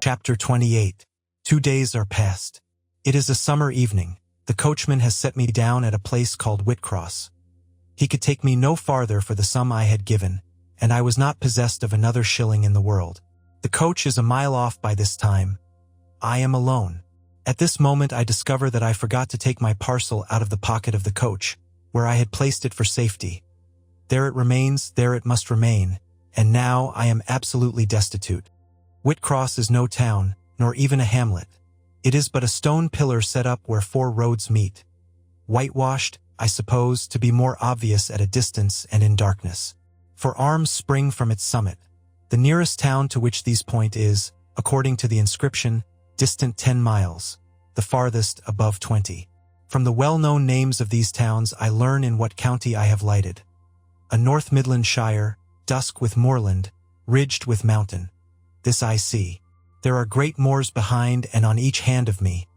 Chapter 28. 2 days are past. It is a summer evening. The coachman has set me down at a place called Whitcross. He could take me no farther for the sum I had given, and I was not possessed of another shilling in the world. The coach is a mile off by this time. I am alone. At this moment I discover that I forgot to take my parcel out of the pocket of the coach, where I had placed it for safety. There it remains, there it must remain, and now I am absolutely destitute. Whitcross is no town, nor even a hamlet. It is but a stone pillar set up where 4 roads meet. Whitewashed, I suppose, to be more obvious at a distance and in darkness. For arms spring from its summit. The nearest town to which these point is, according to the inscription, distant 10 miles, the farthest above 20. From the well-known names of these towns I learn in what county I have lighted. A North Midland shire, dusk with moorland, ridged with mountain. This I see. There are great moors behind and on each hand of me.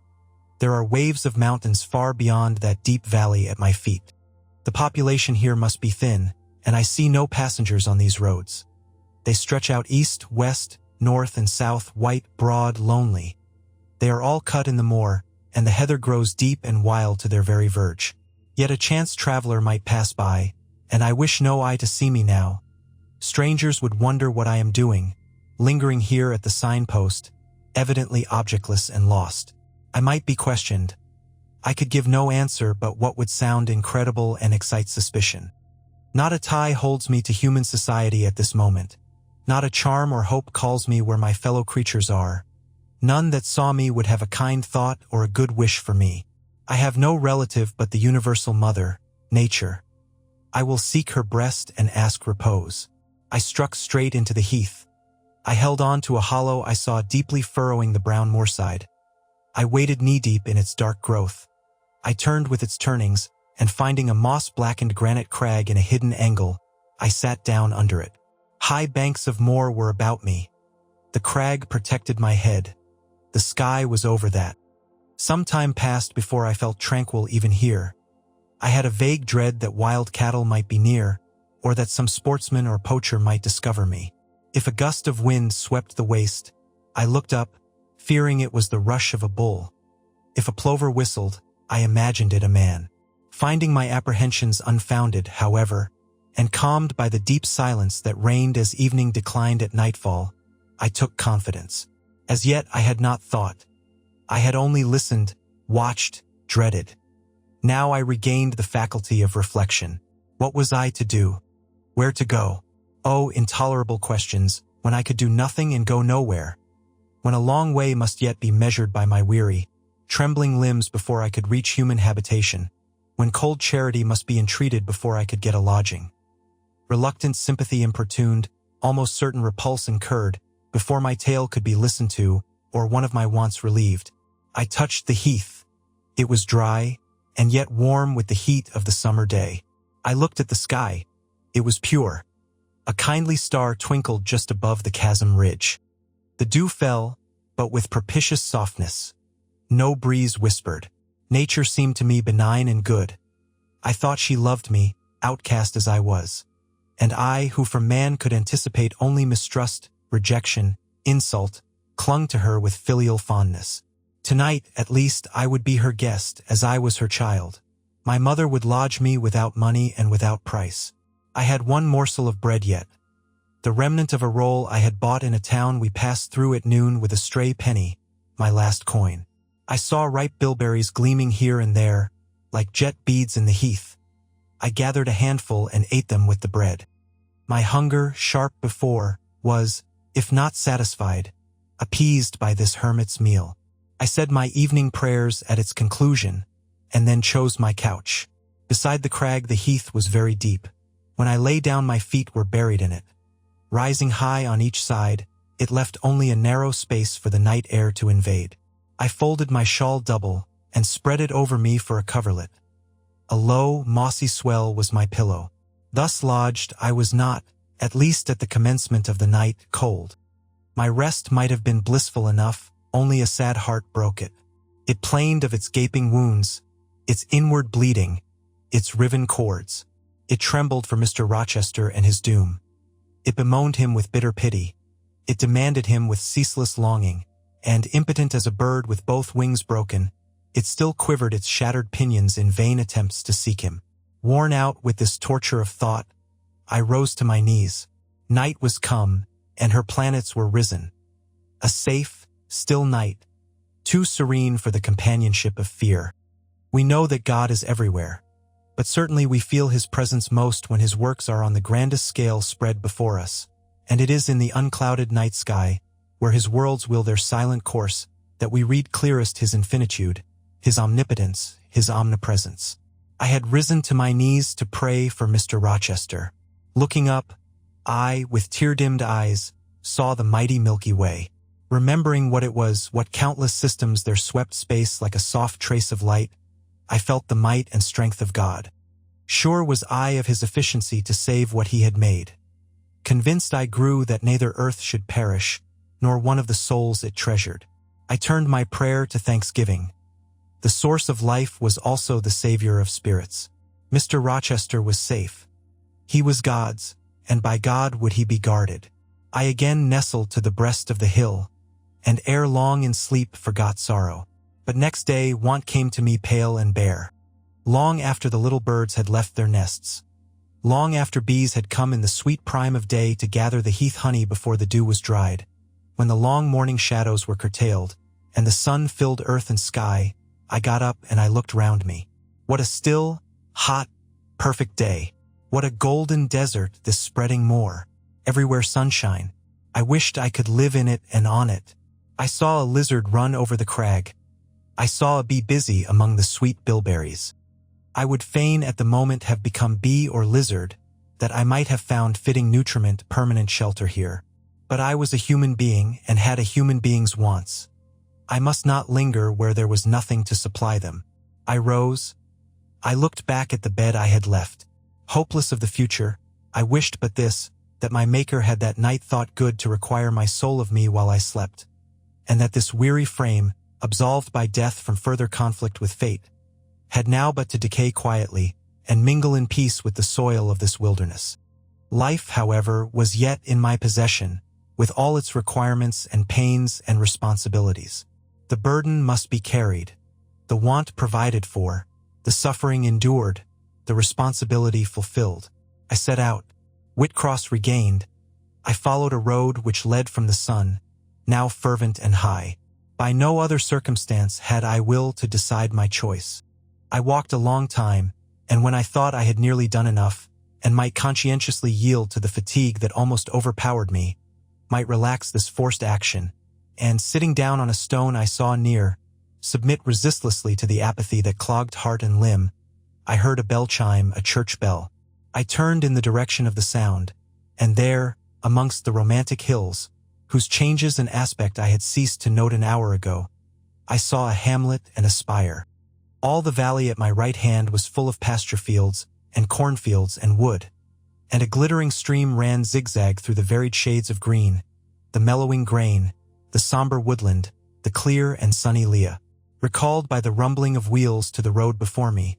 There are waves of mountains far beyond that deep valley at my feet. The population here must be thin, and I see no passengers on these roads. They stretch out east, west, north, and south, white, broad, lonely. They are all cut in the moor, and the heather grows deep and wild to their very verge. Yet a chance traveler might pass by, and I wish no eye to see me now. Strangers would wonder what I am doing, lingering here at the signpost, evidently objectless and lost. I might be questioned. I could give no answer but what would sound incredible and excite suspicion. Not a tie holds me to human society at this moment. Not a charm or hope calls me where my fellow creatures are. None that saw me would have a kind thought or a good wish for me. I have no relative but the universal mother, nature. I will seek her breast and ask repose. I struck straight into the heath. I held on to a hollow I saw deeply furrowing the brown moorside. I waded knee-deep in its dark growth. I turned with its turnings, and finding a moss-blackened granite crag in a hidden angle, I sat down under it. High banks of moor were about me. The crag protected my head. The sky was over that. Some time passed before I felt tranquil even here. I had a vague dread that wild cattle might be near, or that some sportsman or poacher might discover me. If a gust of wind swept the waste, I looked up, fearing it was the rush of a bull. If a plover whistled, I imagined it a man. Finding my apprehensions unfounded, however, and calmed by the deep silence that reigned as evening declined at nightfall, I took confidence. As yet I had not thought. I had only listened, watched, dreaded. Now I regained the faculty of reflection. What was I to do? Where to go? Oh, intolerable questions, when I could do nothing and go nowhere. When a long way must yet be measured by my weary, trembling limbs before I could reach human habitation. When cold charity must be entreated before I could get a lodging. Reluctant sympathy importuned, almost certain repulse incurred, before my tale could be listened to, or one of my wants relieved. I touched the heath. It was dry, and yet warm with the heat of the summer day. I looked at the sky. It was pure. A kindly star twinkled just above the chasm ridge. The dew fell, but with propitious softness. No breeze whispered. Nature seemed to me benign and good. I thought she loved me, outcast as I was. And I, who from man could anticipate only mistrust, rejection, insult, clung to her with filial fondness. Tonight, at least, I would be her guest, as I was her child. My mother would lodge me without money and without price. I had one morsel of bread yet. The remnant of a roll I had bought in a town we passed through at noon with a stray penny, my last coin. I saw ripe bilberries gleaming here and there, like jet beads in the heath. I gathered a handful and ate them with the bread. My hunger, sharp before, was, if not satisfied, appeased by this hermit's meal. I said my evening prayers at its conclusion, and then chose my couch. Beside the crag the heath was very deep. When I lay down my feet were buried in it. Rising high on each side, it left only a narrow space for the night air to invade. I folded my shawl double and spread it over me for a coverlet. A low, mossy swell was my pillow. Thus lodged, I was not, at least at the commencement of the night, cold. My rest might have been blissful enough, only a sad heart broke it. It plained of its gaping wounds, its inward bleeding, its riven cords. It trembled for Mr. Rochester and his doom. It bemoaned him with bitter pity. It demanded him with ceaseless longing, and impotent as a bird with both wings broken, it still quivered its shattered pinions in vain attempts to seek him. Worn out with this torture of thought, I rose to my knees. Night was come, and her planets were risen. A safe, still night, too serene for the companionship of fear. We know that God is everywhere, but certainly we feel his presence most when his works are on the grandest scale spread before us, and it is in the unclouded night sky, where his worlds will their silent course, that we read clearest his infinitude, his omnipotence, his omnipresence. I had risen to my knees to pray for Mr. Rochester. Looking up, I, with tear-dimmed eyes, saw the mighty Milky Way. Remembering what it was, what countless systems there swept space like a soft trace of light, I felt the might and strength of God. Sure was I of his efficiency to save what he had made. Convinced I grew that neither earth should perish, nor one of the souls it treasured. I turned my prayer to thanksgiving. The source of life was also the savior of spirits. Mr. Rochester was safe. He was God's, and by God would he be guarded. I again nestled to the breast of the hill, and ere long in sleep forgot sorrow. But next day want came to me pale and bare. Long after the little birds had left their nests, long after bees had come in the sweet prime of day to gather the heath honey before the dew was dried, when the long morning shadows were curtailed, and the sun filled earth and sky, I got up and I looked round me. What a still, hot, perfect day. What a golden desert, this spreading moor. Everywhere sunshine. I wished I could live in it and on it. I saw a lizard run over the crag. I saw a bee busy among the sweet bilberries. I would fain at the moment have become bee or lizard, that I might have found fitting nutriment, permanent shelter here. But I was a human being and had a human being's wants. I must not linger where there was nothing to supply them. I rose. I looked back at the bed I had left. Hopeless of the future, I wished but this, that my Maker had that night thought good to require my soul of me while I slept, and that this weary frame, absolved by death from further conflict with fate, had now but to decay quietly and mingle in peace with the soil of this wilderness. Life, however, was yet in my possession, with all its requirements and pains and responsibilities. The burden must be carried, the want provided for, the suffering endured, the responsibility fulfilled. I set out. Whitcross regained. I followed a road which led from the sun, now fervent and high. By no other circumstance had I will to decide my choice. I walked a long time, and when I thought I had nearly done enough, and might conscientiously yield to the fatigue that almost overpowered me, might relax this forced action, and, sitting down on a stone I saw near, submit resistlessly to the apathy that clogged heart and limb, I heard a bell chime, a church bell. I turned in the direction of the sound, and there, amongst the romantic hills, whose changes and aspect I had ceased to note an hour ago, I saw a hamlet and a spire. All the valley at my right hand was full of pasture fields, and cornfields and wood, and a glittering stream ran zigzag through the varied shades of green, the mellowing grain, the somber woodland, the clear and sunny Lea. Recalled by the rumbling of wheels to the road before me,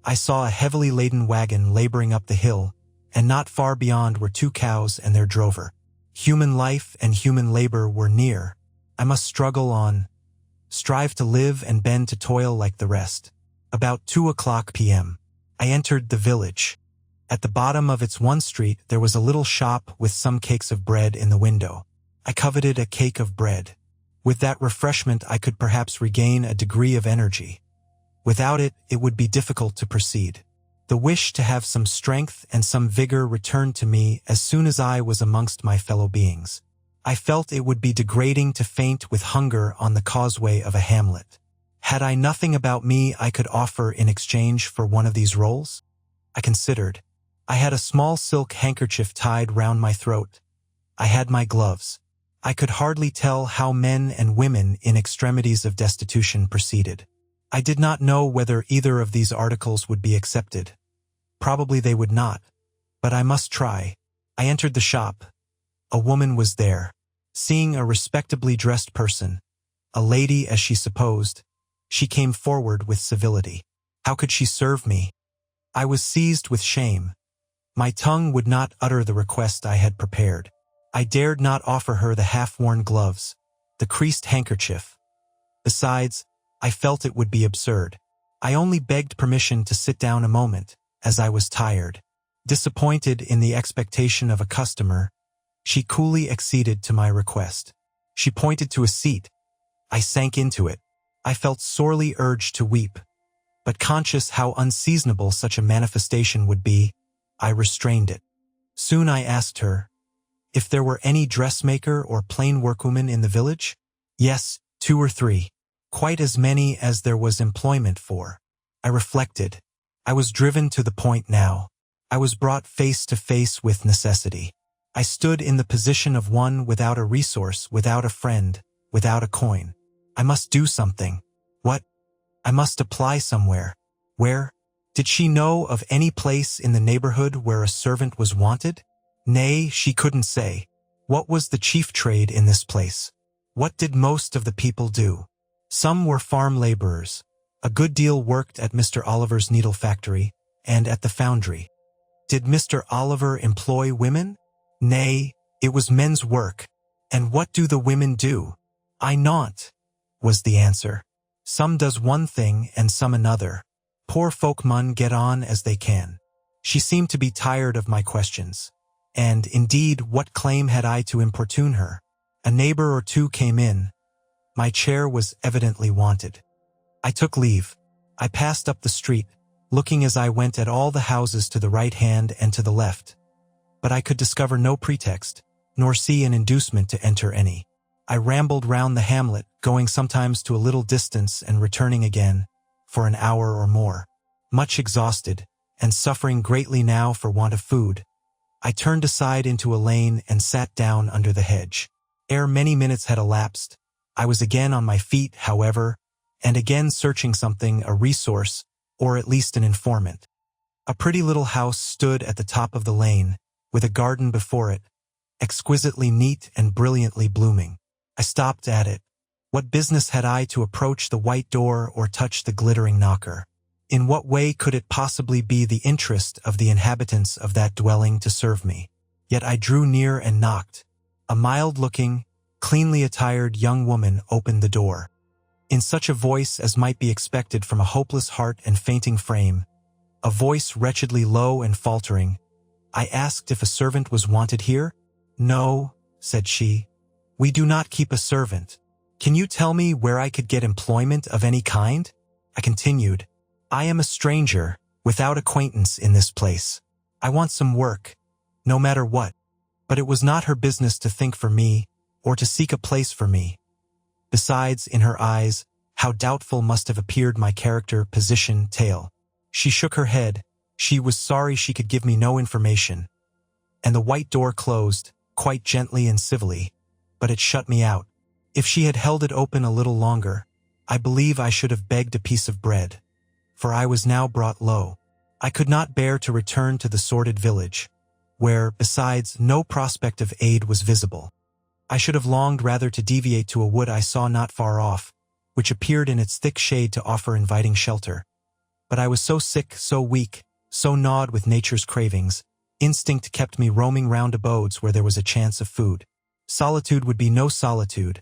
I saw a heavily laden wagon laboring up the hill, and not far beyond were 2 cows and their drover. Human life and human labor were near. I must struggle on, strive to live and bend to toil like the rest. About 2:00 p.m. I entered the village. At the bottom of its one street there was a little shop with some cakes of bread in the window. I coveted a cake of bread. With that refreshment I could perhaps regain a degree of energy. Without it, it would be difficult to proceed. The wish to have some strength and some vigor returned to me as soon as I was amongst my fellow beings. I felt it would be degrading to faint with hunger on the causeway of a hamlet. Had I nothing about me I could offer in exchange for one of these rolls? I considered. I had a small silk handkerchief tied round my throat. I had my gloves. I could hardly tell how men and women in extremities of destitution proceeded. I did not know whether either of these articles would be accepted. Probably they would not, but I must try. I entered the shop. A woman was there. Seeing a respectably dressed person, a lady as she supposed, she came forward with civility. How could she serve me? I was seized with shame. My tongue would not utter the request I had prepared. I dared not offer her the half-worn gloves, the creased handkerchief. Besides, I felt it would be absurd. I only begged permission to sit down a moment, as I was tired. Disappointed in the expectation of a customer, she coolly acceded to my request. She pointed to a seat. I sank into it. I felt sorely urged to weep, but conscious how unseasonable such a manifestation would be, I restrained it. Soon I asked her if there were any dressmaker or plain workwoman in the village. Yes, 2 or 3. Quite as many as there was employment for. I reflected. I was driven to the point now. I was brought face to face with necessity. I stood in the position of one without a resource, without a friend, without a coin. I must do something. What? I must apply somewhere. Where? Did she know of any place in the neighborhood where a servant was wanted? Nay, she couldn't say. What was the chief trade in this place? What did most of the people do? Some were farm laborers. A good deal worked at Mr. Oliver's needle factory and at the foundry. Did Mr. Oliver employ women? Nay, it was men's work. And what do the women do? I not, was the answer. Some does one thing and some another. Poor folk mun get on as they can. She seemed to be tired of my questions. And, indeed, what claim had I to importune her? A neighbor or two came in. My chair was evidently wanted. I took leave. I passed up the street, looking as I went at all the houses to the right hand and to the left. But I could discover no pretext, nor see an inducement to enter any. I rambled round the hamlet, going sometimes to a little distance and returning again, for an hour or more. Much exhausted, and suffering greatly now for want of food, I turned aside into a lane and sat down under the hedge. Ere many minutes had elapsed, I was again on my feet, however, and again searching something, a resource, or at least an informant. A pretty little house stood at the top of the lane, with a garden before it, exquisitely neat and brilliantly blooming. I stopped at it. What business had I to approach the white door or touch the glittering knocker? In what way could it possibly be the interest of the inhabitants of that dwelling to serve me? Yet I drew near and knocked. A mild-looking, cleanly attired young woman opened the door. In such a voice as might be expected from a hopeless heart and fainting frame, a voice wretchedly low and faltering, I asked if a servant was wanted here. No, said she. We do not keep a servant. Can you tell me where I could get employment of any kind? I continued. I am a stranger, without acquaintance in this place. I want some work, no matter what. But it was not her business to think for me, or to seek a place for me. Besides, in her eyes, how doubtful must have appeared my character, position, tale. She shook her head. She was sorry she could give me no information. And the white door closed, quite gently and civilly, but it shut me out. If she had held it open a little longer, I believe I should have begged a piece of bread, for I was now brought low. I could not bear to return to the sordid village, where, besides, no prospect of aid was visible. I should have longed rather to deviate to a wood I saw not far off, which appeared in its thick shade to offer inviting shelter. But I was so sick, so weak, so gnawed with nature's cravings, instinct kept me roaming round abodes where there was a chance of food. Solitude would be no solitude,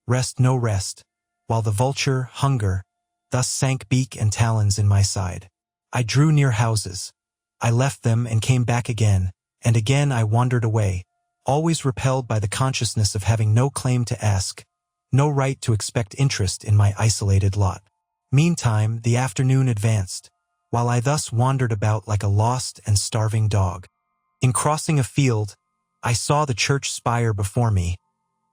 rest no rest, while the vulture, hunger, thus sank beak and talons in my side. I drew near houses. I left them and came back again, and again I wandered away, always repelled by the consciousness of having no claim to ask, no right to expect interest in my isolated lot. Meantime, the afternoon advanced, while I thus wandered about like a lost and starving dog. In crossing a field, I saw the church spire before me.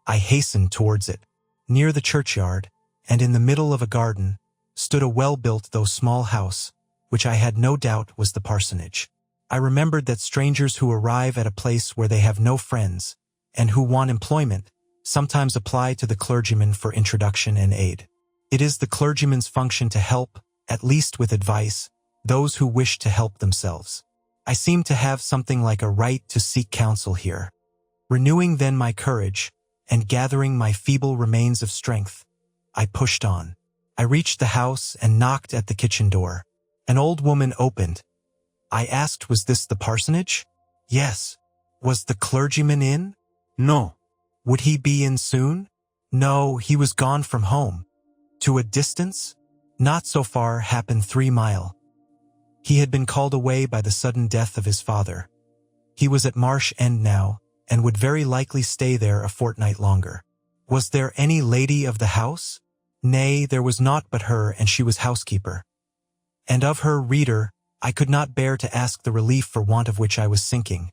I hastened towards it. Near the churchyard, and in the middle of a garden, stood a well-built though small house, which I had no doubt was the parsonage. I remembered that strangers who arrive at a place where they have no friends, and who want employment, sometimes apply to the clergyman for introduction and aid. It is the clergyman's function to help, at least with advice, those who wish to help themselves. I seemed to have something like a right to seek counsel here. Renewing then my courage, and gathering my feeble remains of strength, I pushed on. I reached the house and knocked at the kitchen door. An old woman opened. I asked, was this the parsonage? Yes. Was the clergyman in? No. Would he be in soon? No, he was gone from home. To a distance? Not so far, happened 3 mile. He had been called away by the sudden death of his father. He was at Marsh End now, and would very likely stay there a fortnight longer. Was there any lady of the house? Nay, there was naught but her, and she was housekeeper. And of her, reader, I could not bear to ask the relief for want of which I was sinking.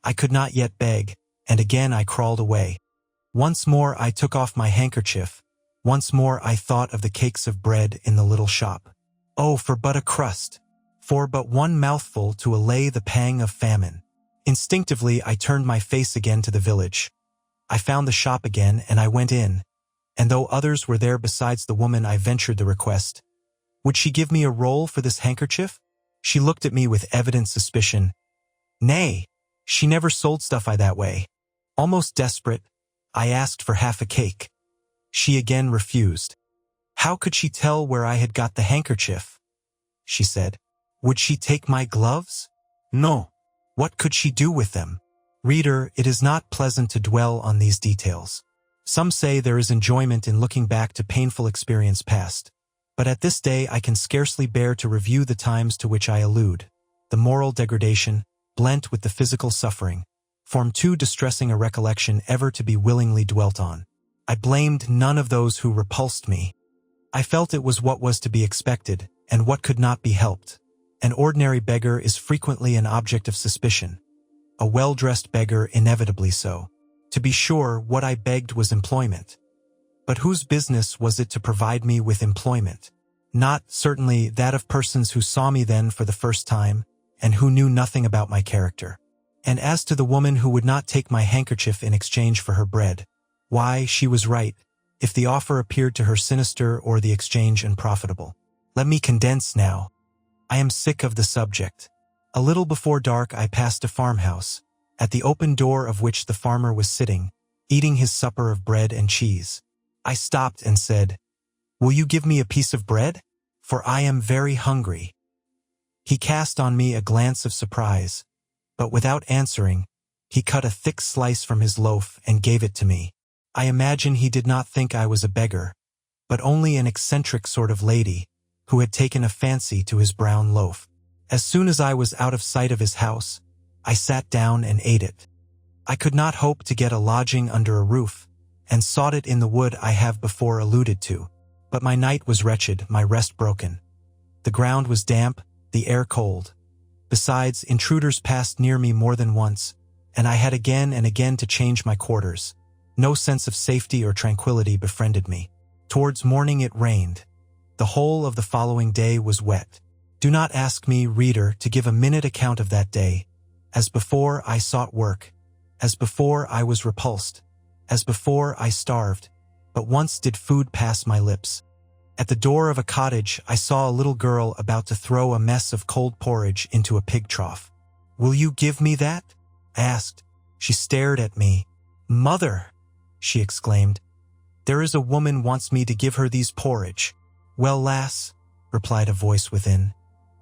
I could not yet beg, and again I crawled away. Once more I took off my handkerchief. Once more I thought of the cakes of bread in the little shop. Oh, for but a crust! For but one mouthful to allay the pang of famine. Instinctively I turned my face again to the village. I found the shop again, and I went in, and though others were there besides the woman, I ventured the request. Would she give me a roll for this handkerchief? She looked at me with evident suspicion. Nay, she never sold stuff that way. Almost desperate, I asked for half a cake. She again refused. How could she tell where I had got the handkerchief? She said. Would she take my gloves? No. What could she do with them? Reader, it is not pleasant to dwell on these details. Some say there is enjoyment in looking back to painful experience past. But at this day I can scarcely bear to review the times to which I allude. The moral degradation, blent with the physical suffering, form too distressing a recollection ever to be willingly dwelt on. I blamed none of those who repulsed me. I felt it was what was to be expected, and what could not be helped. An ordinary beggar is frequently an object of suspicion. A well-dressed beggar inevitably so. To be sure, what I begged was employment. But whose business was it to provide me with employment? Not, certainly, that of persons who saw me then for the first time, and who knew nothing about my character. And as to the woman who would not take my handkerchief in exchange for her bread, why, she was right, if the offer appeared to her sinister or the exchange unprofitable. Let me condense now. I am sick of the subject. A little before dark I passed a farmhouse, at the open door of which the farmer was sitting, eating his supper of bread and cheese. I stopped and said, Will you give me a piece of bread? For I am very hungry. He cast on me a glance of surprise, but without answering, he cut a thick slice from his loaf and gave it to me. I imagine he did not think I was a beggar, but only an eccentric sort of lady, who had taken a fancy to his brown loaf. As soon as I was out of sight of his house, I sat down and ate it. I could not hope to get a lodging under a roof, and sought it in the wood I have before alluded to. But my night was wretched, my rest broken. The ground was damp, the air cold. Besides, intruders passed near me more than once, and I had again and again to change my quarters. No sense of safety or tranquility befriended me. Towards morning it rained. The whole of the following day was wet. Do not ask me, reader, to give a minute account of that day. As before, I sought work. As before, I was repulsed. As before, I starved. But once did food pass my lips. At the door of a cottage, I saw a little girl about to throw a mess of cold porridge into a pig trough. Will you give me that? I asked. She stared at me. Mother, she exclaimed, there is a woman wants me to give her these porridge. Well, lass, replied a voice within,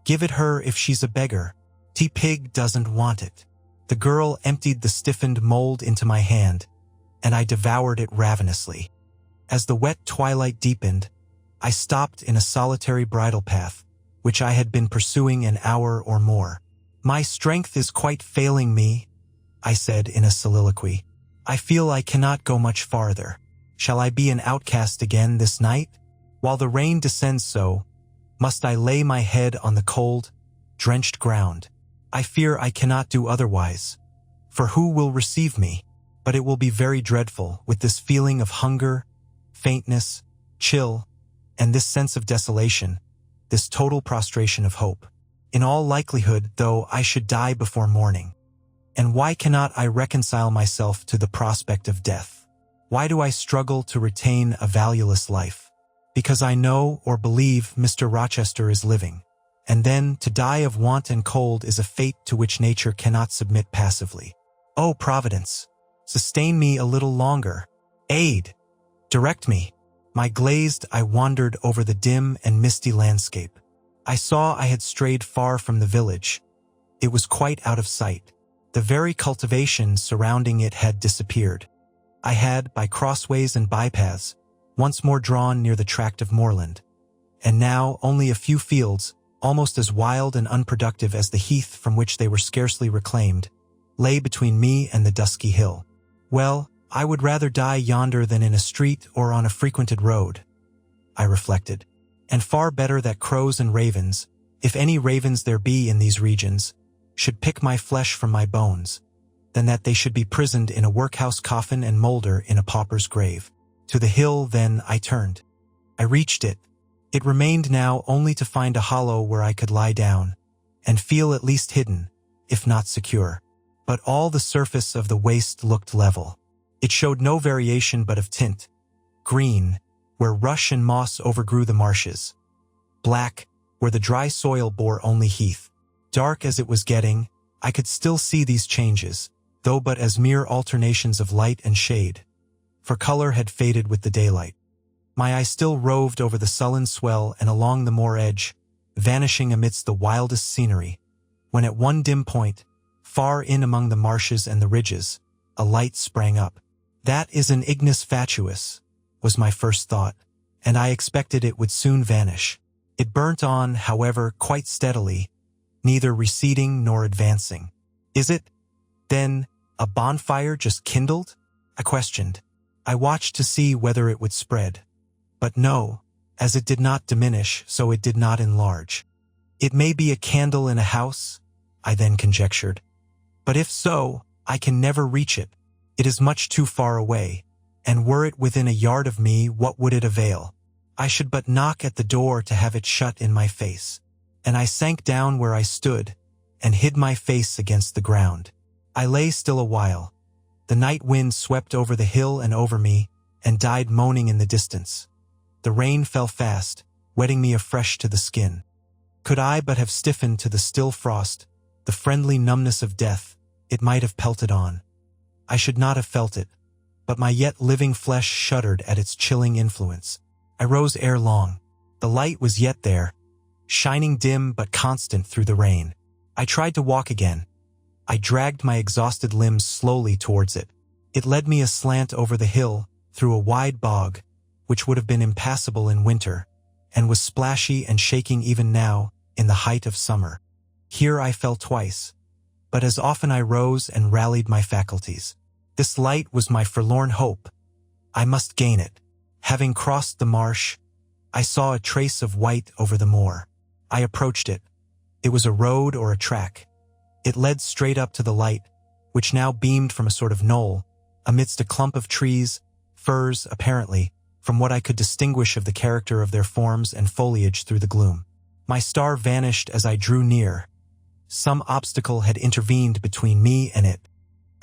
give it her if she's a beggar. Pig doesn't want it. The girl emptied the stiffened mold into my hand, and I devoured it ravenously. As the wet twilight deepened, I stopped in a solitary bridle path, which I had been pursuing an hour or more. My strength is quite failing me, I said in a soliloquy. I feel I cannot go much farther. Shall I be an outcast again this night? While the rain descends so, must I lay my head on the cold, drenched ground? I fear I cannot do otherwise. For who will receive me? But it will be very dreadful, with this feeling of hunger, faintness, chill, and this sense of desolation, this total prostration of hope. In all likelihood, though, I should die before morning. And why cannot I reconcile myself to the prospect of death? Why do I struggle to retain a valueless life? Because I know or believe Mr. Rochester is living. And then, to die of want and cold is a fate to which nature cannot submit passively. Oh, Providence, sustain me a little longer. Aid! Direct me. My glazed eye wandered over the dim and misty landscape. I saw I had strayed far from the village. It was quite out of sight. The very cultivation surrounding it had disappeared. I had, by crossways and bypaths, once more drawn near the tract of moorland. And now only a few fields, almost as wild and unproductive as the heath from which they were scarcely reclaimed, lay between me and the dusky hill. Well, I would rather die yonder than in a street or on a frequented road, I reflected. And far better that crows and ravens, if any ravens there be in these regions, should pick my flesh from my bones, than that they should be prisoned in a workhouse coffin and moulder in a pauper's grave. To the hill, then, I turned. I reached it. It remained now only to find a hollow where I could lie down, and feel at least hidden, if not secure. But all the surface of the waste looked level. It showed no variation but of tint. Green, where rush and moss overgrew the marshes. Black, where the dry soil bore only heath. Dark as it was getting, I could still see these changes, though but as mere alternations of light and shade, for color had faded with the daylight. My eye still roved over the sullen swell and along the moor edge, vanishing amidst the wildest scenery, when at one dim point, far in among the marshes and the ridges, a light sprang up. That is an ignis fatuus, was my first thought, and I expected it would soon vanish. It burnt on, however, quite steadily, neither receding nor advancing. Is it, then, a bonfire just kindled? I questioned. I watched to see whether it would spread. But no, as it did not diminish, so it did not enlarge. It may be a candle in a house, I then conjectured. But if so, I can never reach it. It is much too far away, and were it within a yard of me, what would it avail? I should but knock at the door to have it shut in my face. And I sank down where I stood, and hid my face against the ground. I lay still a while. The night wind swept over the hill and over me, and died moaning in the distance. The rain fell fast, wetting me afresh to the skin. Could I but have stiffened to the still frost, the friendly numbness of death, it might have pelted on. I should not have felt it, but my yet living flesh shuddered at its chilling influence. I rose ere long. The light was yet there, shining dim but constant through the rain. I tried to walk again. I dragged my exhausted limbs slowly towards it. It led me aslant over the hill, through a wide bog, which would have been impassable in winter, and was splashy and shaking even now, in the height of summer. Here I fell twice, but as often I rose and rallied my faculties. This light was my forlorn hope. I must gain it. Having crossed the marsh, I saw a trace of white over the moor. I approached it. It was a road or a track. It led straight up to the light, which now beamed from a sort of knoll, amidst a clump of trees, firs, apparently, from what I could distinguish of the character of their forms and foliage through the gloom. My star vanished as I drew near. Some obstacle had intervened between me and it.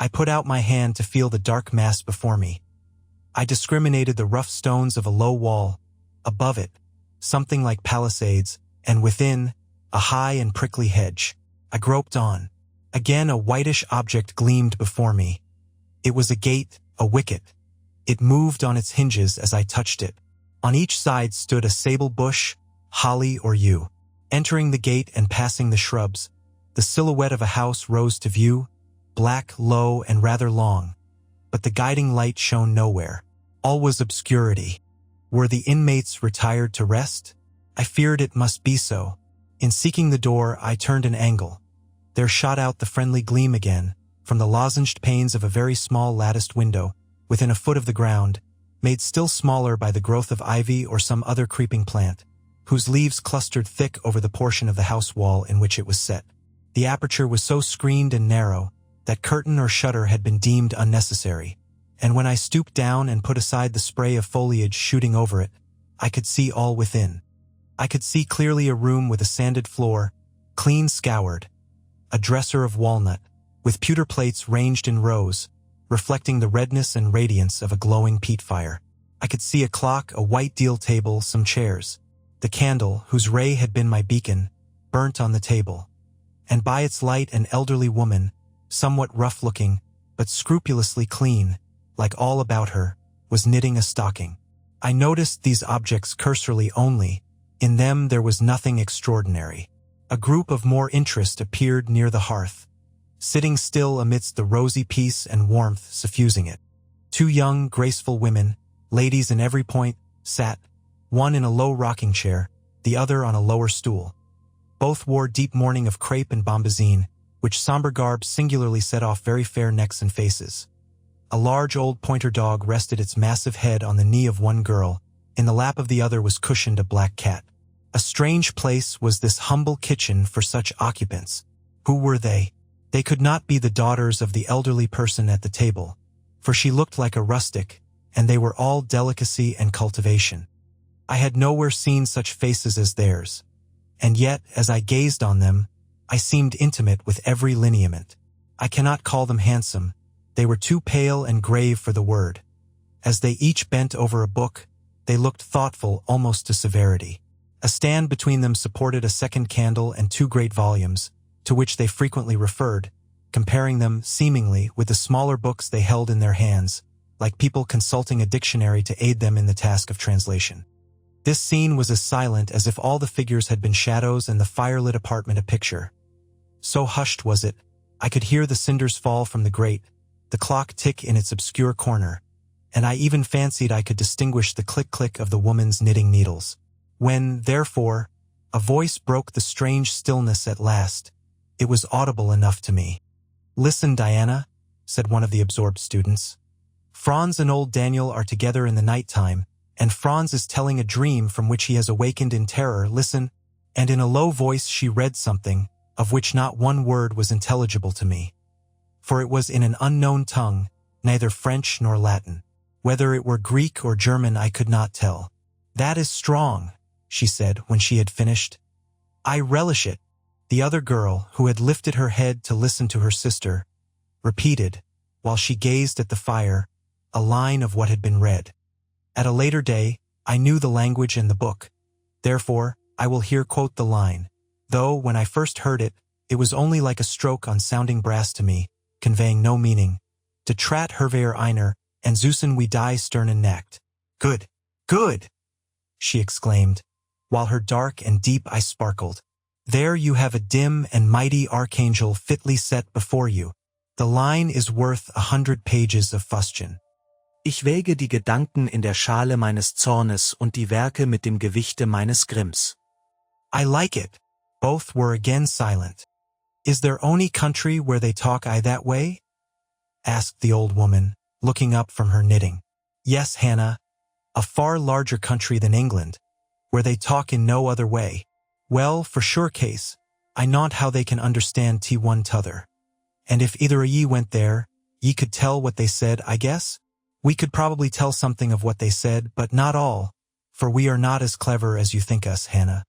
I put out my hand to feel the dark mass before me. I discriminated the rough stones of a low wall, above it, something like palisades, and within, a high and prickly hedge. I groped on. Again a whitish object gleamed before me. It was a gate, a wicket. It moved on its hinges as I touched it. On each side stood a sable bush, holly or yew. Entering the gate and passing the shrubs, the silhouette of a house rose to view, black, low, and rather long. But the guiding light shone nowhere. All was obscurity. Were the inmates retired to rest? I feared it must be so. In seeking the door, I turned an angle. There shot out the friendly gleam again, from the lozenged panes of a very small latticed window, within a foot of the ground, made still smaller by the growth of ivy or some other creeping plant, whose leaves clustered thick over the portion of the house wall in which it was set. The aperture was so screened and narrow that curtain or shutter had been deemed unnecessary, and when I stooped down and put aside the spray of foliage shooting over it, I could see all within. I could see clearly a room with a sanded floor, clean scoured, a dresser of walnut, with pewter plates ranged in rows, reflecting the redness and radiance of a glowing peat fire. I could see a clock, a white deal table, some chairs. The candle, whose ray had been my beacon, burnt on the table, and by its light an elderly woman, somewhat rough-looking, but scrupulously clean, like all about her, was knitting a stocking. I noticed these objects cursorily only. In them there was nothing extraordinary. A group of more interest appeared near the hearth, sitting still amidst the rosy peace and warmth suffusing it. Two young, graceful women, ladies in every point, sat, one in a low rocking chair, the other on a lower stool. Both wore deep mourning of crepe and bombazine, which somber garb singularly set off very fair necks and faces. A large old pointer dog rested its massive head on the knee of one girl. In the lap of the other was cushioned a black cat. A strange place was this humble kitchen for such occupants. Who were they? They could not be the daughters of the elderly person at the table, for she looked like a rustic, and they were all delicacy and cultivation. I had nowhere seen such faces as theirs, and yet, as I gazed on them, I seemed intimate with every lineament. I cannot call them handsome. They were too pale and grave for the word. As they each bent over a book, they looked thoughtful almost to severity. A stand between them supported a second candle and two great volumes, to which they frequently referred, comparing them, seemingly, with the smaller books they held in their hands, like people consulting a dictionary to aid them in the task of translation. This scene was as silent as if all the figures had been shadows and the firelit apartment a picture. So hushed was it, I could hear the cinders fall from the grate, the clock tick in its obscure corner, and I even fancied I could distinguish the click-click of the woman's knitting needles. When, therefore, a voice broke the strange stillness at last, it was audible enough to me. "Listen, Diana," said one of the absorbed students. "Franz and old Daniel are together in the night-time, and Franz is telling a dream from which he has awakened in terror. Listen." And in a low voice she read something, of which not one word was intelligible to me, for it was in an unknown tongue, neither French nor Latin. Whether it were Greek or German I could not tell. "That is strong," she said when she had finished. "I relish it." The other girl, who had lifted her head to listen to her sister, repeated, while she gazed at the fire, a line of what had been read. At a later day, I knew the language and the book. Therefore, I will here quote the line, though when I first heard it, it was only like a stroke on sounding brass to me, conveying no meaning. "De trat herveer einer, and Zusen we die sternen nacht." "Good, good!" she exclaimed, while her dark and deep eyes sparkled. "There you have a dim and mighty archangel fitly set before you. The line is worth 100 pages of fustian." Ich wäge die Gedanken in der Schale meines Zornes und die Werke mit dem Gewichte meines Grimms. "I like it." Both were again silent. "Is there any country where they talk I that way?" asked the old woman, looking up from her knitting. "Yes, Hannah, a far larger country than England, where they talk in no other way." "Well, for sure case, I know't how they can understand one t'other. And if either o' ye went there, ye could tell what they said, I guess?" "We could probably tell something of what they said, but not all, for we are not as clever as you think us, Hannah.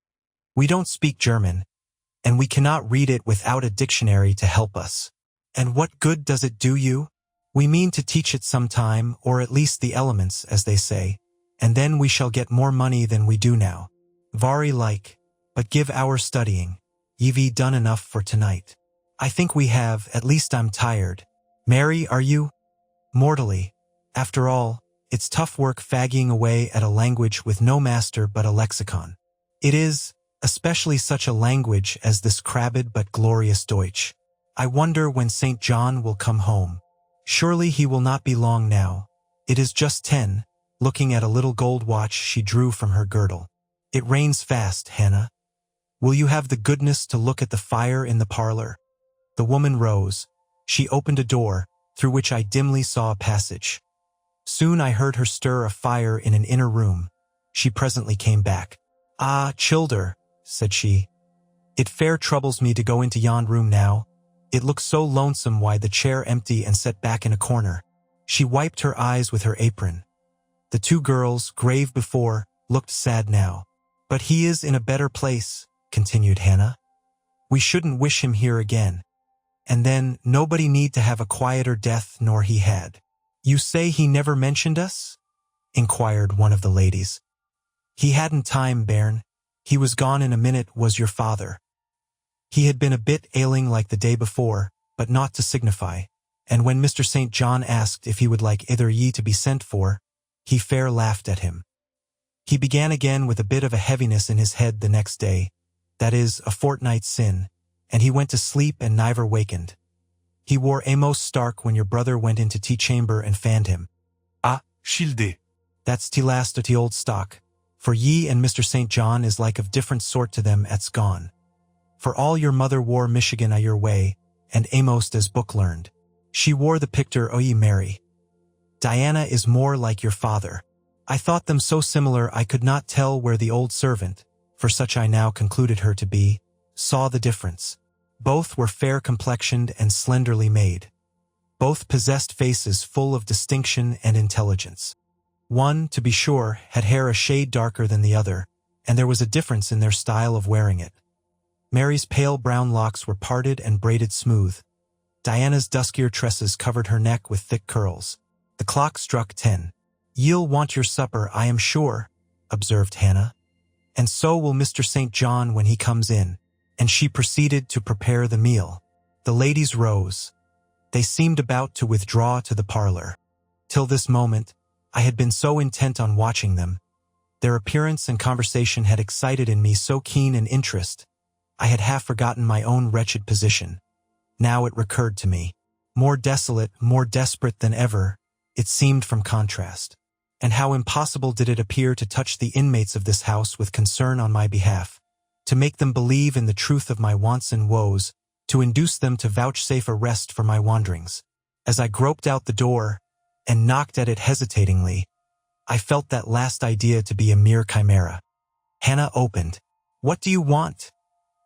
We don't speak German, and we cannot read it without a dictionary to help us. And what good does it do you? We mean to teach it some time, or at least the elements, as they say, and then we shall get more money than we do now. Vari like, but give our studying. Ye've done enough for tonight. I think we have, at least I'm tired. Mary, are you?" "Mortally. After all, it's tough work fagging away at a language with no master but a lexicon. It is, especially such a language as this crabbed but glorious Deutsch. I wonder when St. John will come home. Surely he will not be long now. It is just 10, looking at a little gold watch she drew from her girdle. It rains fast, Hannah. Will you have the goodness to look at the fire in the parlor?" The woman rose. She opened a door, through which I dimly saw a passage. Soon I heard her stir a fire in an inner room. She presently came back. "Ah, childer," said she. "It fair troubles me to go into yon room now. It looks so lonesome, why the chair empty and set back in a corner." She wiped her eyes with her apron. The two girls, grave before, looked sad now. "But he is in a better place," continued Hannah. "We shouldn't wish him here again. And then, nobody need to have a quieter death nor he had." "You say he never mentioned us?" inquired one of the ladies. "He hadn't time, bairn. He was gone in a minute, was your father. He had been a bit ailing like the day before, but not to signify, and when Mr. St. John asked if he would like either ye to be sent for, he fair laughed at him. He began again with a bit of a heaviness in his head the next day, that is, a fortnight sin, and he went to sleep and never wakened. He wore amos stark when your brother went into tea chamber and fanned him. Shilde. That's te last o' te old stock, for ye and Mr. St. John is like of different sort to them at's gone. For all your mother wore Michigan a your way, and amost as book learned. She wore the picture o' ye Mary. Diana is more like your father. I thought them so similar I could not tell where the old servant, for such I now concluded her to be, saw the difference. Both were fair-complexioned and slenderly made. Both possessed faces full of distinction and intelligence. One, to be sure, had hair a shade darker than the other, and there was a difference in their style of wearing it. Mary's pale brown locks were parted and braided smooth. Diana's duskier tresses covered her neck with thick curls. The clock struck 10. "Ye'll want your supper, I am sure," observed Hannah. "And so will Mr. St. John when he comes in," and she proceeded to prepare the meal. The ladies rose. They seemed about to withdraw to the parlor. Till this moment, I had been so intent on watching them. Their appearance and conversation had excited in me so keen an interest, I had half forgotten my own wretched position. Now it recurred to me. More desolate, more desperate than ever, it seemed from contrast. And how impossible did it appear to touch the inmates of this house with concern on my behalf, to make them believe in the truth of my wants and woes, to induce them to vouchsafe a rest for my wanderings. As I groped out the door, and knocked at it hesitatingly, I felt that last idea to be a mere chimera. Hannah opened. "What do you want?"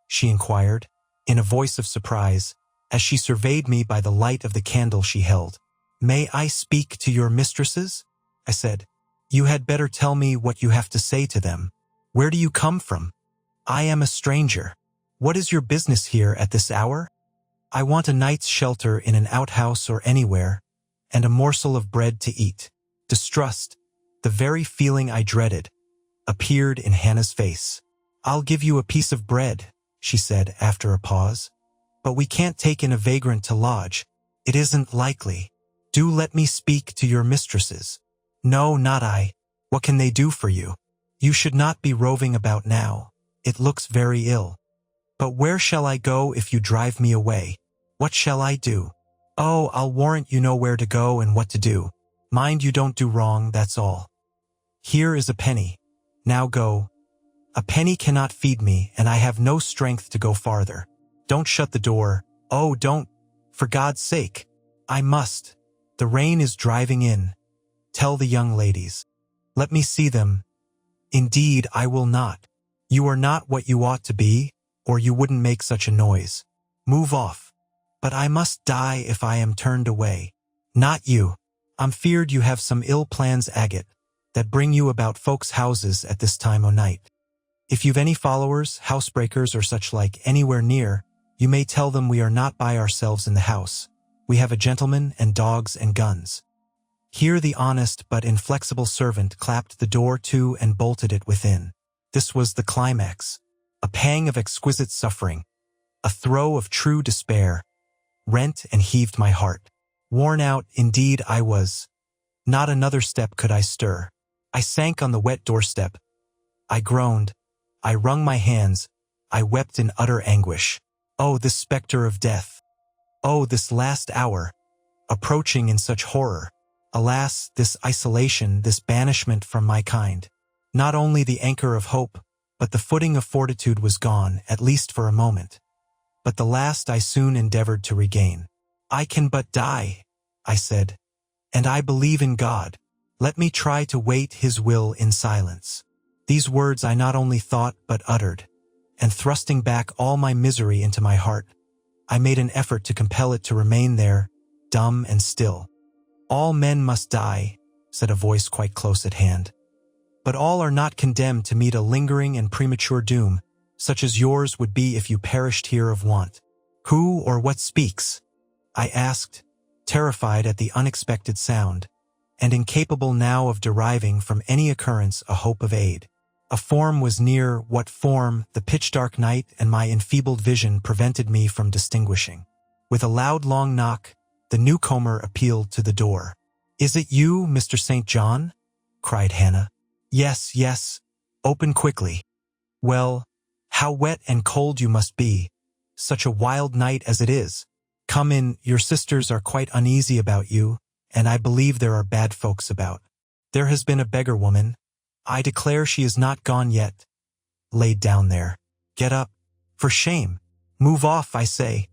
she inquired, in a voice of surprise, as she surveyed me by the light of the candle she held. "May I speak to your mistresses?" I said. "You had better tell me what you have to say to them. Where do you come from? I am a stranger. What is your business here at this hour? I want a night's shelter in an outhouse or anywhere, and a morsel of bread to eat." Distrust, the very feeling I dreaded, appeared in Hannah's face. "I'll give you a piece of bread," she said after a pause. "But we can't take in a vagrant to lodge. It isn't likely. Do let me speak to your mistresses." "No, not I. What can they do for you? You should not be roving about now. It looks very ill. But where shall I go if you drive me away? What shall I do?" "Oh, I'll warrant you know where to go and what to do. Mind you don't do wrong, that's all. Here is a penny. Now go. A penny cannot feed me, and I have no strength to go farther. Don't shut the door. Oh, don't. For God's sake. I must. The rain is driving in. Tell the young ladies. Let me see them. Indeed, I will not. You are not what you ought to be, or you wouldn't make such a noise. Move off. But I must die if I am turned away. Not you. I'm feared you have some ill plans, Agate, that bring you about folks' houses at this time o' night. If you've any followers, housebreakers or such like anywhere near, you may tell them we are not by ourselves in the house. We have a gentleman and dogs and guns." Here the honest but inflexible servant clapped the door to and bolted it within. This was the climax. A pang of exquisite suffering, a throe of true despair, rent and heaved my heart. Worn out, indeed, I was. Not another step could I stir. I sank on the wet doorstep. I groaned. I wrung my hands. I wept in utter anguish. Oh, this specter of death! Oh, this last hour, approaching in such horror! Alas, this isolation, this banishment from my kind! Not only the anchor of hope, but the footing of fortitude was gone, at least for a moment. But the last I soon endeavored to regain. "I can but die," I said, "and I believe in God. Let me try to wait His will in silence." These words I not only thought but uttered, and thrusting back all my misery into my heart, I made an effort to compel it to remain there, dumb and still. "All men must die," said a voice quite close at hand. "But all are not condemned to meet a lingering and premature doom, such as yours would be if you perished here of want." "Who or what speaks?" I asked, terrified at the unexpected sound, and incapable now of deriving from any occurrence a hope of aid. A form was near. What form, the pitch-dark night and my enfeebled vision prevented me from distinguishing. With a loud long knock, the newcomer appealed to the door. "Is it you, Mr. St. John?" cried Hannah. "Yes, yes. Open quickly." "Well, how wet and cold you must be. Such a wild night as it is. Come in, your sisters are quite uneasy about you, and I believe there are bad folks about." There has been a beggar woman. I declare she is not gone yet. Laid down there. Get up. For shame. Move off, I say.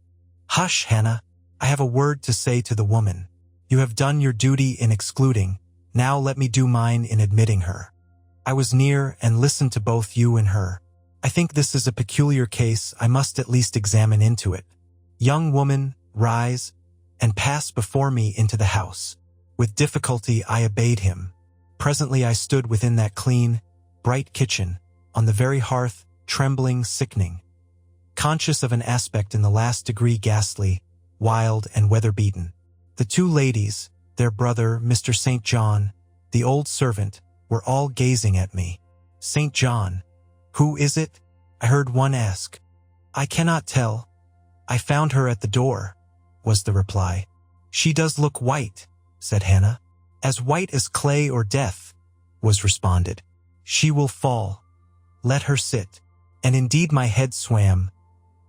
Hush, Hannah. I have a word to say to the woman. You have done your duty in excluding. Now let me do mine in admitting her. I was near and listened to both you and her. I think this is a peculiar case. I must at least examine into it. Young woman, rise, and pass before me into the house. With difficulty I obeyed him. Presently I stood within that clean, bright kitchen, on the very hearth, trembling, sickening, conscious of an aspect in the last degree ghastly, wild, and weather-beaten. The two ladies, their brother, Mr. St. John, the old servant, were all gazing at me. St. John, who is it? I heard one ask. I cannot tell. I found her at the door, was the reply. She does look white, said Hannah. As white as clay or death, was responded. She will fall. Let her sit. And indeed my head swam.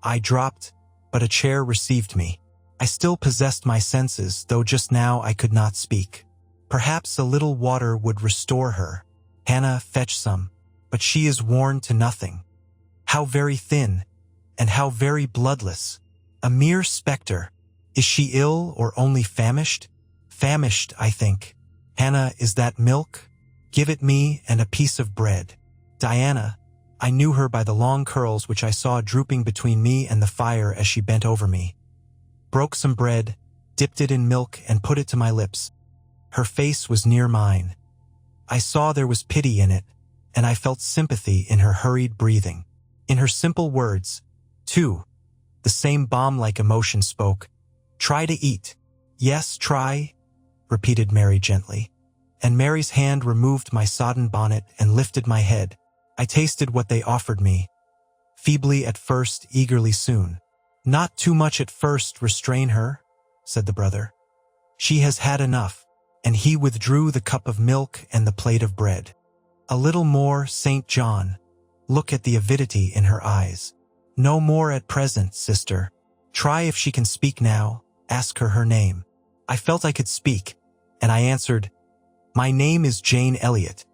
I dropped, but a chair received me. I still possessed my senses, though just now I could not speak. Perhaps a little water would restore her. Hannah, fetch some, but she is worn to nothing. How very thin, and how very bloodless. A mere spectre. Is she ill or only famished? Famished, I think. Hannah, is that milk? Give it me and a piece of bread. Diana, I knew her by the long curls which I saw drooping between me and the fire as she bent over me. Broke some bread, dipped it in milk and put it to my lips. Her face was near mine. I saw there was pity in it, and I felt sympathy in her hurried breathing. In her simple words, too, the same bomb-like emotion spoke. Try to eat. Yes, try, repeated Mary gently. And Mary's hand removed my sodden bonnet and lifted my head. I tasted what they offered me. Feebly at first, eagerly soon. Not too much at first, restrain her, said the brother. She has had enough. And he withdrew the cup of milk and the plate of bread. A little more, St. John. Look at the avidity in her eyes. No more at present, sister. Try if she can speak now. Ask her name. I felt I could speak, and I answered, My name is Jane Elliot.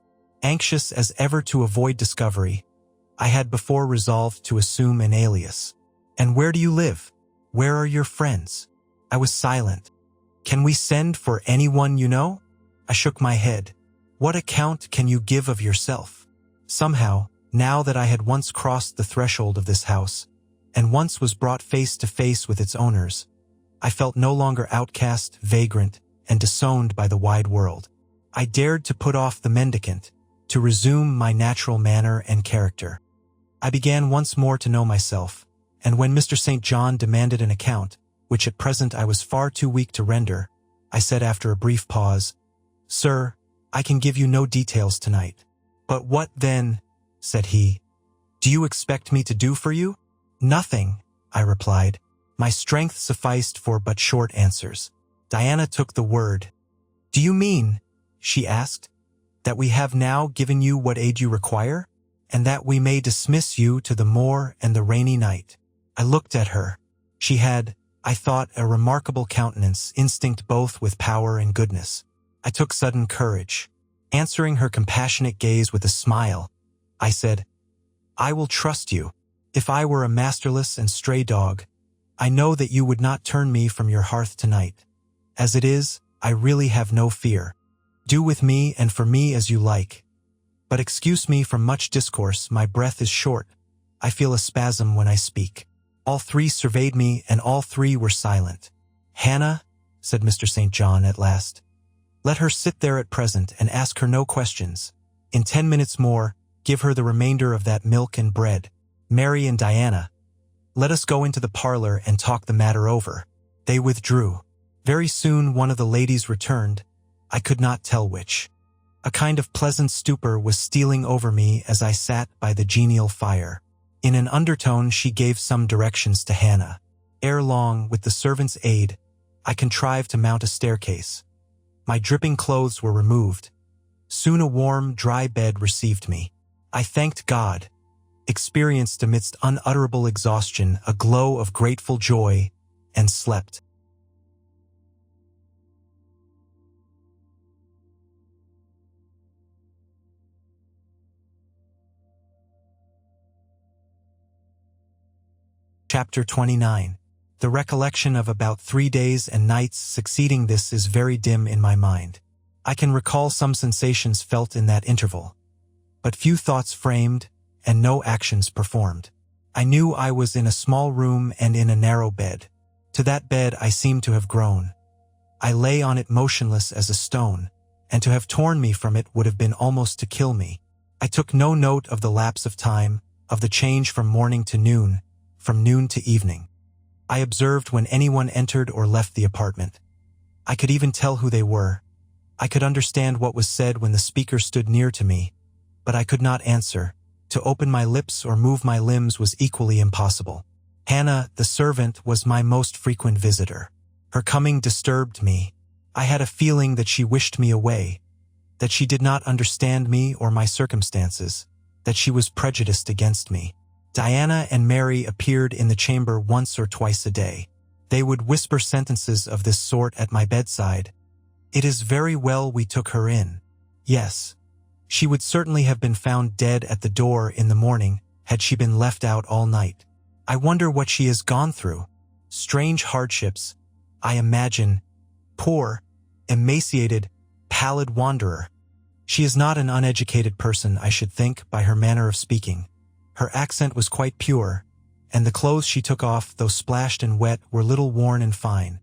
Anxious as ever to avoid discovery, I had before resolved to assume an alias. And where do you live? Where are your friends? I was silent. Can we send for anyone you know? I shook my head. What account can you give of yourself? Somehow, now that I had once crossed the threshold of this house, and once was brought face to face with its owners, I felt no longer outcast, vagrant, and disowned by the wide world. I dared to put off the mendicant, to resume my natural manner and character. I began once more to know myself, and when Mr. St. John demanded an account, which at present I was far too weak to render, I said after a brief pause, Sir, I can give you no details tonight. But what then, said he, do you expect me to do for you? Nothing, I replied. My strength sufficed for but short answers. Diana took the word. Do you mean, she asked, that we have now given you what aid you require, and that we may dismiss you to the moor and the rainy night? I looked at her. She had, I thought, a remarkable countenance, instinct both with power and goodness. I took sudden courage. Answering her compassionate gaze with a smile, I said, I will trust you. If I were a masterless and stray dog, I know that you would not turn me from your hearth tonight. As it is, I really have no fear. Do with me and for me as you like. But excuse me from much discourse, my breath is short. I feel a spasm when I speak. All three surveyed me, and all three were silent. Hannah, said Mr. St. John at last, let her sit there at present and ask her no questions. In 10 minutes more, give her the remainder of that milk and bread. Mary and Diana, let us go into the parlor and talk the matter over. They withdrew. Very soon one of the ladies returned. I could not tell which. A kind of pleasant stupor was stealing over me as I sat by the genial fire. In an undertone she gave some directions to Hannah. Ere long, with the servant's aid, I contrived to mount a staircase. My dripping clothes were removed. Soon a warm, dry bed received me. I thanked God, experienced amidst unutterable exhaustion a glow of grateful joy, and slept. Chapter 29. The recollection of about 3 days and nights succeeding this is very dim in my mind. I can recall some sensations felt in that interval, but few thoughts framed and no actions performed. I knew I was in a small room and in a narrow bed. To that bed I seemed to have grown. I lay on it motionless as a stone, and to have torn me from it would have been almost to kill me. I took no note of the lapse of time, of the change from morning to noon, from noon to evening. I observed when anyone entered or left the apartment. I could even tell who they were. I could understand what was said when the speaker stood near to me, but I could not answer. To open my lips or move my limbs was equally impossible. Hannah, the servant, was my most frequent visitor. Her coming disturbed me. I had a feeling that she wished me away, that she did not understand me or my circumstances, that she was prejudiced against me. Diana and Mary appeared in the chamber once or twice a day. They would whisper sentences of this sort at my bedside. "It is very well we took her in." Yes. She would certainly have been found dead at the door in the morning had she been left out all night. I wonder what she has gone through. Strange hardships, I imagine. Poor, emaciated, pallid wanderer. She is not an uneducated person, I should think, by her manner of speaking. Her accent was quite pure, and the clothes she took off, though splashed and wet, were little worn and fine.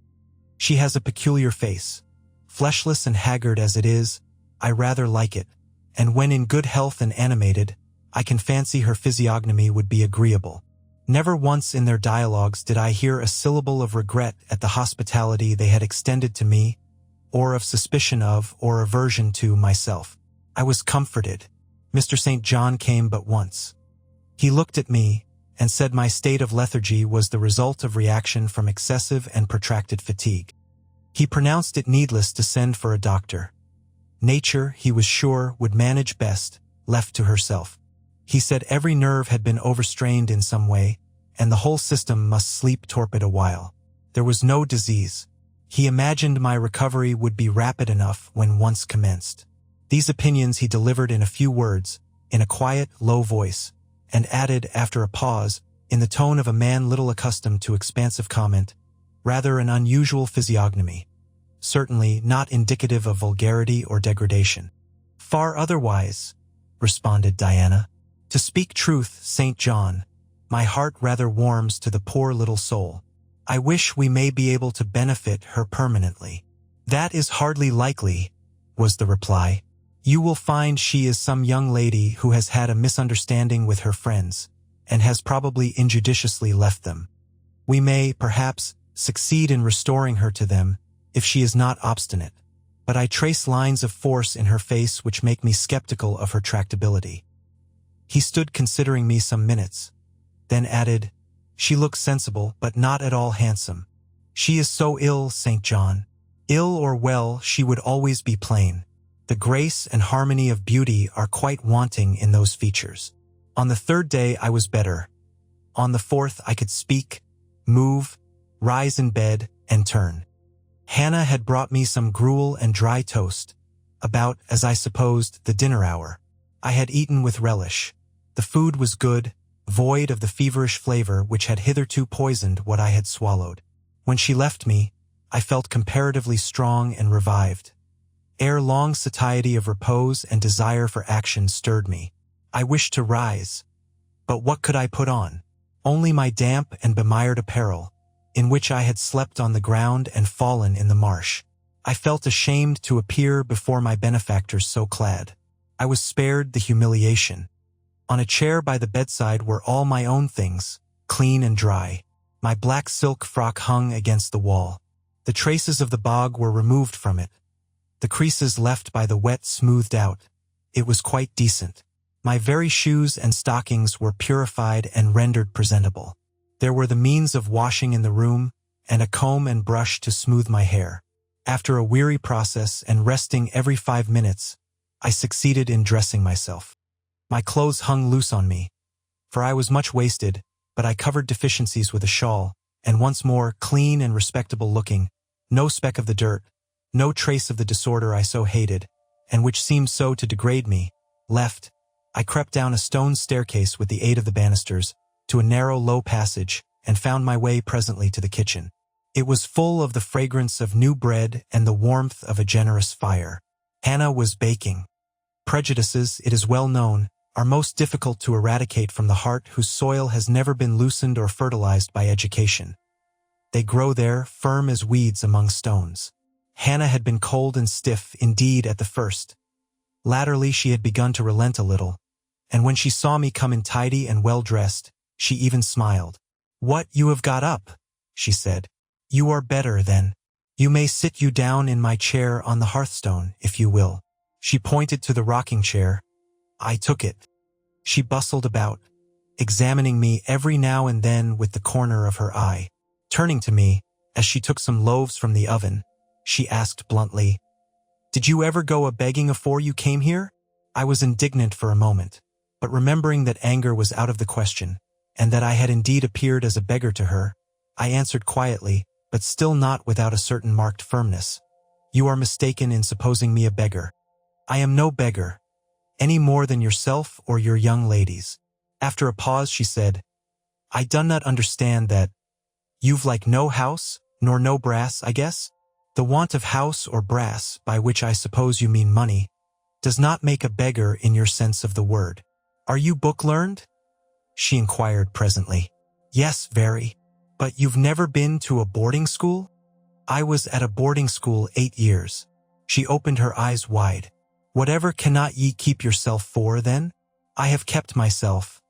She has a peculiar face. Fleshless and haggard as it is, I rather like it, and when in good health and animated, I can fancy her physiognomy would be agreeable. Never once in their dialogues did I hear a syllable of regret at the hospitality they had extended to me, or of suspicion of or aversion to myself. I was comforted. Mr. St. John came but once. He looked at me and said my state of lethargy was the result of reaction from excessive and protracted fatigue. He pronounced it needless to send for a doctor. Nature, he was sure, would manage best, left to herself. He said every nerve had been overstrained in some way, and the whole system must sleep torpid a while. There was no disease. He imagined my recovery would be rapid enough when once commenced. These opinions he delivered in a few words, in a quiet, low voice, and added, after a pause, in the tone of a man little accustomed to expansive comment, "Rather an unusual physiognomy. Certainly not indicative of vulgarity or degradation." "Far otherwise," responded Diana. "To speak truth, St. John, my heart rather warms to the poor little soul. I wish we may be able to benefit her permanently." "That is hardly likely," was the reply. "You will find she is some young lady who has had a misunderstanding with her friends, and has probably injudiciously left them. We may, perhaps, succeed in restoring her to them, if she is not obstinate, but I trace lines of force in her face which make me skeptical of her tractability." He stood considering me some minutes, then added, "She looks sensible, but not at all handsome. She is so ill, St. John. Ill or well, she would always be plain. The grace and harmony of beauty are quite wanting in those features." On the 3rd day I was better. On the 4th I could speak, move, rise in bed, and turn. Hannah had brought me some gruel and dry toast, about, as I supposed, the dinner hour. I had eaten with relish. The food was good, void of the feverish flavor which had hitherto poisoned what I had swallowed. When she left me, I felt comparatively strong and revived. Ere long, satiety of repose and desire for action stirred me. I wished to rise, but what could I put on? Only my damp and bemired apparel, in which I had slept on the ground and fallen in the marsh. I felt ashamed to appear before my benefactors so clad. I was spared the humiliation. On a chair by the bedside were all my own things, clean and dry. My black silk frock hung against the wall. The traces of the bog were removed from it. The creases left by the wet smoothed out. It was quite decent. My very shoes and stockings were purified and rendered presentable. There were the means of washing in the room, and a comb and brush to smooth my hair. After a weary process and resting every 5 minutes, I succeeded in dressing myself. My clothes hung loose on me, for I was much wasted, but I covered deficiencies with a shawl, and once more, clean and respectable looking, no speck of the dirt, no trace of the disorder I so hated, and which seemed so to degrade me, left, I crept down a stone staircase with the aid of the banisters, to a narrow, low passage, and found my way presently to the kitchen. It was full of the fragrance of new bread and the warmth of a generous fire. Hannah was baking. Prejudices, it is well known, are most difficult to eradicate from the heart whose soil has never been loosened or fertilized by education. They grow there, firm as weeds among stones. Hannah had been cold and stiff, indeed, at the first. Latterly she had begun to relent a little, and when she saw me come in tidy and well-dressed, she even smiled. "What, you have got up?" she said. "You are better, then. You may sit you down in my chair on the hearthstone, if you will." She pointed to the rocking chair. I took it. She bustled about, examining me every now and then with the corner of her eye. Turning to me, as she took some loaves from the oven, she asked bluntly, "Did you ever go a-begging afore you came here?" I was indignant for a moment, but remembering that anger was out of the question, and that I had indeed appeared as a beggar to her, I answered quietly, but still not without a certain marked firmness. "You are mistaken in supposing me a beggar. I am no beggar, any more than yourself or your young ladies." After a pause she said, "I do not understand that. You've like no house, nor no brass, I guess? The want of house or brass, by which I suppose you mean money, does not make a beggar in your sense of the word. Are you book-learned?" she inquired presently. "Yes, very. But you've never been to a boarding school?" "I was at a boarding school 8 years. She opened her eyes wide. "Whatever cannot ye keep yourself for, then?" "I have kept myself,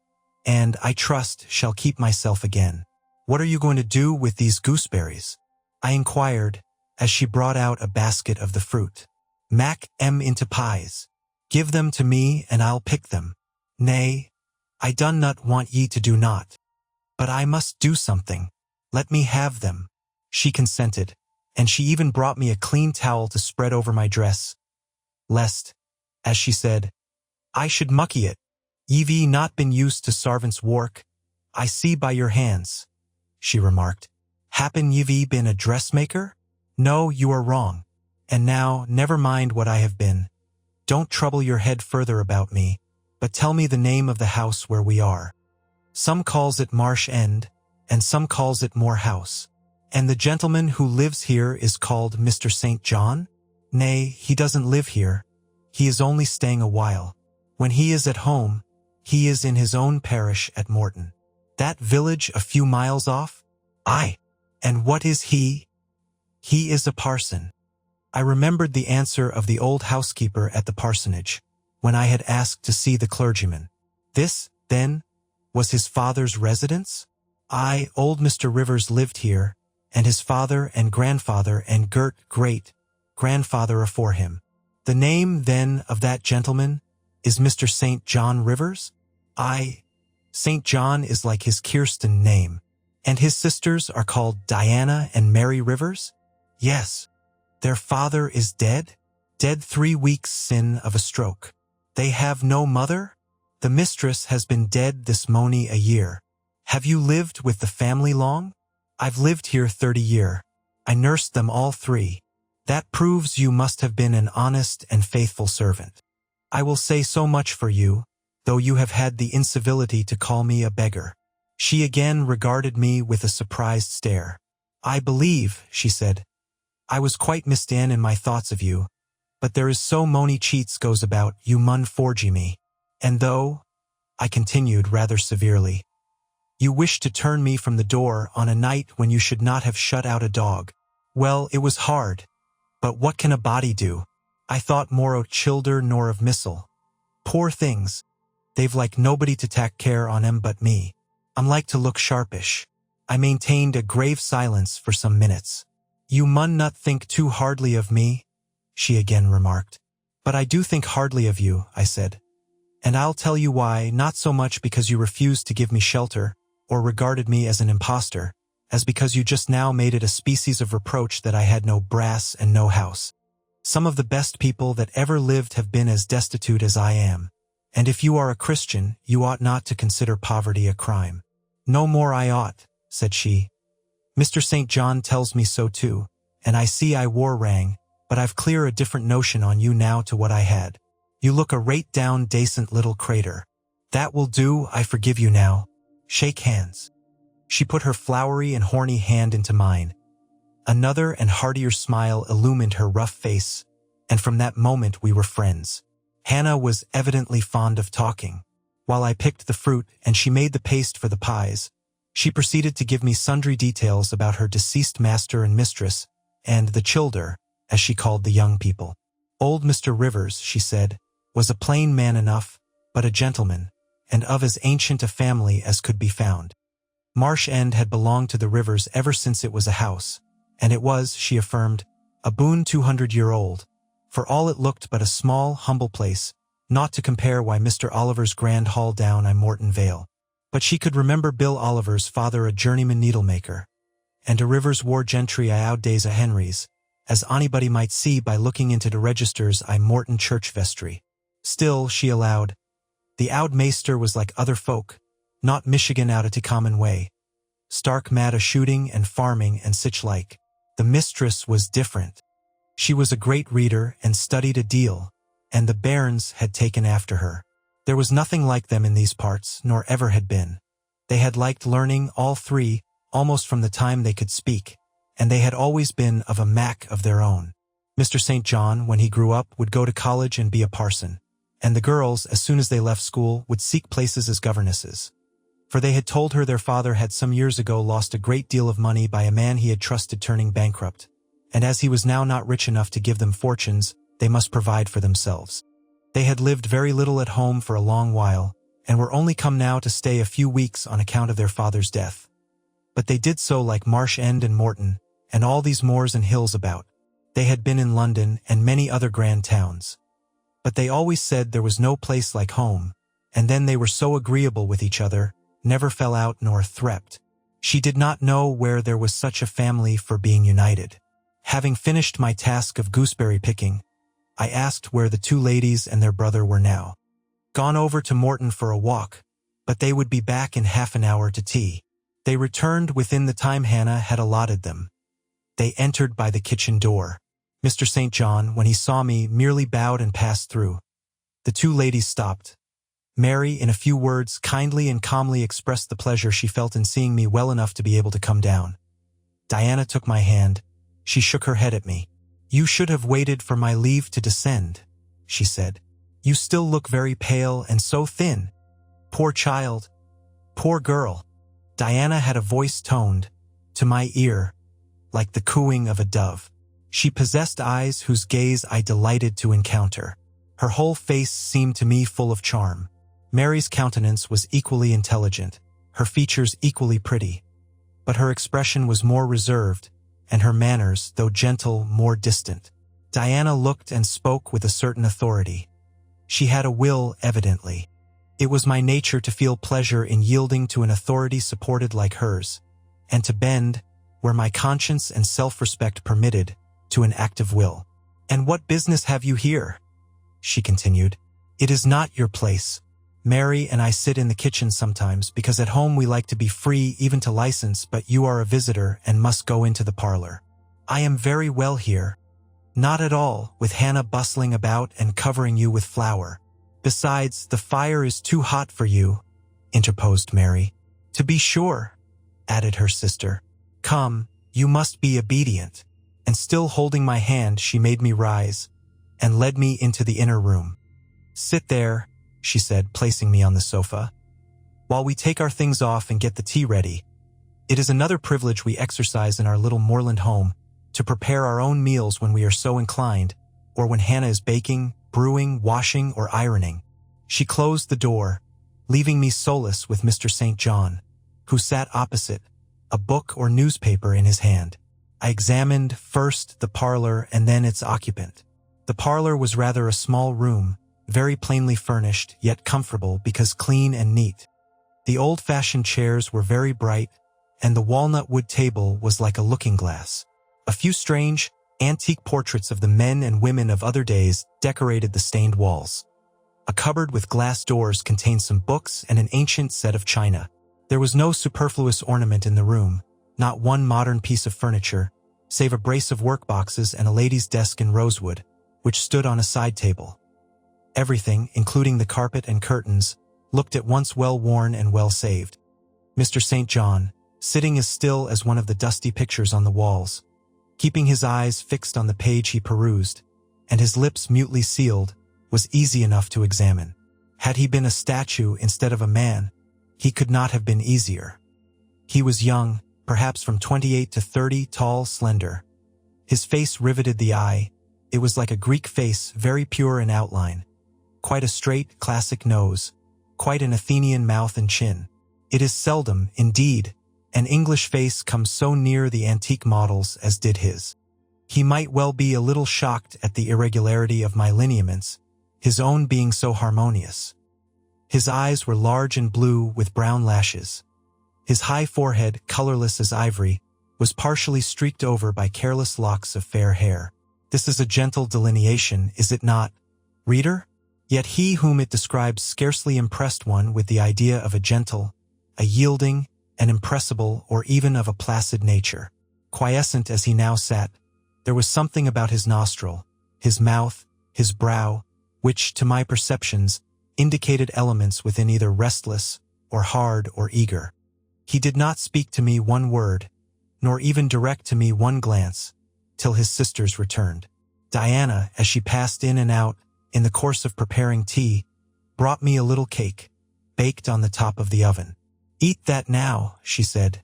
and, I trust, shall keep myself again." "What are you going to do with these gooseberries?" I inquired, as she brought out a basket of the fruit. "Mak' 'em into pies. Give them to me, and I'll pick them." "Nay, I do not want ye to do naught. But I must do something. Let me have them." She consented, and she even brought me a clean towel to spread over my dress, lest, as she said, I should mucky it. "Ye've not been used to sarvants' work, I see by your hands," she remarked. "Happen ye've been a dressmaker?" "No, you are wrong. And now, never mind what I have been. Don't trouble your head further about me, but tell me the name of the house where we are." "Some calls it Marsh End, and some calls it Moor House." "And the gentleman who lives here is called Mr. St. John?" "Nay, he doesn't live here. He is only staying a while. When he is at home, he is in his own parish at Morton." "That village a few miles off?" "Aye. And what is he?" "He is a parson." I remembered the answer of the old housekeeper at the parsonage, when I had asked to see the clergyman. This, then, was his father's residence? Aye, old Mr. Rivers lived here, and his father and grandfather and great-grandfather afore him. "The name, then, of that gentleman is Mr. St. John Rivers?" "Aye, St. John is like his Kirsten name." "And his sisters are called Diana and Mary Rivers?" "Yes." "Their father is dead?" "Dead 3 weeks sin of a stroke." "They have no mother?" "The mistress has been dead this mony a year." "Have you lived with the family long?" "I've lived here 30 year. I nursed them all 3. "That proves you must have been an honest and faithful servant. I will say so much for you, though you have had the incivility to call me a beggar." She again regarded me with a surprised stare. "I believe," she said, "I was quite mistaken in my thoughts of you, but there is so mony cheats goes about, you mun forgy me. And though," I continued rather severely, "you wished to turn me from the door on a night when you should not have shut out a dog. Well, it was hard, but what can a body do? I thought more o' childer nor of missile. Poor things, they've like nobody to tak' care on 'em but me. I'm like to look sharpish." I maintained a grave silence for some minutes. "You mun not think too hardly of me," she again remarked. "But I do think hardly of you," I said. "And I'll tell you why, not so much because you refused to give me shelter, or regarded me as an impostor, as because you just now made it a species of reproach that I had no brass and no house. Some of the best people that ever lived have been as destitute as I am, and if you are a Christian, you ought not to consider poverty a crime." "No more I ought," said she. "Mr. St. John tells me so too, and I see I war rang, but I've clear a different notion on you now to what I had. You look a rate down dacent little crater. That will do, I forgive you now. Shake hands." She put her flowery and horny hand into mine. Another and heartier smile illumined her rough face, and from that moment we were friends. Hannah was evidently fond of talking. While I picked the fruit and she made the paste for the pies, she proceeded to give me sundry details about her deceased master and mistress, and the childer, as she called the young people. Old Mr. Rivers, she said, was a plain man enough, but a gentleman, and of as ancient a family as could be found. Marsh End had belonged to the Rivers ever since it was a house, and it was, she affirmed, a boon 200-year-old, for all it looked but a small, humble place, not to compare why Mr. Oliver's grand hall down I Morton Vale. But she could remember Bill Oliver's father a journeyman needlemaker, and a Rivers war gentry I out days a Henry's, as anybody might see by looking into the registers I Morton church vestry. Still, she allowed, the oud maester was like other folk, not Michigan out of the common way, stark mad a shooting and farming and sich like. The mistress was different. She was a great reader and studied a deal, and the bairns had taken after her. There was nothing like them in these parts, nor ever had been. They had liked learning, all three, almost from the time they could speak, and they had always been of a mack of their own. Mr. St. John, when he grew up, would go to college and be a parson, and the girls, as soon as they left school, would seek places as governesses. For they had told her their father had some years ago lost a great deal of money by a man he had trusted turning bankrupt, and as he was now not rich enough to give them fortunes, they must provide for themselves. They had lived very little at home for a long while, and were only come now to stay a few weeks on account of their father's death. But they did so like Marsh End and Morton, and all these moors and hills about. They had been in London and many other grand towns. But they always said there was no place like home, and then they were so agreeable with each other, never fell out nor thrept. She did not know where there was such a family for being united. Having finished my task of gooseberry picking, I asked where the two ladies and their brother were now. Gone over to Morton for a walk, but they would be back in half an hour to tea. They returned within the time Hannah had allotted them. They entered by the kitchen door. Mr. St. John, when he saw me, merely bowed and passed through. The two ladies stopped. Mary, in a few words, kindly and calmly expressed the pleasure she felt in seeing me well enough to be able to come down. Diana took my hand. She shook her head at me. "You should have waited for my leave to descend," she said. "You still look very pale and so thin. Poor child. Poor girl." Diana had a voice toned, to my ear, like the cooing of a dove. She possessed eyes whose gaze I delighted to encounter. Her whole face seemed to me full of charm. Mary's countenance was equally intelligent, her features equally pretty, but her expression was more reserved, and her manners, though gentle, more distant. Diana looked and spoke with a certain authority. She had a will, evidently. It was my nature to feel pleasure in yielding to an authority supported like hers, and to bend, where my conscience and self-respect permitted, to an active will. "And what business have you here?" she continued. "It is not your place. Mary and I sit in the kitchen sometimes because at home we like to be free even to license, but you are a visitor and must go into the parlor." "I am very well here." "Not at all, with Hannah bustling about and covering you with flour. Besides, the fire is too hot for you," interposed Mary. "To be sure," added her sister. "Come, you must be obedient." And still holding my hand, she made me rise and led me into the inner room. "Sit there," she said, placing me on the sofa, "while we take our things off and get the tea ready. It is another privilege we exercise in our little moorland home, to prepare our own meals when we are so inclined, or when Hannah is baking, brewing, washing, or ironing." She closed the door, leaving me solus with Mr. St. John, who sat opposite, a book or newspaper in his hand. I examined first the parlor and then its occupant. The parlor was rather a small room, very plainly furnished, yet comfortable because clean and neat. The old-fashioned chairs were very bright, and the walnut wood table was like a looking-glass. A few strange, antique portraits of the men and women of other days decorated the stained walls. A cupboard with glass doors contained some books and an ancient set of china. There was no superfluous ornament in the room, not one modern piece of furniture, save a brace of workboxes and a lady's desk in rosewood, which stood on a side table. Everything, including the carpet and curtains, looked at once well worn and well saved. Mr. St. John, sitting as still as one of the dusty pictures on the walls, keeping his eyes fixed on the page he perused, and his lips mutely sealed, was easy enough to examine. Had he been a statue instead of a man, he could not have been easier. He was young, perhaps from 28 to 30, tall, slender. His face riveted the eye. It was like a Greek face, very pure in outline. Quite a straight, classic nose, quite an Athenian mouth and chin. It is seldom, indeed, an English face comes so near the antique models as did his. He might well be a little shocked at the irregularity of my lineaments, his own being so harmonious. His eyes were large and blue with brown lashes. His high forehead, colorless as ivory, was partially streaked over by careless locks of fair hair. This is a gentle delineation, is it not, reader? Yet he whom it describes scarcely impressed one with the idea of a gentle, a yielding, an impressible, or even of a placid nature. Quiescent as he now sat, there was something about his nostril, his mouth, his brow, which, to my perceptions, indicated elements within either restless, or hard, or eager. He did not speak to me one word, nor even direct to me one glance, till his sisters returned. Diana, as she passed in and out, in the course of preparing tea, brought me a little cake, baked on the top of the oven. "Eat that now," she said.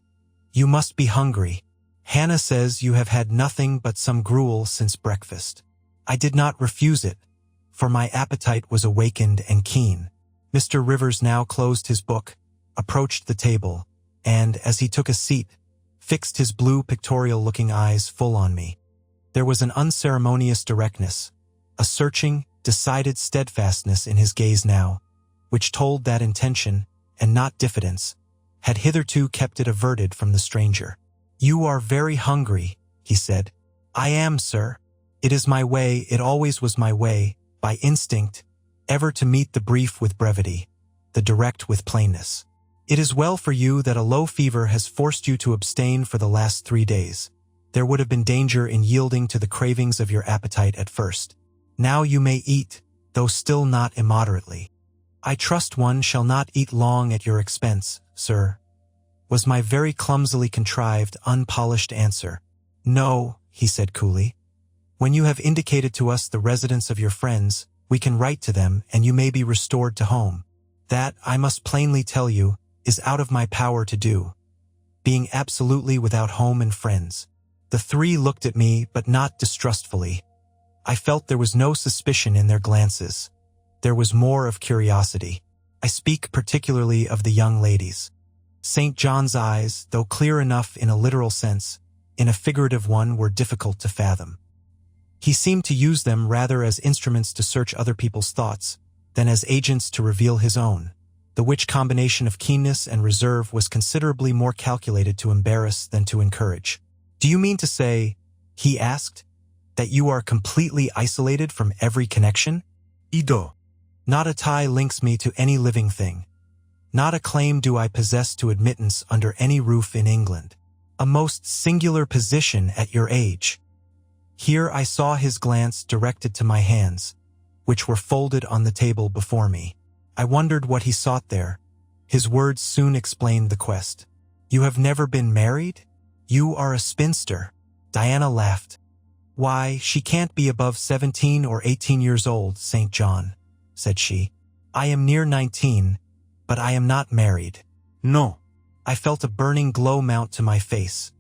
"You must be hungry. Hannah says you have had nothing but some gruel since breakfast." I did not refuse it, for my appetite was awakened and keen. Mr. Rivers now closed his book, approached the table, and, as he took a seat, fixed his blue pictorial-looking eyes full on me. There was an unceremonious directness, a searching, decided steadfastness in his gaze now, which told that intention, and not diffidence, had hitherto kept it averted from the stranger. "You are very hungry," he said. "I am, sir. It is my way, it always was my way, by instinct, ever to meet the brief with brevity, the direct with plainness. It is well for you that a low fever has forced you to abstain for the last 3 days. There would have been danger in yielding to the cravings of your appetite at first. Now you may eat, though still not immoderately." "I trust one shall not eat long at your expense, sir," was my very clumsily contrived, unpolished answer. "No," he said coolly. "When you have indicated to us the residence of your friends, we can write to them and you may be restored to home. That, I must plainly tell you, is out of my power to do, being absolutely without home and friends." The three looked at me, but not distrustfully. I felt there was no suspicion in their glances. There was more of curiosity. I speak particularly of the young ladies. St. John's eyes, though clear enough in a literal sense, in a figurative one were difficult to fathom. He seemed to use them rather as instruments to search other people's thoughts, than as agents to reveal his own, the which combination of keenness and reserve was considerably more calculated to embarrass than to encourage. "Do you mean to say," he asked, "that you are completely isolated from every connection?" "Ido. Not a tie links me to any living thing. Not a claim do I possess to admittance under any roof in England. A most singular position at your age." Here I saw his glance directed to my hands, which were folded on the table before me. I wondered what he sought there. His words soon explained the quest. "You have never been married? You are a spinster." Diana laughed. "Why, she can't be above 17 or 18 years old, St. John," said she. "I am near 19, but I am not married." "No." I felt a burning glow mount to my face,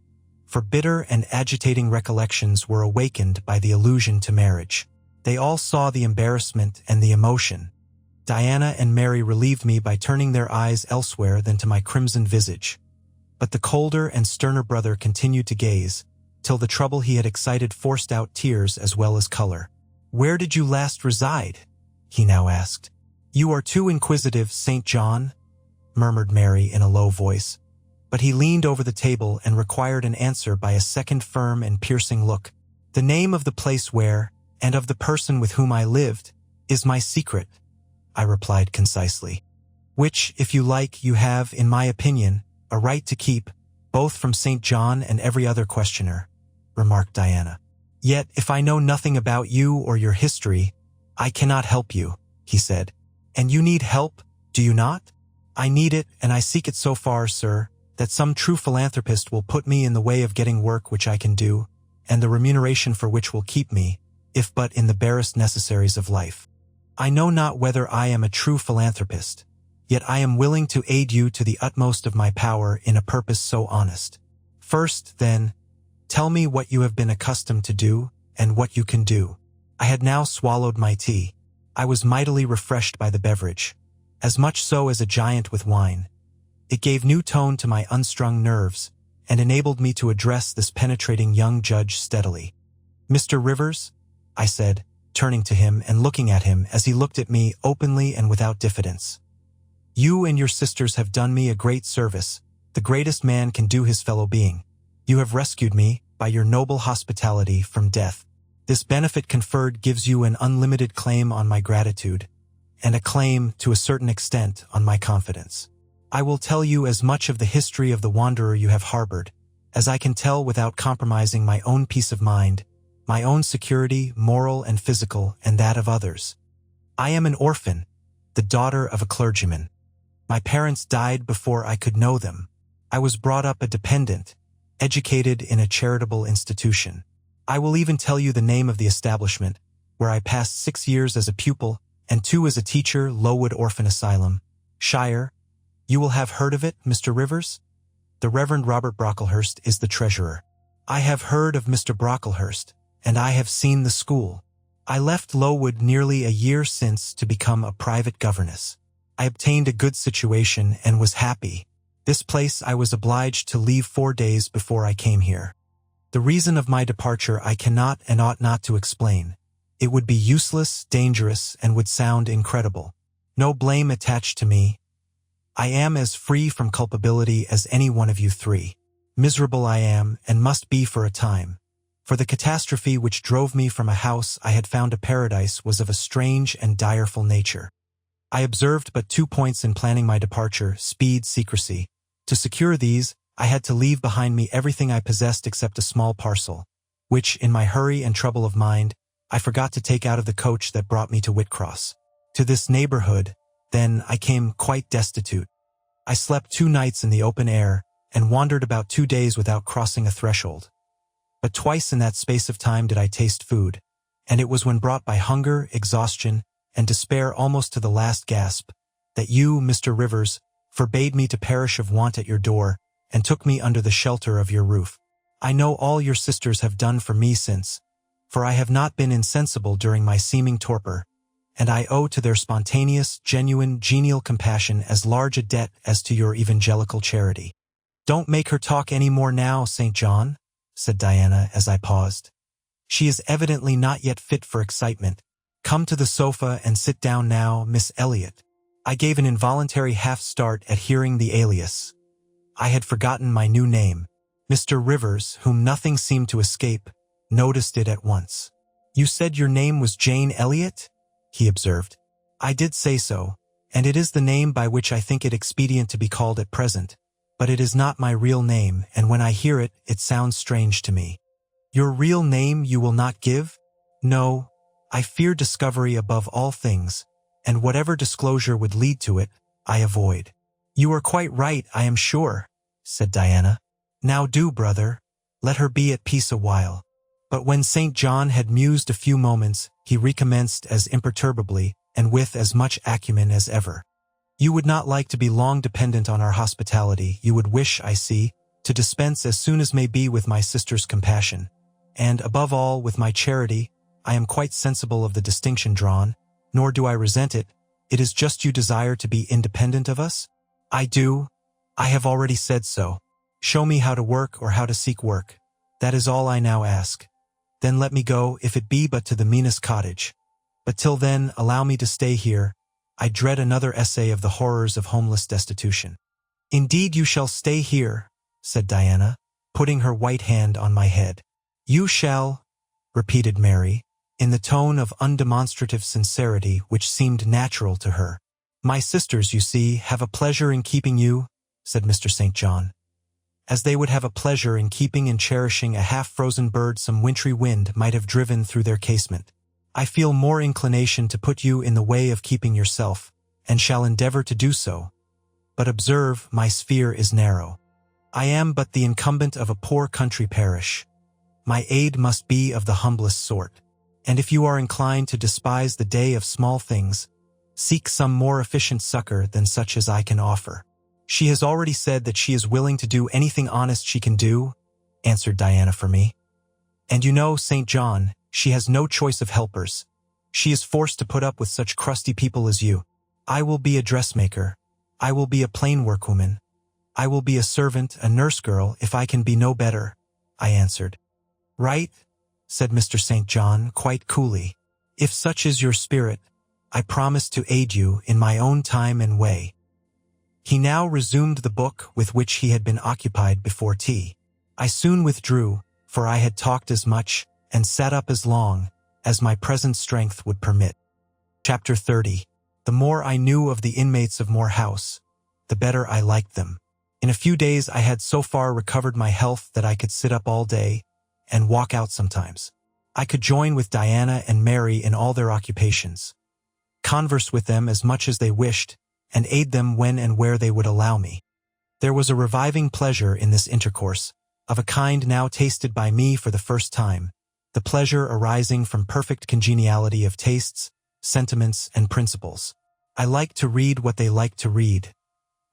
for bitter and agitating recollections were awakened by the allusion to marriage. They all saw the embarrassment and the emotion. Diana and Mary relieved me by turning their eyes elsewhere than to my crimson visage. But the colder and sterner brother continued to gaze, till the trouble he had excited forced out tears as well as color. "Where did you last reside?" he now asked. "You are too inquisitive, St. John," murmured Mary in a low voice, but he leaned over the table and required an answer by a second firm and piercing look. "The name of the place where, and of the person with whom I lived, is my secret," I replied concisely. "Which, if you like, you have, in my opinion, a right to keep, both from St. John and every other questioner," remarked Diana. "Yet, if I know nothing about you or your history, I cannot help you," he said. "And you need help, do you not?" "I need it, and I seek it so far, sir, that some true philanthropist will put me in the way of getting work which I can do, and the remuneration for which will keep me, if but in the barest necessaries of life. I know not whether I am a true philanthropist, yet I am willing to aid you to the utmost of my power in a purpose so honest. First, then, tell me what you have been accustomed to do, and what you can do. I had now swallowed my tea. I was mightily refreshed by the beverage, as much so as a giant with wine. It gave new tone to my unstrung nerves, and enabled me to address this penetrating young judge steadily. "Mr. Rivers," I said, turning to him and looking at him as he looked at me openly and without diffidence. "You and your sisters have done me a great service, the greatest man can do his fellow being. You have rescued me, by your noble hospitality, from death. This benefit conferred gives you an unlimited claim on my gratitude, and a claim, to a certain extent, on my confidence. I will tell you as much of the history of the wanderer you have harbored, as I can tell without compromising my own peace of mind, my own security, moral and physical, and that of others. I am an orphan, the daughter of a clergyman. My parents died before I could know them. I was brought up a dependent, educated in a charitable institution. I will even tell you the name of the establishment, where I passed 6 years as a pupil and 2 as a teacher, Lowood Orphan Asylum, Shire. You will have heard of it, Mr. Rivers? The Reverend Robert Brocklehurst is the treasurer. I have heard of Mr. Brocklehurst, and I have seen the school. I left Lowood nearly a year since to become a private governess. I obtained a good situation and was happy. This place I was obliged to leave 4 days before I came here. The reason of my departure I cannot and ought not to explain. It would be useless, dangerous, and would sound incredible. No blame attached to me. I am as free from culpability as any one of you 3. Miserable I am, and must be for a time. For the catastrophe which drove me from a house I had found a paradise was of a strange and direful nature. I observed but 2 points in planning my departure: speed, secrecy. To secure these, I had to leave behind me everything I possessed except a small parcel, which, in my hurry and trouble of mind, I forgot to take out of the coach that brought me to Whitcross. To this neighborhood, then, I came quite destitute. I slept 2 nights in the open air, and wandered about 2 days without crossing a threshold. But twice in that space of time did I taste food, and it was when brought by hunger, exhaustion, and despair almost to the last gasp, that you, Mr. Rivers, forbade me to perish of want at your door, and took me under the shelter of your roof. I know all your sisters have done for me since, for I have not been insensible during my seeming torpor, and I owe to their spontaneous, genuine, genial compassion as large a debt as to your evangelical charity. "Don't make her talk any more now, St. John," said Diana as I paused. "She is evidently not yet fit for excitement. Come to the sofa and sit down now, Miss Elliot." I gave an involuntary half-start at hearing the alias. I had forgotten my new name. Mr. Rivers, whom nothing seemed to escape, noticed it at once. "You said your name was Jane Elliot?" he observed. "I did say so, and it is the name by which I think it expedient to be called at present, but it is not my real name, and when I hear it, it sounds strange to me." "Your real name you will not give?" "No, I fear discovery above all things, and whatever disclosure would lead to it, I avoid." "You are quite right, I am sure," said Diana. "Now do, brother, let her be at peace a while." But when St. John had mused a few moments, he recommenced as imperturbably and with as much acumen as ever. "You would not like to be long dependent on our hospitality. You would wish, I see, to dispense as soon as may be with my sister's compassion, and, above all, with my charity. I am quite sensible of the distinction drawn, nor do I resent it. It is just you desire to be independent of us?" "I do. I have already said so. Show me how to work or how to seek work. That is all I now ask. Then let me go, if it be but to the meanest cottage. But till then, allow me to stay here. I dread another essay of the horrors of homeless destitution." "Indeed you shall stay here," said Diana, putting her white hand on my head. "You shall," repeated Mary, in the tone of undemonstrative sincerity which seemed natural to her. "My sisters, you see, have a pleasure in keeping you," said Mr. St. John, "as they would have a pleasure in keeping and cherishing a half-frozen bird some wintry wind might have driven through their casement. I feel more inclination to put you in the way of keeping yourself, and shall endeavor to do so. But observe, my sphere is narrow. I am but the incumbent of a poor country parish. My aid must be of the humblest sort. And if you are inclined to despise the day of small things, seek some more efficient succor than such as I can offer." "She has already said that she is willing to do anything honest she can do," answered Diana for me. "And you know, St. John, she has no choice of helpers. She is forced to put up with such crusty people as you. I will be a dressmaker. I will be a plain workwoman. I will be a servant, a nurse girl, if I can be no better," I answered. "Right," said Mr. St. John quite coolly. "If such is your spirit, I promise to aid you in my own time and way." He now resumed the book with which he had been occupied before tea. I soon withdrew, for I had talked as much and sat up as long as my present strength would permit. Chapter 30. The more I knew of the inmates of Moor House, the better I liked them. In a few days I had so far recovered my health that I could sit up all day and walk out sometimes. I could join with Diana and Mary in all their occupations, converse with them as much as they wished, and aid them when and where they would allow me. There was a reviving pleasure in this intercourse, of a kind now tasted by me for the first time, the pleasure arising from perfect congeniality of tastes, sentiments, and principles. I liked to read what they liked to read.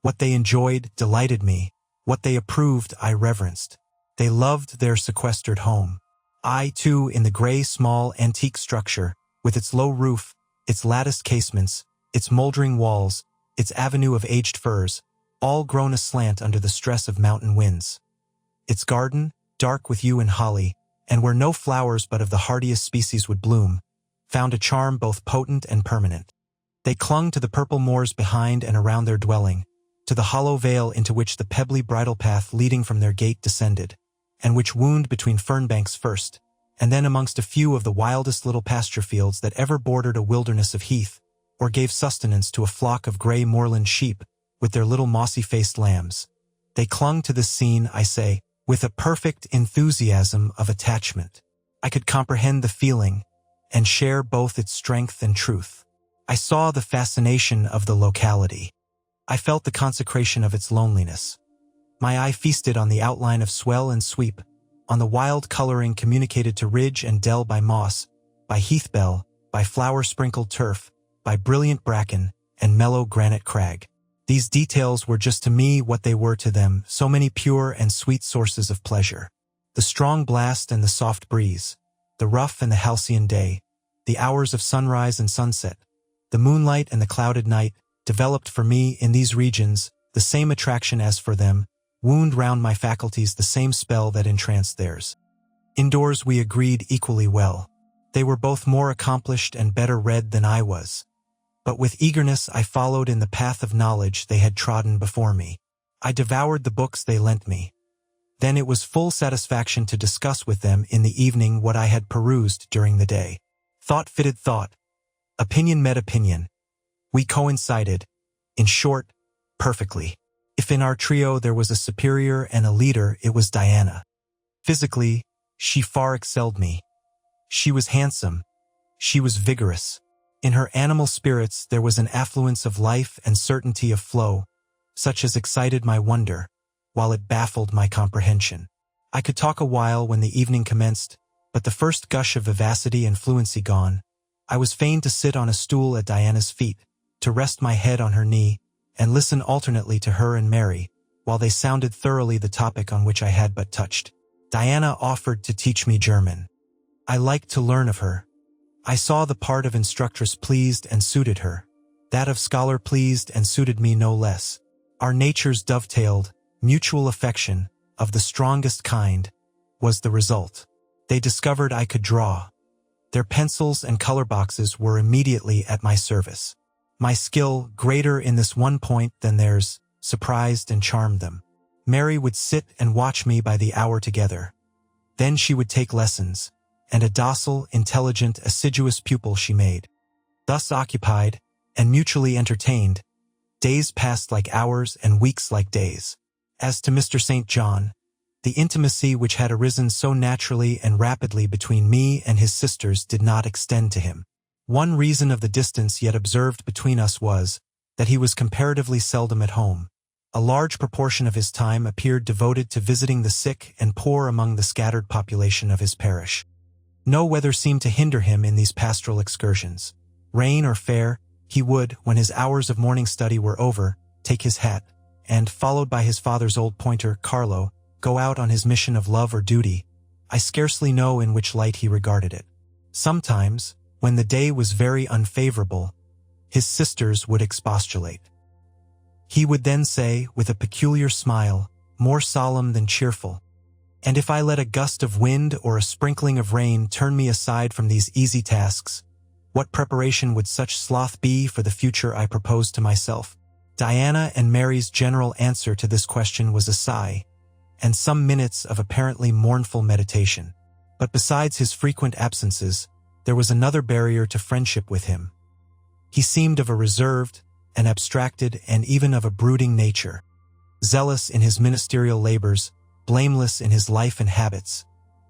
What they enjoyed delighted me. What they approved I reverenced. They loved their sequestered home. I, too, in the gray, small, antique structure, with its low roof, its latticed casements, its moldering walls, its avenue of aged firs, all grown aslant under the stress of mountain winds. Its garden, dark with yew and holly, and where no flowers but of the hardiest species would bloom, found a charm both potent and permanent. They clung to the purple moors behind and around their dwelling, to the hollow vale into which the pebbly bridle path leading from their gate descended, and which wound between fern banks first, and then amongst a few of the wildest little pasture fields that ever bordered a wilderness of heath, or gave sustenance to a flock of gray moorland sheep with their little mossy-faced lambs. They clung to this scene, I say, with a perfect enthusiasm of attachment. I could comprehend the feeling, and share both its strength and truth. I saw the fascination of the locality. I felt the consecration of its loneliness. My eye feasted on the outline of swell and sweep, on the wild coloring communicated to ridge and dell by moss, by heath bell, by flower-sprinkled turf, by brilliant bracken, and mellow granite crag. These details were just to me what they were to them, so many pure and sweet sources of pleasure. The strong blast and the soft breeze, the rough and the halcyon day, the hours of sunrise and sunset, the moonlight and the clouded night, developed for me in these regions the same attraction as for them, wound round my faculties the same spell that entranced theirs. Indoors we agreed equally well. They were both more accomplished and better read than I was. But with eagerness I followed in the path of knowledge they had trodden before me. I devoured the books they lent me. Then it was full satisfaction to discuss with them in the evening what I had perused during the day. Thought fitted thought. Opinion met opinion. We coincided, in short, perfectly. If in our trio there was a superior and a leader, it was Diana. Physically, she far excelled me. She was handsome. She was vigorous. In her animal spirits there was an affluence of life and certainty of flow, such as excited my wonder, while it baffled my comprehension. I could talk a while when the evening commenced, but the first gush of vivacity and fluency gone, I was fain to sit on a stool at Diana's feet, to rest my head on her knee, and listen alternately to her and Mary, while they sounded thoroughly the topic on which I had but touched. Diana offered to teach me German. I liked to learn of her. I saw the part of instructress pleased and suited her. That of scholar pleased and suited me no less. Our natures dovetailed, mutual affection, of the strongest kind, was the result. They discovered I could draw. Their pencils and color boxes were immediately at my service. My skill, greater in this one point than theirs, surprised and charmed them. Mary would sit and watch me by the hour together. Then she would take lessons, and a docile, intelligent, assiduous pupil she made. Thus occupied, and mutually entertained, days passed like hours and weeks like days. As to Mr. St. John, the intimacy which had arisen so naturally and rapidly between me and his sisters did not extend to him. One reason of the distance yet observed between us was that he was comparatively seldom at home. A large proportion of his time appeared devoted to visiting the sick and poor among the scattered population of his parish. No weather seemed to hinder him in these pastoral excursions. Rain or fair, he would, when his hours of morning study were over, take his hat, and, followed by his father's old pointer, Carlo, go out on his mission of love or duty. I scarcely know in which light he regarded it. Sometimes, when the day was very unfavorable, his sisters would expostulate. He would then say, with a peculiar smile, more solemn than cheerful, "And if I let a gust of wind or a sprinkling of rain turn me aside from these easy tasks, what preparation would such sloth be for the future I propose to myself?" Diana and Mary's general answer to this question was a sigh, and some minutes of apparently mournful meditation. But besides his frequent absences, there was another barrier to friendship with him. He seemed of a reserved, an abstracted, and even of a brooding nature. Zealous in his ministerial labors, blameless in his life and habits,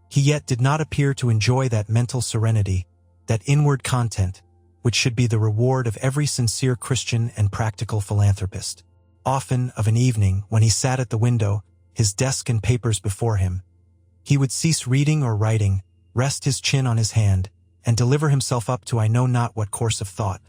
he yet did not appear to enjoy that mental serenity, that inward content, which should be the reward of every sincere Christian and practical philanthropist. Often, of an evening, when he sat at the window, his desk and papers before him, he would cease reading or writing, rest his chin on his hand, and deliver himself up to I know not what course of thought.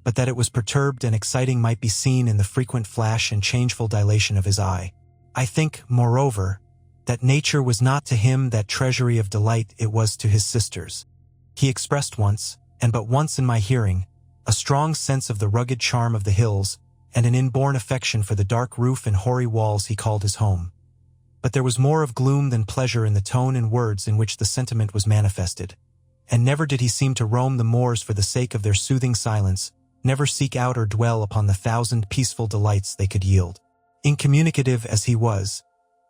But that it was perturbed and exciting might be seen in the frequent flash and changeful dilation of his eye. I think, moreover, that nature was not to him that treasury of delight it was to his sisters. He expressed once, and but once in my hearing, a strong sense of the rugged charm of the hills, and an inborn affection for the dark roof and hoary walls he called his home. But there was more of gloom than pleasure in the tone and words in which the sentiment was manifested, and never did he seem to roam the moors for the sake of their soothing silence, never seek out or dwell upon the thousand peaceful delights they could yield. Incommunicative as he was,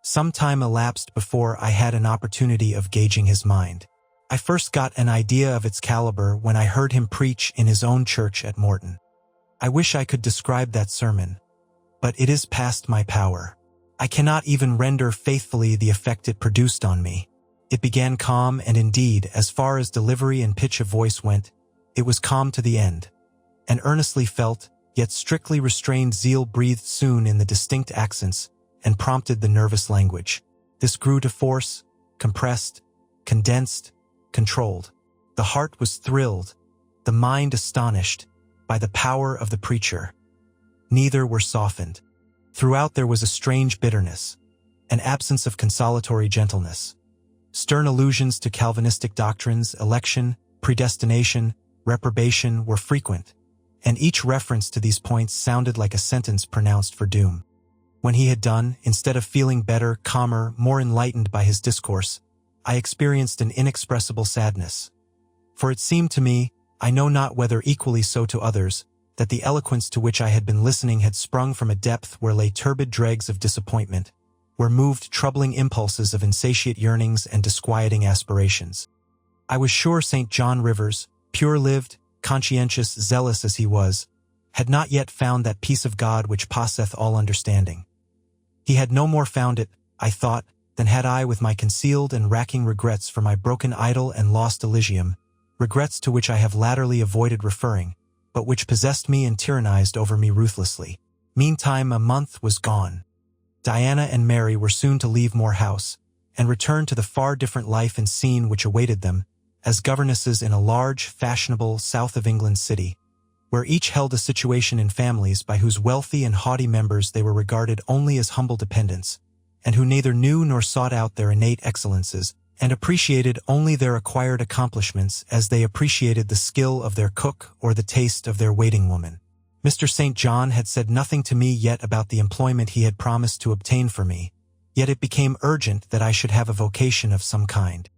some time elapsed before I had an opportunity of gauging his mind. I first got an idea of its caliber when I heard him preach in his own church at Morton. I wish I could describe that sermon, but it is past my power. I cannot even render faithfully the effect it produced on me. It began calm, and indeed, as far as delivery and pitch of voice went, it was calm to the end. An earnestly felt, yet strictly restrained zeal breathed soon in the distinct accents, and prompted the nervous language. This grew to force, compressed, condensed, controlled. The heart was thrilled, the mind astonished, by the power of the preacher. Neither were softened. Throughout there was a strange bitterness, an absence of consolatory gentleness. Stern allusions to Calvinistic doctrines, election, predestination, reprobation were frequent, and each reference to these points sounded like a sentence pronounced for doom. When he had done, instead of feeling better, calmer, more enlightened by his discourse, I experienced an inexpressible sadness. For it seemed to me, I know not whether equally so to others, that the eloquence to which I had been listening had sprung from a depth where lay turbid dregs of disappointment, where moved troubling impulses of insatiate yearnings and disquieting aspirations. I was sure St. John Rivers, pure-lived, conscientious, zealous as he was, had not yet found that peace of God which passeth all understanding. He had no more found it, I thought, than had I with my concealed and racking regrets for my broken idol and lost Elysium, regrets to which I have latterly avoided referring, but which possessed me and tyrannized over me ruthlessly. Meantime, a month was gone. Diana and Mary were soon to leave Moor House, and return to the far different life and scene which awaited them, as governesses in a large, fashionable, south of England city, where each held a situation in families by whose wealthy and haughty members they were regarded only as humble dependents, and who neither knew nor sought out their innate excellences, and appreciated only their acquired accomplishments as they appreciated the skill of their cook or the taste of their waiting woman. Mr. St. John had said nothing to me yet about the employment he had promised to obtain for me, yet it became urgent that I should have a vocation of some kind.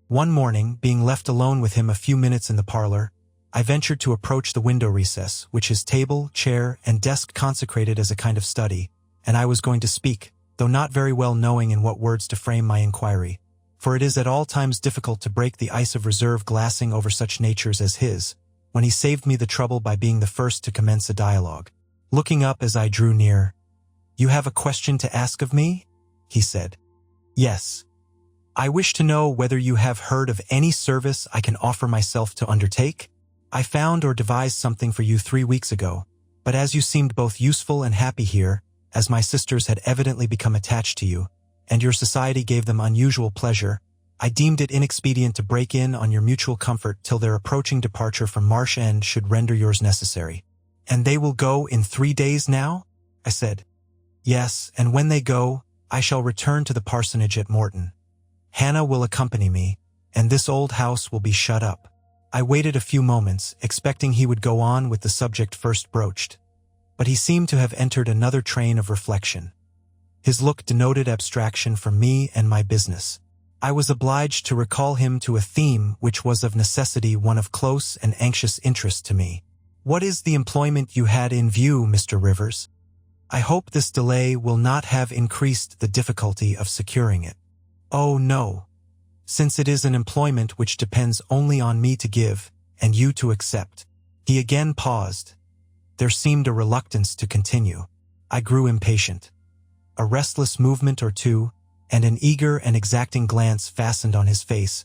One morning, being left alone with him a few minutes in the parlor, I ventured to approach the window recess, which his table, chair, and desk consecrated as a kind of study, and I was going to speak, though not very well knowing in what words to frame my inquiry, for it is at all times difficult to break the ice of reserve glassing over such natures as his, when he saved me the trouble by being the first to commence a dialogue. Looking up as I drew near, "You have a question to ask of me?" he said. "Yes. I wish to know whether you have heard of any service I can offer myself to undertake? I found or devised something for you 3 weeks ago, but as you seemed both useful and happy here, as my sisters had evidently become attached to you, and your society gave them unusual pleasure, I deemed it inexpedient to break in on your mutual comfort till their approaching departure from Marsh End should render yours necessary. And they will go in 3 days now? I said. Yes, and when they go, I shall return to the parsonage at Morton. Hannah will accompany me, and this old house will be shut up. I waited a few moments, expecting he would go on with the subject first broached, but he seemed to have entered another train of reflection. His look denoted abstraction from me and my business. I was obliged to recall him to a theme which was of necessity one of close and anxious interest to me. What is the employment you had in view, Mr. Rivers? I hope this delay will not have increased the difficulty of securing it. Oh, no, since it is an employment which depends only on me to give, and you to accept. He again paused. There seemed a reluctance to continue. I grew impatient. A restless movement or two, and an eager and exacting glance fastened on his face,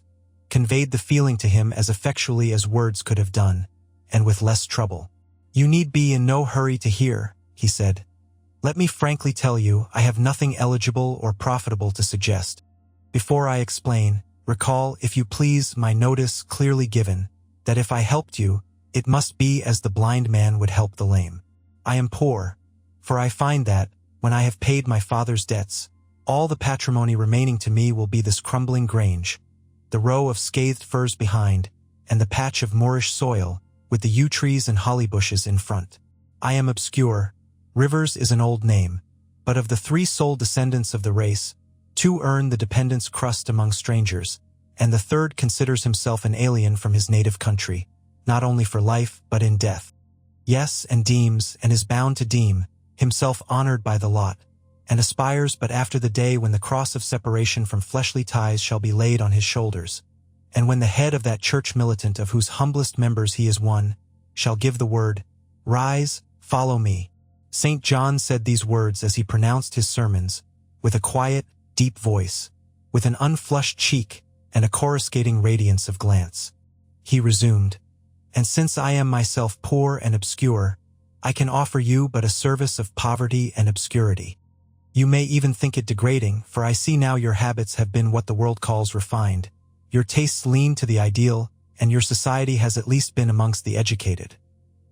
conveyed the feeling to him as effectually as words could have done, and with less trouble. You need be in no hurry to hear, he said. Let me frankly tell you, I have nothing eligible or profitable to suggest. Before I explain, recall, if you please, my notice clearly given, that if I helped you, it must be as the blind man would help the lame. I am poor, for I find that, when I have paid my father's debts, all the patrimony remaining to me will be this crumbling grange, the row of scathed firs behind, and the patch of moorish soil, with the yew trees and holly bushes in front. I am obscure. Rivers is an old name, but of the 3 sole descendants of the race, 2 earn the dependent's crust among strangers, and the 3rd considers himself an alien from his native country, not only for life but in death. Yes, and deems, and is bound to deem, himself honored by the lot, and aspires but after the day when the cross of separation from fleshly ties shall be laid on his shoulders, and when the head of that church militant of whose humblest members he is one, shall give the word, Rise, follow me. St. John said these words as he pronounced his sermons, with a quiet, deep voice, with an unflushed cheek and a coruscating radiance of glance. He resumed, And since I am myself poor and obscure, I can offer you but a service of poverty and obscurity. You may even think it degrading, for I see now your habits have been what the world calls refined. Your tastes lean to the ideal, and your society has at least been amongst the educated.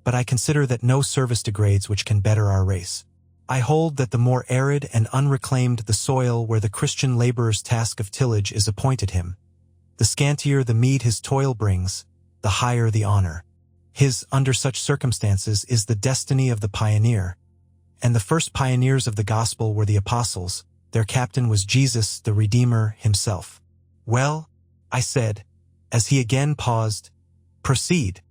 But I consider that no service degrades which can better our race. I hold that the more arid and unreclaimed the soil where the Christian laborer's task of tillage is appointed him, the scantier the meed his toil brings, the higher the honor. His, under such circumstances, is the destiny of the pioneer. And the first pioneers of the gospel were the apostles. Their captain was Jesus, the Redeemer, himself. Well, I said, as he again paused, proceed.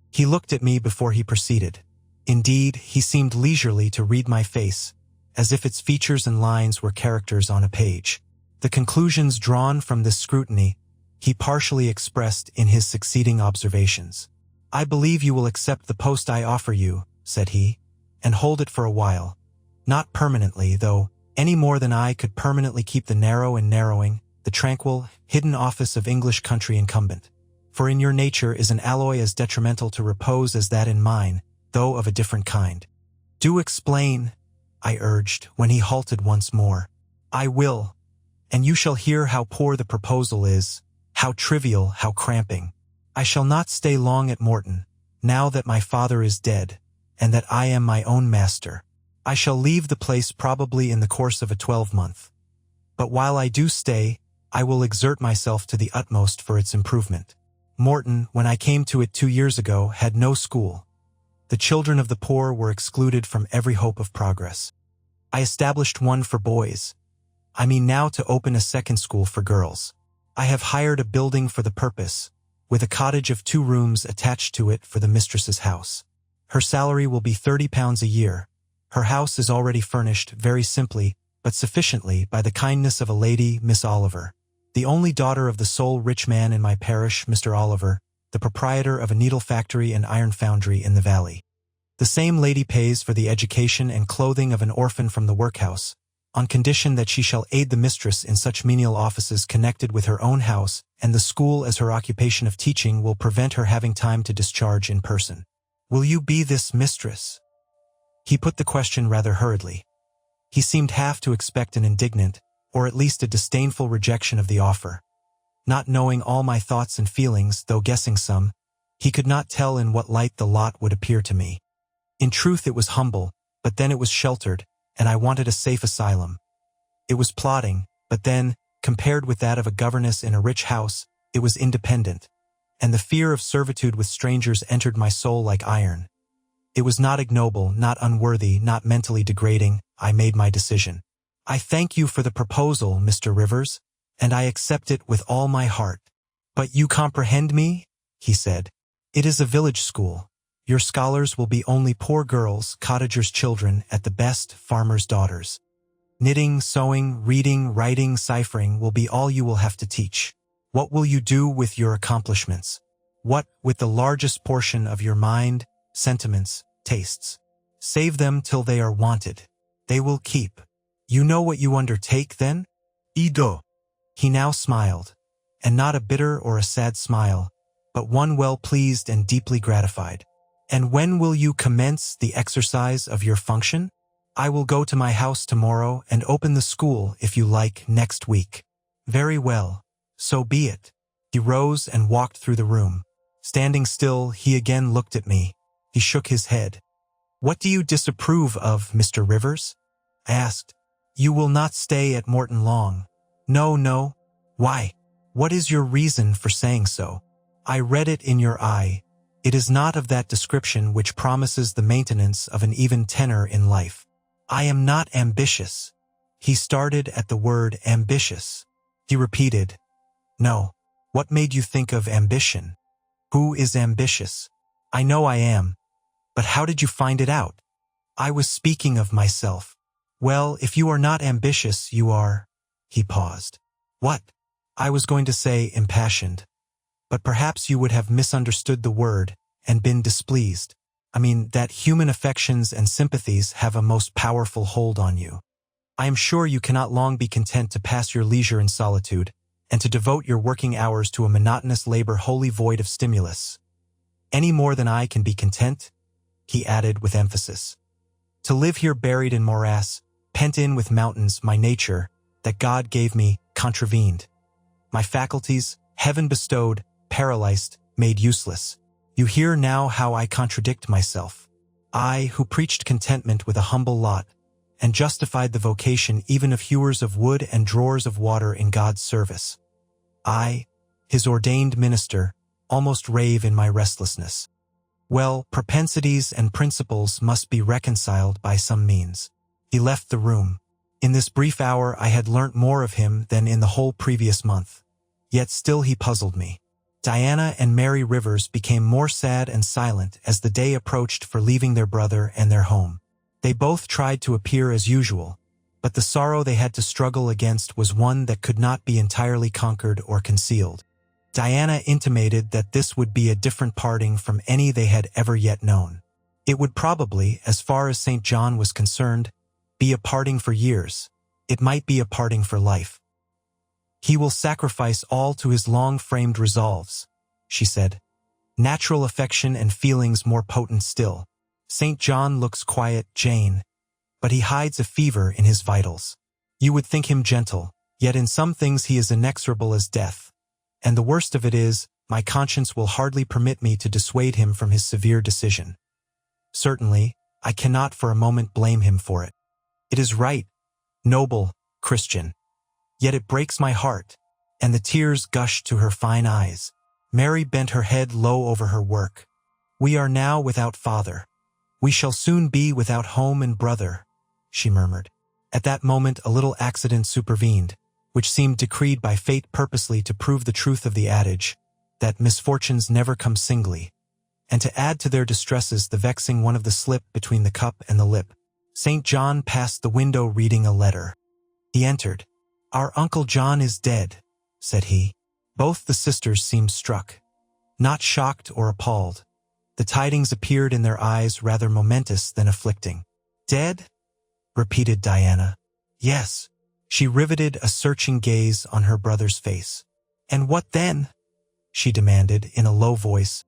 He looked at me before he proceeded. Indeed, he seemed leisurely to read my face, as if its features and lines were characters on a page. The conclusions drawn from this scrutiny he partially expressed in his succeeding observations. I believe you will accept the post I offer you, said he, and hold it for a while. Not permanently, though, any more than I could permanently keep the narrow and narrowing, the tranquil, hidden office of English country incumbent. For in your nature is an alloy as detrimental to repose as that in mine, though of a different kind. Do explain, I urged, when he halted once more. I will, and you shall hear how poor the proposal is, how trivial, how cramping. I shall not stay long at Morton, now that my father is dead, and that I am my own master. I shall leave the place probably in the course of a 12-month. But while I do stay, I will exert myself to the utmost for its improvement. Morton, when I came to it 2 years ago, had no school. The children of the poor were excluded from every hope of progress. I established one for boys. I mean now to open a second school for girls. I have hired a building for the purpose, with a cottage of 2 rooms attached to it for the mistress's house. Her salary will be £30 a year. Her house is already furnished, very simply, but sufficiently, by the kindness of a lady, Miss Oliver, the only daughter of the sole rich man in my parish, Mr. Oliver, the proprietor of a needle factory and iron foundry in the valley. The same lady pays for the education and clothing of an orphan from the workhouse, on condition that she shall aid the mistress in such menial offices connected with her own house, and the school as her occupation of teaching will prevent her having time to discharge in person. Will you be this mistress? He put the question rather hurriedly. He seemed half to expect an indignant, or at least a disdainful rejection of the offer. Not knowing all my thoughts and feelings, though guessing some, he could not tell in what light the lot would appear to me. In truth it was humble, but then it was sheltered, and I wanted a safe asylum. It was plodding, but then, compared with that of a governess in a rich house, it was independent, and the fear of servitude with strangers entered my soul like iron. It was not ignoble, not unworthy, not mentally degrading. I made my decision. I thank you for the proposal, Mr. Rivers, and I accept it with all my heart. But you comprehend me? He said. It is a village school. Your scholars will be only poor girls, cottagers' children, at the best, farmers' daughters. Knitting, sewing, reading, writing, ciphering will be all you will have to teach. What will you do with your accomplishments? What with the largest portion of your mind, sentiments, tastes? Save them till they are wanted. They will keep. You know what you undertake, then? Ido. He now smiled, and not a bitter or a sad smile, but one well-pleased and deeply gratified. And when will you commence the exercise of your function? I will go to my house tomorrow and open the school, if you like, next week. Very well. So be it. He rose and walked through the room. Standing still, he again looked at me. He shook his head. What do you disapprove of, Mr. Rivers? I asked. You will not stay at Morton long. No, no. Why? What is your reason for saying so? I read it in your eye. It is not of that description which promises the maintenance of an even tenor in life. I am not ambitious. He started at the word ambitious. He repeated, No. What made you think of ambition? Who is ambitious? I know I am. But how did you find it out? I was speaking of myself. Well, if you are not ambitious, you are... He paused. What? I was going to say impassioned. But perhaps you would have misunderstood the word and been displeased. I mean, that human affections and sympathies have a most powerful hold on you. I am sure you cannot long be content to pass your leisure in solitude, and to devote your working hours to a monotonous labor wholly void of stimulus. Any more than I can be content, he added with emphasis. To live here buried in morass, pent in with mountains, my nature, that God gave me, contravened. My faculties, heaven bestowed, paralyzed, made useless. You hear now how I contradict myself. I, who preached contentment with a humble lot, and justified the vocation even of hewers of wood and drawers of water in God's service. I, his ordained minister, almost rave in my restlessness. Well, propensities and principles must be reconciled by some means. He left the room. In this brief hour I had learnt more of him than in the whole previous month. Yet still he puzzled me. Diana and Mary Rivers became more sad and silent as the day approached for leaving their brother and their home. They both tried to appear as usual, but the sorrow they had to struggle against was one that could not be entirely conquered or concealed. Diana intimated that this would be a different parting from any they had ever yet known. It would probably, as far as St. John was concerned, be a parting for years. It might be a parting for life. He will sacrifice all to his long-framed resolves, she said. Natural affection and feelings more potent still. St. John looks quiet, Jane, but he hides a fever in his vitals. You would think him gentle, yet in some things he is inexorable as death. And the worst of it is, my conscience will hardly permit me to dissuade him from his severe decision. Certainly, I cannot for a moment blame him for it. It is right, noble, Christian. Yet it breaks my heart, and the tears gush to her fine eyes. Mary bent her head low over her work. We are now without father. We shall soon be without home and brother, she murmured. At that moment a little accident supervened, which seemed decreed by fate purposely to prove the truth of the adage, that misfortunes never come singly, and to add to their distresses the vexing one of the slip between the cup and the lip. St. John passed the window reading a letter. He entered. Our Uncle John is dead, said he. Both the sisters seemed struck, not shocked or appalled. The tidings appeared in their eyes rather momentous than afflicting. Dead? Repeated Diana. Yes. She riveted a searching gaze on her brother's face. And what then? She demanded in a low voice.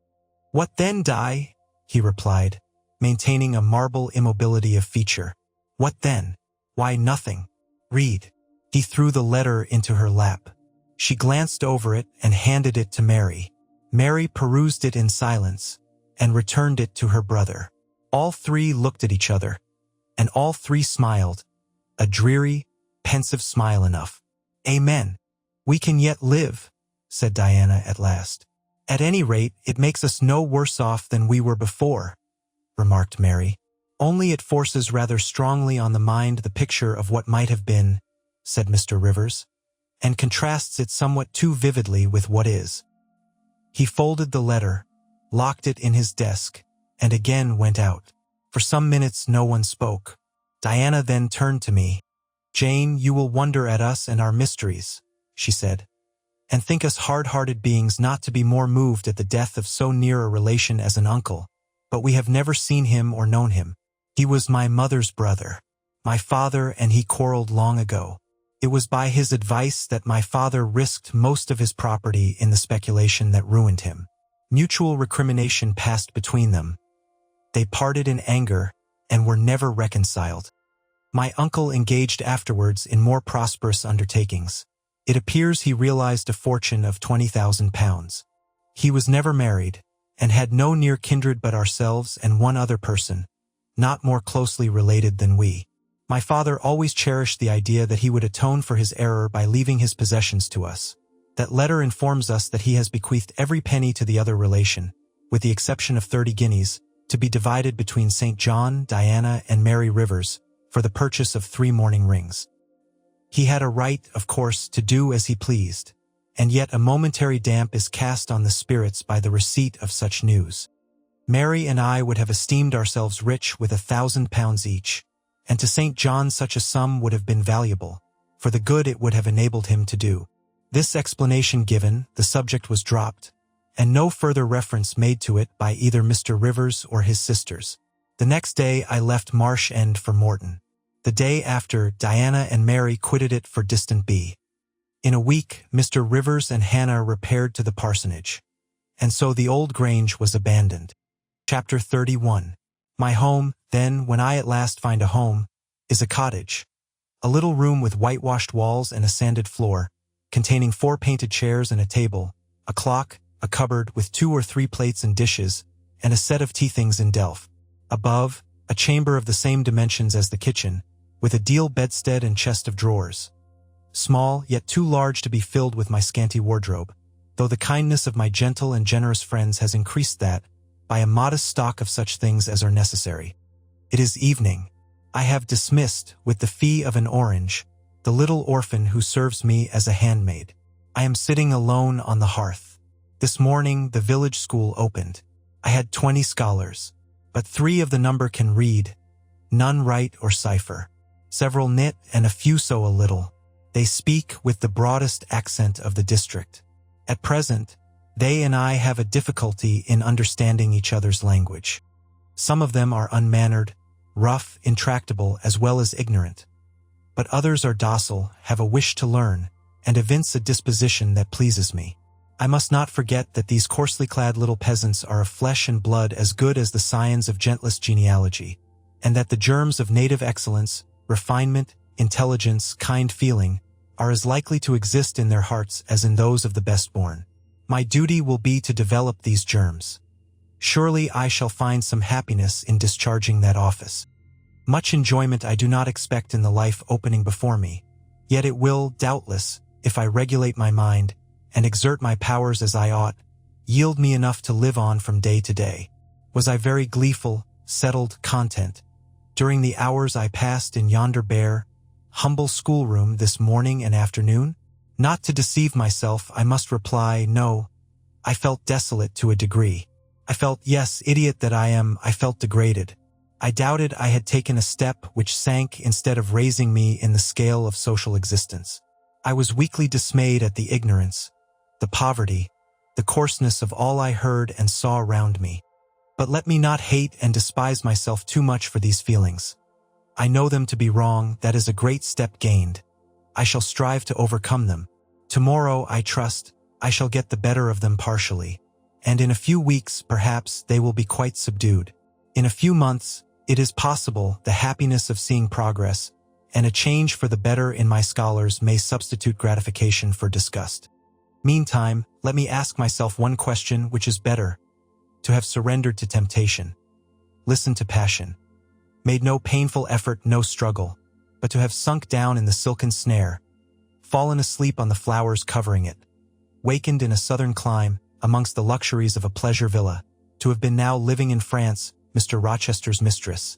What then, Di? He replied, maintaining a marble immobility of feature. What then? Why, nothing. Read. He threw the letter into her lap. She glanced over it and handed it to Mary. Mary perused it in silence and returned it to her brother. All three looked at each other, and all three smiled, a dreary, pensive smile enough. "Amen. We can yet live," said Diana at last. "At any rate, it makes us no worse off than we were before," remarked Mary. "Only it forces rather strongly on the mind the picture of what might have been," said Mr. Rivers, "and contrasts it somewhat too vividly with what is." He folded the letter, locked it in his desk, and again went out. For some minutes no one spoke. Diana then turned to me. "Jane, you will wonder at us and our mysteries," she said, "and think us hard-hearted beings not to be more moved at the death of so near a relation as an uncle, but we have never seen him or known him. He was my mother's brother. My father and he quarreled long ago. It was by his advice that my father risked most of his property in the speculation that ruined him. Mutual recrimination passed between them. They parted in anger and were never reconciled. My uncle engaged afterwards in more prosperous undertakings. It appears he realized a fortune of £20,000. He was never married, and had no near kindred but ourselves and one other person, not more closely related than we. My father always cherished the idea that he would atone for his error by leaving his possessions to us. That letter informs us that he has bequeathed every penny to the other relation, with the exception of 30 guineas, to be divided between St. John, Diana, and Mary Rivers, for the purchase of 3 mourning rings. He had a right, of course, to do as he pleased, and yet a momentary damp is cast on the spirits by the receipt of such news. Mary and I would have esteemed ourselves rich with £1,000 each, and to St. John such a sum would have been valuable, for the good it would have enabled him to do. This explanation given, the subject was dropped, and no further reference made to it by either Mr. Rivers or his sisters. The next day I left Marsh End for Morton. The day after, Diana and Mary quitted it for distant B. In a week, Mr. Rivers and Hannah repaired to the parsonage, and so the old Grange was abandoned. Chapter 31. My home, then, when I at last find a home, is a cottage. A little room with whitewashed walls and a sanded floor, containing 4 painted chairs and a table, a clock, a cupboard with 2 or 3 plates and dishes, and a set of tea things in delf. Above, a chamber of the same dimensions as the kitchen, with a deal bedstead and chest of drawers. Small, yet too large to be filled with my scanty wardrobe, though the kindness of my gentle and generous friends has increased that, by a modest stock of such things as are necessary. It is evening. I have dismissed, with the fee of an orange, the little orphan who serves me as a handmaid. I am sitting alone on the hearth. This morning the village school opened. I had 20 scholars, but 3 of the number can read, none write or cipher. Several knit and a few sew a little. They speak with the broadest accent of the district. At present, they and I have a difficulty in understanding each other's language. Some of them are unmannered, rough, intractable, as well as ignorant. But others are docile, have a wish to learn, and evince a disposition that pleases me. I must not forget that these coarsely clad little peasants are of flesh and blood as good as the scions of gentlest genealogy, and that the germs of native excellence, refinement, intelligence, kind feeling, are as likely to exist in their hearts as in those of the best born. My duty will be to develop these germs. Surely I shall find some happiness in discharging that office. Much enjoyment I do not expect in the life opening before me, yet it will, doubtless, if I regulate my mind, and exert my powers as I ought, yield me enough to live on from day to day. Was I very gleeful, settled, content, during the hours I passed in yonder bare, humble schoolroom this morning and afternoon? Not to deceive myself, I must reply, no. I felt desolate to a degree. I felt, yes, idiot that I am, I felt degraded. I doubted I had taken a step which sank instead of raising me in the scale of social existence. I was weakly dismayed at the ignorance, the poverty, the coarseness of all I heard and saw around me. But let me not hate and despise myself too much for these feelings. I know them to be wrong, that is a great step gained. I shall strive to overcome them. Tomorrow, I trust, I shall get the better of them partially, and in a few weeks, perhaps, they will be quite subdued. In a few months, it is possible the happiness of seeing progress, and a change for the better in my scholars may substitute gratification for disgust. Meantime, let me ask myself one question: which is better? To have surrendered to temptation, listened to passion, made no painful effort, no struggle, but to have sunk down in the silken snare, fallen asleep on the flowers covering it, wakened in a southern clime, amongst the luxuries of a pleasure villa, to have been now living in France, Mr. Rochester's mistress,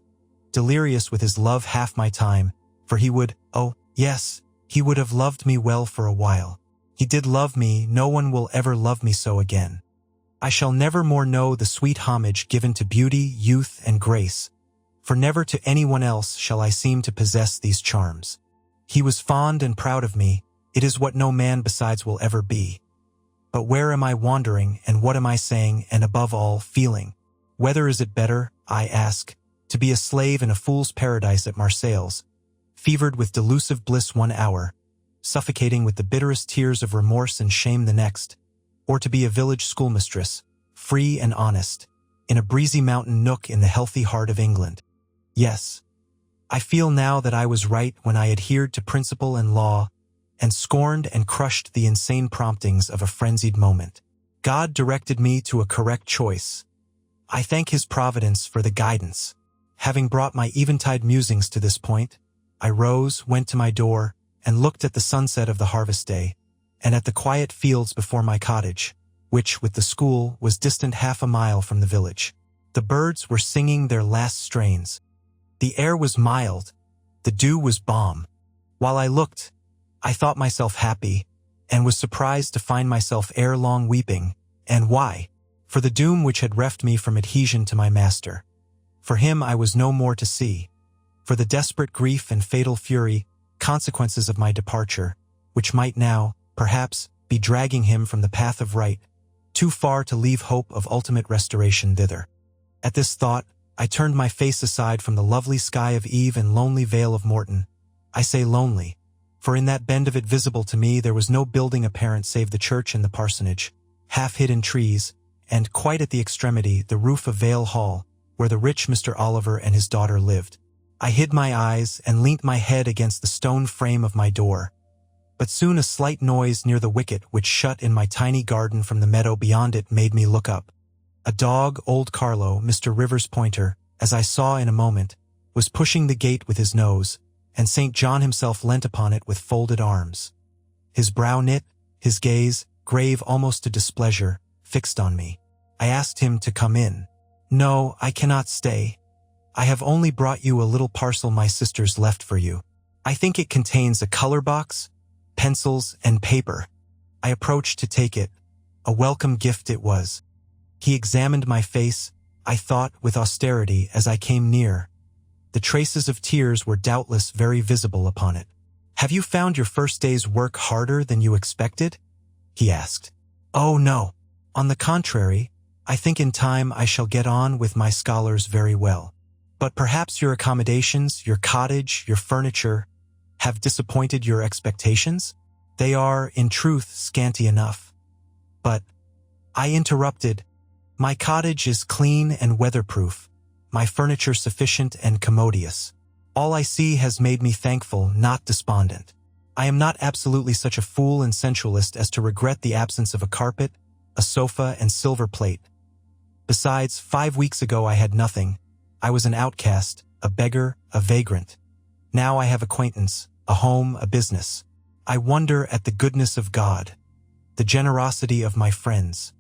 delirious with his love half my time, for he would, oh, yes, he would have loved me well for a while. He did love me, no one will ever love me so again. I shall never more know the sweet homage given to beauty, youth, and grace, for never to anyone else shall I seem to possess these charms. He was fond and proud of me, it is what no man besides will ever be. But where am I wandering, and what am I saying, and above all, feeling? Whether is it better, I ask, to be a slave in a fool's paradise at Marseilles, fevered with delusive bliss one hour, suffocating with the bitterest tears of remorse and shame the next, or to be a village schoolmistress, free and honest, in a breezy mountain nook in the healthy heart of England? Yes, I feel now that I was right when I adhered to principle and law, and scorned and crushed the insane promptings of a frenzied moment. God directed me to a correct choice. I thank His providence for the guidance. Having brought my eventide musings to this point, I rose, went to my door, and looked at the sunset of the harvest day, and at the quiet fields before my cottage, which, with the school, was distant half a mile from the village. The birds were singing their last strains. The air was mild, the dew was balm. While I looked, I thought myself happy, and was surprised to find myself ere long weeping. And why? For the doom which had reft me from adhesion to my master. For him I was no more to see. For the desperate grief and fatal fury, consequences of my departure, which might now, perhaps, be dragging him from the path of right, too far to leave hope of ultimate restoration thither. At this thought, I turned my face aside from the lovely sky of Eve and lonely vale of Morton. I say lonely, for in that bend of it visible to me there was no building apparent save the church and the parsonage, half hid in trees, and, quite at the extremity, the roof of Vale Hall, where the rich Mr. Oliver and his daughter lived. I hid my eyes and leant my head against the stone frame of my door. But soon a slight noise near the wicket which shut in my tiny garden from the meadow beyond it made me look up. A dog, old Carlo, Mr. Rivers' pointer, as I saw in a moment, was pushing the gate with his nose, and St. John himself leant upon it with folded arms. His brow knit, his gaze, grave almost to displeasure, fixed on me. I asked him to come in. No, I cannot stay. I have only brought you a little parcel my sisters left for you. I think it contains a color box, pencils, and paper. I approached to take it. A welcome gift it was. He examined my face, I thought, with austerity as I came near. The traces of tears were doubtless very visible upon it. Have you found your first day's work harder than you expected? He asked. Oh, no. On the contrary, I think in time I shall get on with my scholars very well. But perhaps your accommodations, your cottage, your furniture, have disappointed your expectations? They are, in truth, scanty enough. But, I interrupted, my cottage is clean and weatherproof, my furniture sufficient and commodious. All I see has made me thankful, not despondent. I am not absolutely such a fool and sensualist as to regret the absence of a carpet, a sofa, and silver plate. Besides, 5 weeks ago I had nothing. I was an outcast, a beggar, a vagrant. Now I have acquaintance, a home, a business. I wonder at the goodness of God, the generosity of my friends,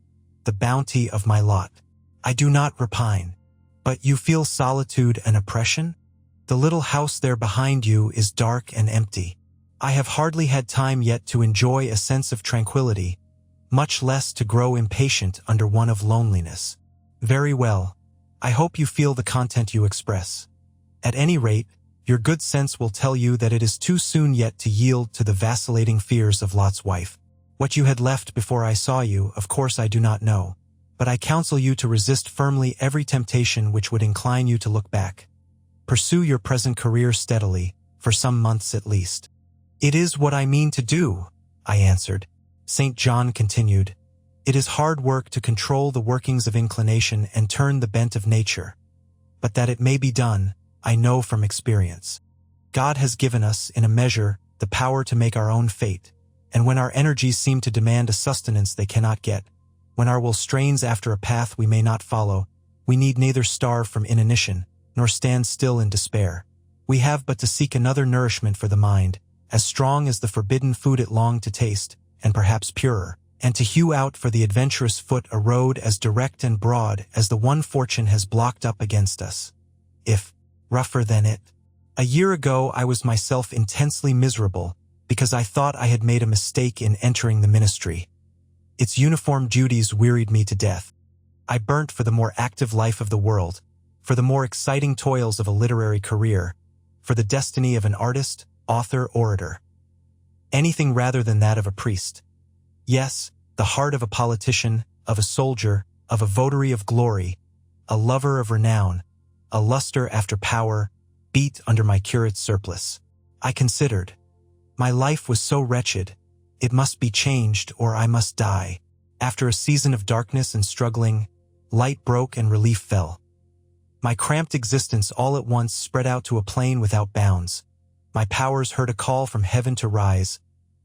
the bounty of my lot. I do not repine. But you feel solitude and oppression? The little house there behind you is dark and empty. I have hardly had time yet to enjoy a sense of tranquility, much less to grow impatient under one of loneliness. Very well. I hope you feel the content you express. At any rate, your good sense will tell you that it is too soon yet to yield to the vacillating fears of Lot's wife. What you had left before I saw you, of course I do not know, but I counsel you to resist firmly every temptation which would incline you to look back. Pursue your present career steadily, for some months at least. It is what I mean to do, I answered. St. John continued, it is hard work to control the workings of inclination and turn the bent of nature, but that it may be done, I know from experience. God has given us, in a measure, the power to make our own fate, and when our energies seem to demand a sustenance they cannot get, when our will strains after a path we may not follow, we need neither starve from inanition, nor stand still in despair. We have but to seek another nourishment for the mind, as strong as the forbidden food it longed to taste, and perhaps purer, and to hew out for the adventurous foot a road as direct and broad as the one fortune has blocked up against us, if rougher than it. A year ago I was myself intensely miserable because I thought I had made a mistake in entering the ministry. Its uniform duties wearied me to death. I burnt for the more active life of the world, for the more exciting toils of a literary career, for the destiny of an artist, author, orator. Anything rather than that of a priest. Yes, the heart of a politician, of a soldier, of a votary of glory, a lover of renown, a luster after power, beat under my curate's surplice. I considered. My life was so wretched, it must be changed or I must die. After a season of darkness and struggling, light broke and relief fell. My cramped existence all at once spread out to a plain without bounds. My powers heard a call from heaven to rise,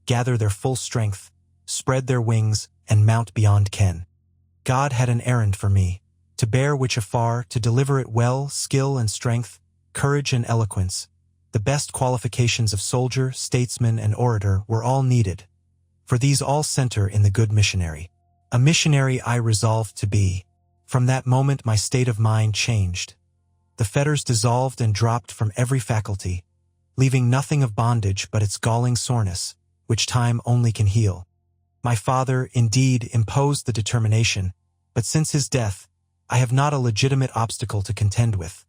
gather their full strength, spread their wings, and mount beyond ken. God had an errand for me, to bear which afar, to deliver it well, skill and strength, courage and eloquence, the best qualifications of soldier, statesman, and orator were all needed. For these all center in the good missionary. A missionary I resolved to be. From that moment my state of mind changed. The fetters dissolved and dropped from every faculty, leaving nothing of bondage but its galling soreness, which time only can heal. My father, indeed, imposed the determination, but since his death, I have not a legitimate obstacle to contend with.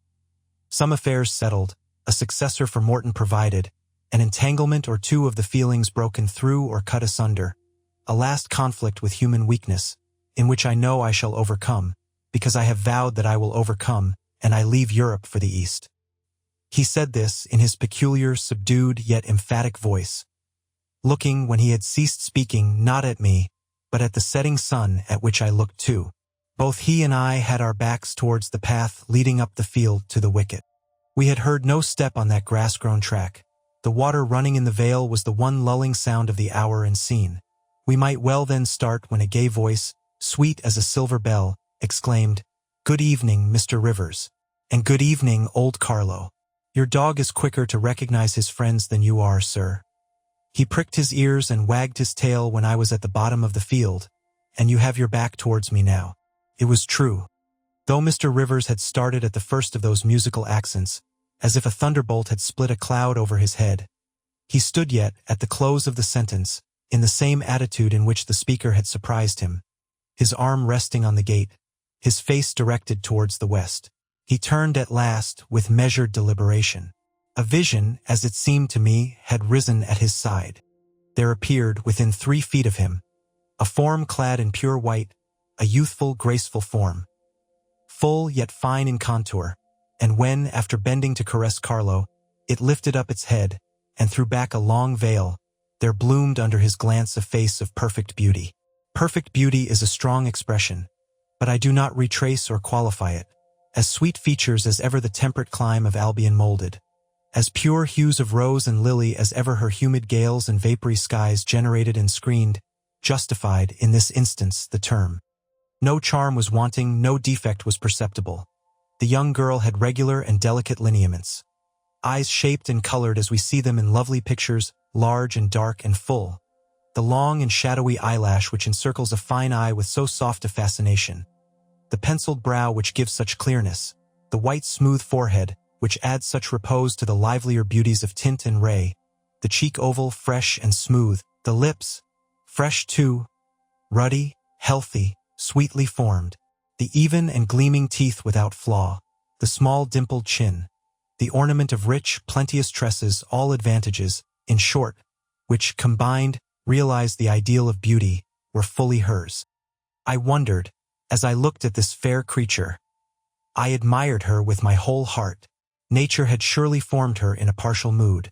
Some affairs settled, a successor for Morton provided, an entanglement or two of the feelings broken through or cut asunder, a last conflict with human weakness, in which I know I shall overcome, because I have vowed that I will overcome, and I leave Europe for the East. He said this in his peculiar, subdued, yet emphatic voice, looking, when he had ceased speaking, not at me, but at the setting sun at which I looked too. Both he and I had our backs towards the path leading up the field to the wicket. We had heard no step on that grass-grown track. The water running in the vale was the one lulling sound of the hour and scene. We might well then start when a gay voice, sweet as a silver bell, exclaimed, "Good evening, Mr. Rivers." "And good evening, old Carlo. Your dog is quicker to recognize his friends than you are, sir. He pricked his ears and wagged his tail when I was at the bottom of the field, and you have your back towards me now." It was true. Though Mr. Rivers had started at the first of those musical accents, as if a thunderbolt had split a cloud over his head, he stood yet, at the close of the sentence, in the same attitude in which the speaker had surprised him, his arm resting on the gate, his face directed towards the west. He turned at last with measured deliberation. A vision, as it seemed to me, had risen at his side. There appeared, within 3 feet of him, a form clad in pure white, a youthful, graceful form, full yet fine in contour, and when, after bending to caress Carlo, it lifted up its head and threw back a long veil, there bloomed under his glance a face of perfect beauty. Perfect beauty is a strong expression, but I do not retrace or qualify it. As sweet features as ever the temperate clime of Albion molded, as pure hues of rose and lily as ever her humid gales and vapory skies generated and screened, justified, in this instance, the term. No charm was wanting, no defect was perceptible. The young girl had regular and delicate lineaments, eyes shaped and colored as we see them in lovely pictures, large and dark and full, the long and shadowy eyelash which encircles a fine eye with so soft a fascination, the penciled brow which gives such clearness, the white smooth forehead which adds such repose to the livelier beauties of tint and ray, the cheek oval, fresh and smooth, the lips, fresh too, ruddy, healthy, sweetly formed, the even and gleaming teeth without flaw, the small dimpled chin, the ornament of rich, plenteous tresses, all advantages, in short, which, combined, realized the ideal of beauty, were fully hers. I wondered, as I looked at this fair creature. I admired her with my whole heart. Nature had surely formed her in a partial mood,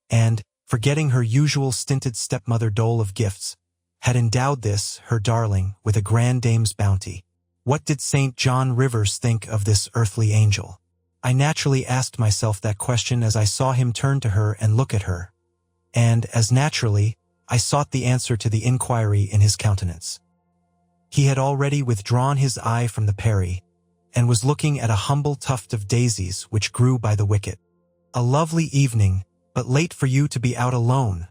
and, forgetting her usual stinted stepmother dole of gifts, had endowed this, her darling, with a grand dame's bounty. What did St. John Rivers think of this earthly angel? I naturally asked myself that question as I saw him turn to her and look at her. And, as naturally, I sought the answer to the inquiry in his countenance. He had already withdrawn his eye from the Peri, and was looking at a humble tuft of daisies which grew by the wicket. "A lovely evening, but late for you to be out alone,"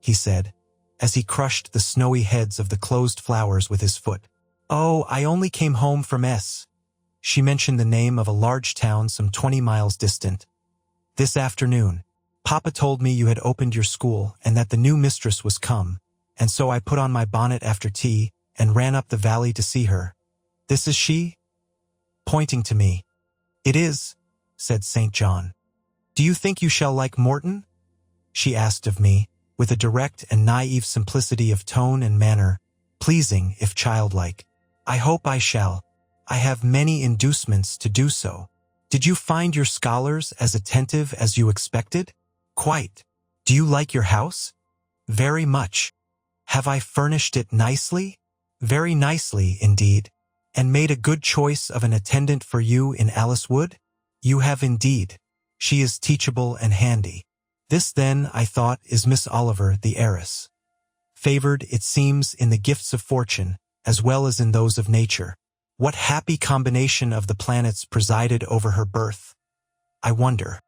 he said, as he crushed the snowy heads of the closed flowers with his foot. "Oh, I only came home from S." She mentioned the name of a large town some 20 miles distant. "This afternoon. Papa told me you had opened your school and that the new mistress was come, and so I put on my bonnet after tea and ran up the valley to see her. This is she?" Pointing to me. "It is," said St. John. "Do you think you shall like Morton?" she asked of me, with a direct and naive simplicity of tone and manner, pleasing if childlike. "I hope I shall. I have many inducements to do so. Did you find your scholars as attentive as you expected?" "Quite. Do you like your house?" "Very much." "Have I furnished it nicely?" "Very nicely, indeed." "And made a good choice of an attendant for you in Alice Wood?" "You have indeed. She is teachable and handy." This, then, I thought, is Miss Oliver, the heiress. Favored, it seems, in the gifts of fortune, as well as in those of nature. What happy combination of the planets presided over her birth? I wonder.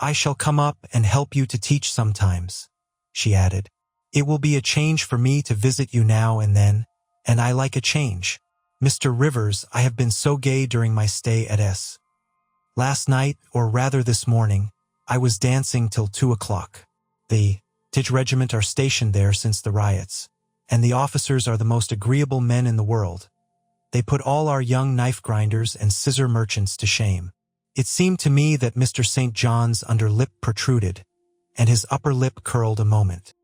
"I shall come up and help you to teach sometimes," she added. "It will be a change for me to visit you now and then, and I like a change. Mr. Rivers, I have been so gay during my stay at S. Last night, or rather this morning, I was dancing till 2 o'clock. The Titch Regiment are stationed there since the riots, and the officers are the most agreeable men in the world. They put all our young knife grinders and scissor merchants to shame. It seemed to me that Mr. St. John's under lip protruded, and his upper lip curled a moment.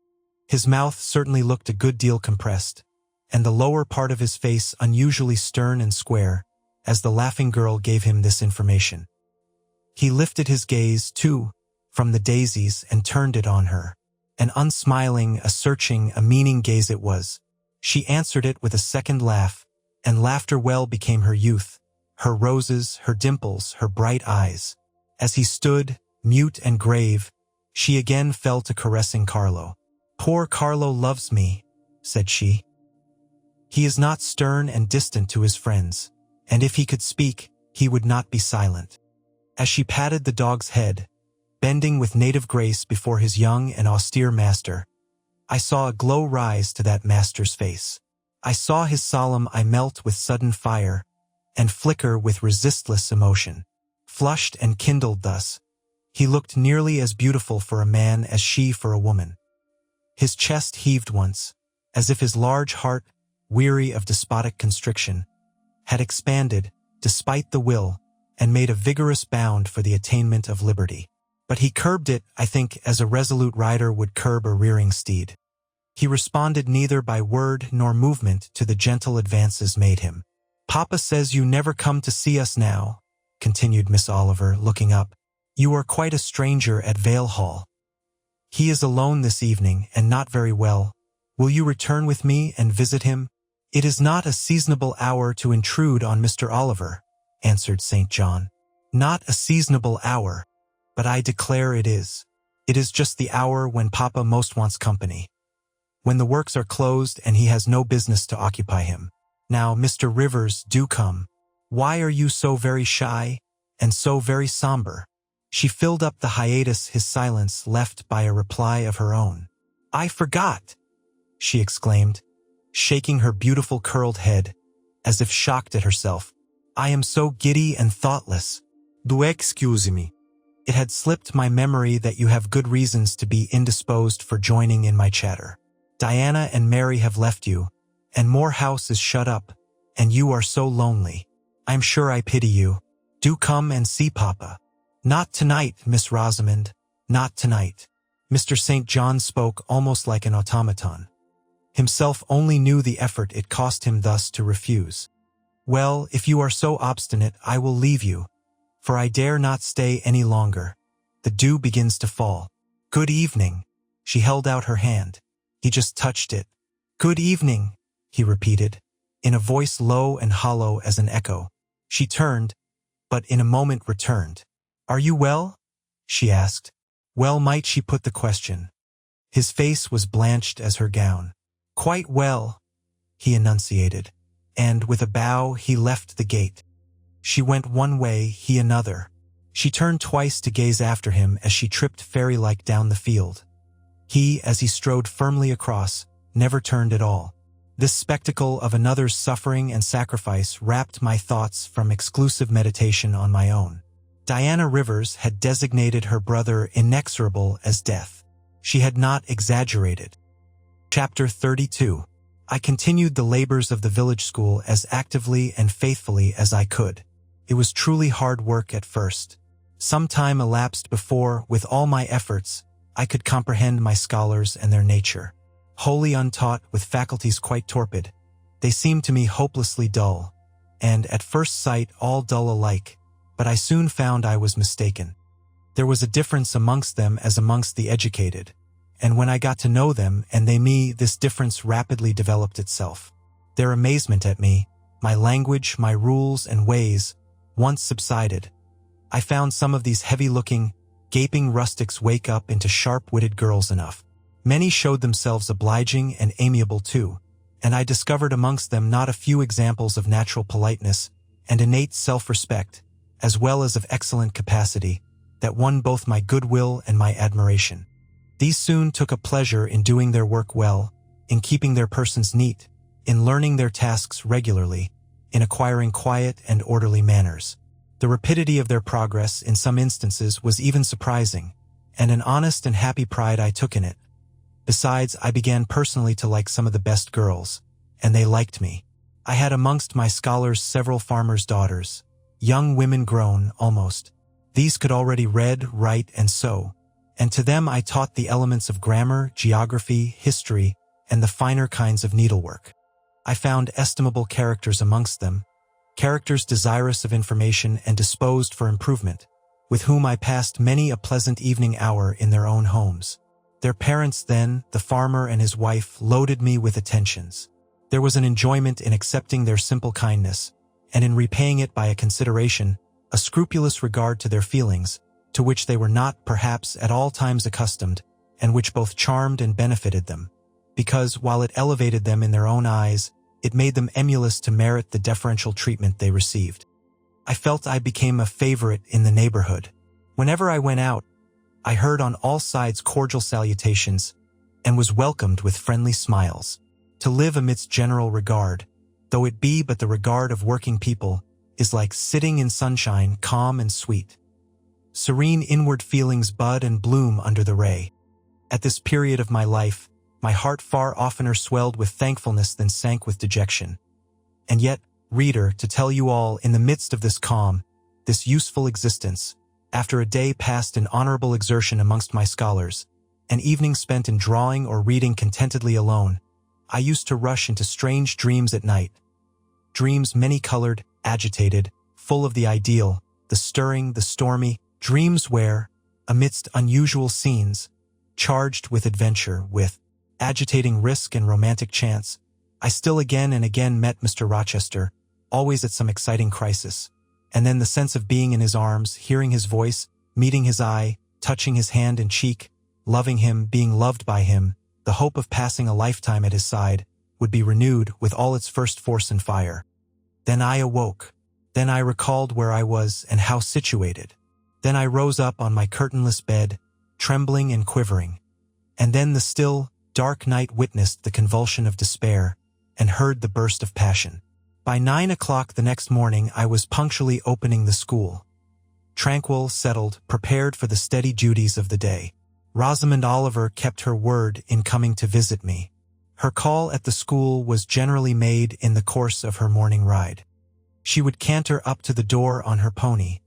His mouth certainly looked a good deal compressed, and the lower part of his face unusually stern and square, as the laughing girl gave him this information. He lifted his gaze, too, from the daisies and turned it on her. An unsmiling, a searching, a meaning gaze it was. She answered it with a second laugh, and laughter well became her youth, her roses, her dimples, her bright eyes. As he stood, mute and grave, she again fell to caressing Carlo. "Poor Carlo loves me," said she. "He is not stern and distant to his friends, and if he could speak, he would not be silent." As she patted the dog's head, bending with native grace before his young and austere master, I saw a glow rise to that master's face. I saw his solemn eye melt with sudden fire, and flicker with resistless emotion. Flushed and kindled thus, he looked nearly as beautiful for a man as she for a woman. His chest heaved once, as if his large heart, weary of despotic constriction, had expanded, despite the will, and made a vigorous bound for the attainment of liberty. But he curbed it, I think, as a resolute rider would curb a rearing steed. He responded neither by word nor movement to the gentle advances made him. "Papa says you never come to see us now," continued Miss Oliver, looking up. "You are quite a stranger at Vale Hall. He is alone this evening, and not very well. Will you return with me and visit him?" "It is not a seasonable hour to intrude on Mr. Oliver," answered St. John. "Not a seasonable hour, but I declare it is. It is just the hour when Papa most wants company. When the works are closed and he has no business to occupy him. Now, Mr. Rivers, do come. Why are you so very shy, and so very somber?" She filled up the hiatus his silence left by a reply of her own. "I forgot," she exclaimed, shaking her beautiful curled head, as if shocked at herself. "I am so giddy and thoughtless. Do excuse me. It had slipped my memory that you have good reasons to be indisposed for joining in my chatter. Diana and Mary have left you, and Moor House is shut up, and you are so lonely. I'm sure I pity you. Do come and see Papa." "Not tonight, Miss Rosamond, not tonight." Mr. St. John spoke almost like an automaton. Himself only knew the effort it cost him thus to refuse. "Well, if you are so obstinate, I will leave you, for I dare not stay any longer. The dew begins to fall. Good evening." She held out her hand. He just touched it. "Good evening," he repeated, in a voice low and hollow as an echo. She turned, but in a moment returned. "Are you well?" she asked. Well might she put the question. His face was blanched as her gown. "Quite well," he enunciated, and with a bow he left the gate. She went one way, he another. She turned twice to gaze after him as she tripped fairy-like down the field. He, as he strode firmly across, never turned at all. This spectacle of another's suffering and sacrifice wrapped my thoughts from exclusive meditation on my own. Diana Rivers had designated her brother inexorable as death. She had not exaggerated. Chapter 32. I continued the labors of the village school as actively and faithfully as I could. It was truly hard work at first. Some time elapsed before, with all my efforts, I could comprehend my scholars and their nature. Wholly untaught, with faculties quite torpid, they seemed to me hopelessly dull, and at first sight all dull alike, but I soon found I was mistaken. There was a difference amongst them as amongst the educated, and when I got to know them and they me, this difference rapidly developed itself. Their amazement at me, my language, my rules and ways, once subsided, I found some of these heavy-looking, gaping rustics wake up into sharp-witted girls enough. Many showed themselves obliging and amiable too, and I discovered amongst them not a few examples of natural politeness and innate self-respect, as well as of excellent capacity, that won both my goodwill and my admiration. These soon took a pleasure in doing their work well, in keeping their persons neat, in learning their tasks regularly, in acquiring quiet and orderly manners. The rapidity of their progress in some instances was even surprising, and an honest and happy pride I took in it. Besides, I began personally to like some of the best girls, and they liked me. I had amongst my scholars several farmers' daughters, young women grown, almost. These could already read, write, and sew, and to them I taught the elements of grammar, geography, history, and the finer kinds of needlework. I found estimable characters amongst them, characters desirous of information and disposed for improvement, with whom I passed many a pleasant evening hour in their own homes. Their parents then, the farmer and his wife, loaded me with attentions. There was an enjoyment in accepting their simple kindness, and in repaying it by a consideration, a scrupulous regard to their feelings, to which they were not, perhaps, at all times accustomed, and which both charmed and benefited them, because, while it elevated them in their own eyes, it made them emulous to merit the deferential treatment they received. I felt I became a favorite in the neighborhood. Whenever I went out, I heard on all sides cordial salutations, and was welcomed with friendly smiles. To live amidst general regard, though it be but the regard of working people, is like sitting in sunshine, calm and sweet. Serene inward feelings bud and bloom under the ray. At this period of my life, my heart far oftener swelled with thankfulness than sank with dejection. And yet, reader, to tell you all, in the midst of this calm, this useful existence, after a day passed in honorable exertion amongst my scholars, an evening spent in drawing or reading contentedly alone, I used to rush into strange dreams at night. Dreams many-colored, agitated, full of the ideal, the stirring, the stormy, dreams where, amidst unusual scenes, charged with adventure, with agitating risk and romantic chance, I still again and again met Mr. Rochester, always at some exciting crisis, and then the sense of being in his arms, hearing his voice, meeting his eye, touching his hand and cheek, loving him, being loved by him, the hope of passing a lifetime at his side, would be renewed with all its first force and fire. Then I awoke. Then I recalled where I was and how situated. Then I rose up on my curtainless bed, trembling and quivering. And then the still, dark night witnessed the convulsion of despair and heard the burst of passion. By 9 o'clock the next morning I was punctually opening the school. Tranquil, settled, prepared for the steady duties of the day. Rosamond Oliver kept her word in coming to visit me. Her call at the school was generally made in the course of her morning ride. She would canter up to the door on her pony,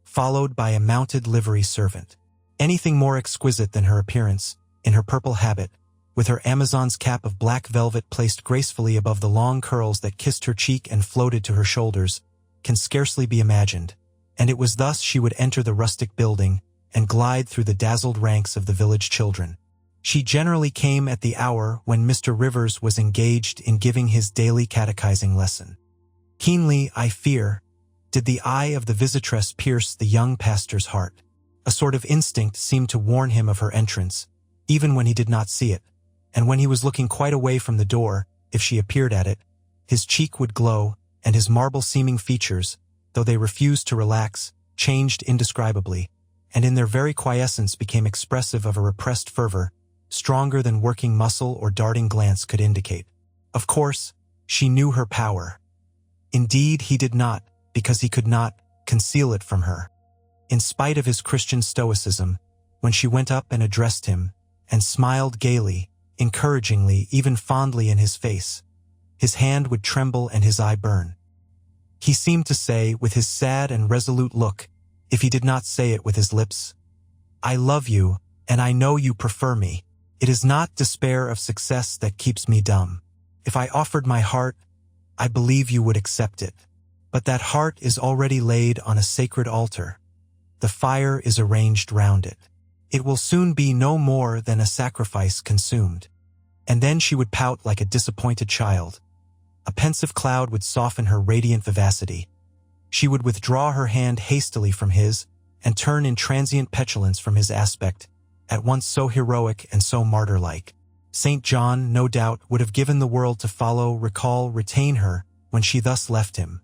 followed by a mounted livery servant. Anything more exquisite than her appearance, in her purple habit, with her Amazon's cap of black velvet placed gracefully above the long curls that kissed her cheek and floated to her shoulders, can scarcely be imagined, and it was thus she would enter the rustic building and glide through the dazzled ranks of the village children. She generally came at the hour when Mr. Rivers was engaged in giving his daily catechizing lesson. Keenly, I fear, did the eye of the visitress pierce the young pastor's heart. A sort of instinct seemed to warn him of her entrance, even when he did not see it, and when he was looking quite away from the door, if she appeared at it, his cheek would glow, and his marble-seeming features, though they refused to relax, changed indescribably, and in their very quiescence became expressive of a repressed fervor, stronger than working muscle or darting glance could indicate. Of course, she knew her power. Indeed, he did not, because he could not, conceal it from her. In spite of his Christian stoicism, when she went up and addressed him, and smiled gaily, encouragingly, even fondly in his face, his hand would tremble and his eye burn. He seemed to say, with his sad and resolute look, if he did not say it with his lips, "I love you, and I know you prefer me. It is not despair of success that keeps me dumb. If I offered my heart, I believe you would accept it. But that heart is already laid on a sacred altar. The fire is arranged round it. It will soon be no more than a sacrifice consumed." And then she would pout like a disappointed child. A pensive cloud would soften her radiant vivacity. She would withdraw her hand hastily from his and turn in transient petulance from his aspect, at once so heroic and so martyr-like. St. John, no doubt, would have given the world to follow, recall, retain her when she thus left him.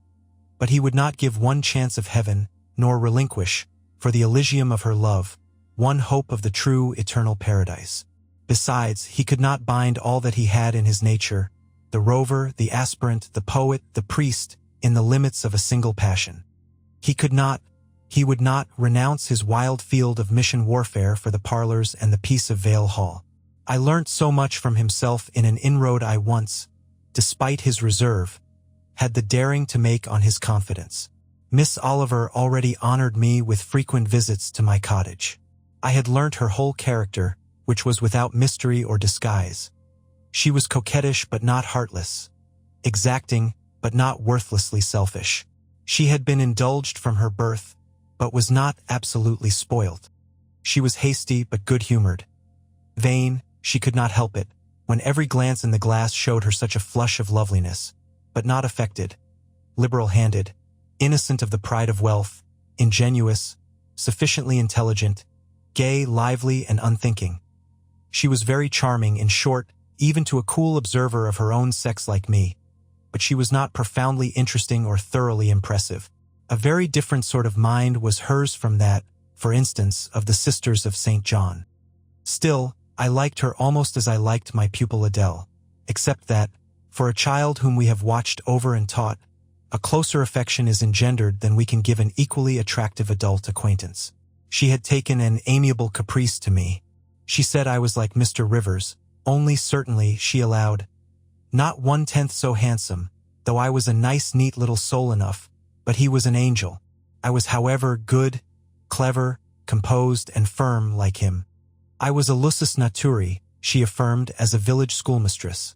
But he would not give one chance of heaven, nor relinquish, for the Elysium of her love, one hope of the true eternal paradise. Besides, he could not bind all that he had in his nature, the rover, the aspirant, the poet, the priest, in the limits of a single passion. He would not renounce his wild field of mission warfare for the parlors and the peace of Vale Hall. I learnt so much from himself in an inroad I once, despite his reserve, had the daring to make on his confidence. Miss Oliver already honored me with frequent visits to my cottage. I had learnt her whole character, which was without mystery or disguise. She was coquettish but not heartless, exacting but not worthlessly selfish. She had been indulged from her birth, but was not absolutely spoilt. She was hasty but good-humored. Vain, she could not help it, when every glance in the glass showed her such a flush of loveliness, but not affected, liberal-handed, innocent of the pride of wealth, ingenuous, sufficiently intelligent, gay, lively, and unthinking. She was very charming, in short, even to a cool observer of her own sex like me, but she was not profoundly interesting or thoroughly impressive. A very different sort of mind was hers from that, for instance, of the Sisters of St. John. Still, I liked her almost as I liked my pupil Adele, except that, for a child whom we have watched over and taught, a closer affection is engendered than we can give an equally attractive adult acquaintance. She had taken an amiable caprice to me. She said I was like Mr. Rivers, only certainly, she allowed, not 1/10 so handsome, though I was a nice neat little soul enough, but he was an angel. I was, however, good, clever, composed, and firm like him. I was a lusus naturae, she affirmed as a village schoolmistress.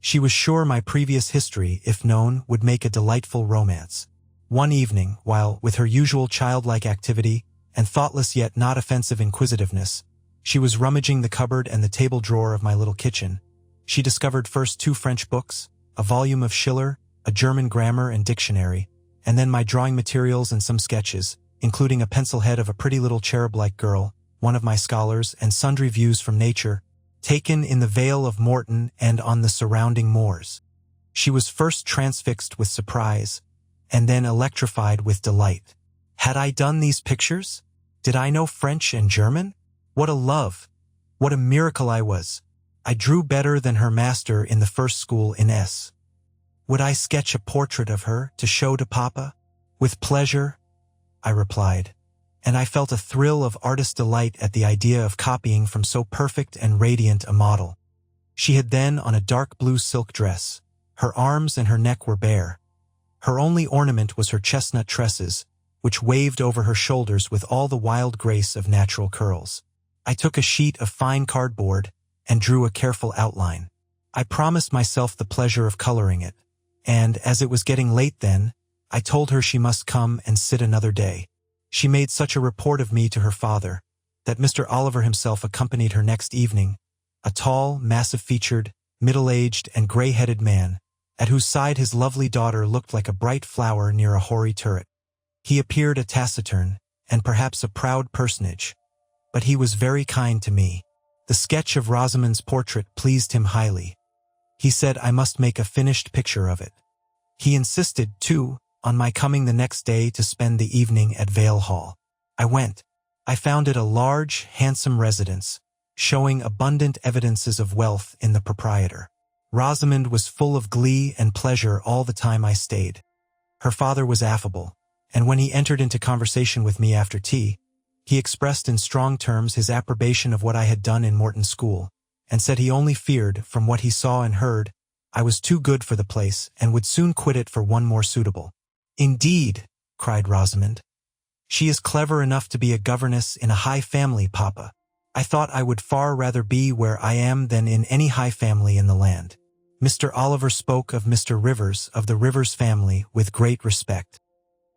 She was sure my previous history, if known, would make a delightful romance. One evening, while, with her usual childlike activity and thoughtless yet not offensive inquisitiveness, she was rummaging the cupboard and the table drawer of my little kitchen, she discovered first 2 French books, a volume of Schiller, a German grammar and dictionary, and then my drawing materials and some sketches, including a pencil head of a pretty little cherub-like girl, one of my scholars, and sundry views from nature, taken in the Vale of Morton and on the surrounding moors. She was first transfixed with surprise, and then electrified with delight. Had I done these pictures? Did I know French and German? What a love! What a miracle I was! I drew better than her master in the first school in S. Would I sketch a portrait of her to show to Papa? With pleasure, I replied, and I felt a thrill of artist delight at the idea of copying from so perfect and radiant a model. She had then on a dark blue silk dress. Her arms and her neck were bare. Her only ornament was her chestnut tresses, which waved over her shoulders with all the wild grace of natural curls. I took a sheet of fine cardboard and drew a careful outline. I promised myself the pleasure of coloring it, and, as it was getting late then, I told her she must come and sit another day. She made such a report of me to her father, that Mr. Oliver himself accompanied her next evening, a tall, massive-featured, middle-aged, and gray-headed man, at whose side his lovely daughter looked like a bright flower near a hoary turret. He appeared a taciturn, and perhaps a proud personage, but he was very kind to me. The sketch of Rosamond's portrait pleased him highly. He said I must make a finished picture of it. He insisted, too, on my coming the next day to spend the evening at Vale Hall. I went. I found it a large, handsome residence, showing abundant evidences of wealth in the proprietor. Rosamond was full of glee and pleasure all the time I stayed. Her father was affable, and when he entered into conversation with me after tea, he expressed in strong terms his approbation of what I had done in Morton School, and said he only feared, from what he saw and heard, I was too good for the place and would soon quit it for one more suitable. "Indeed," cried Rosamond. "She is clever enough to be a governess in a high family, Papa. I thought I would far rather be where I am than in any high family in the land." Mr. Oliver spoke of Mr. Rivers, of the Rivers family, with great respect.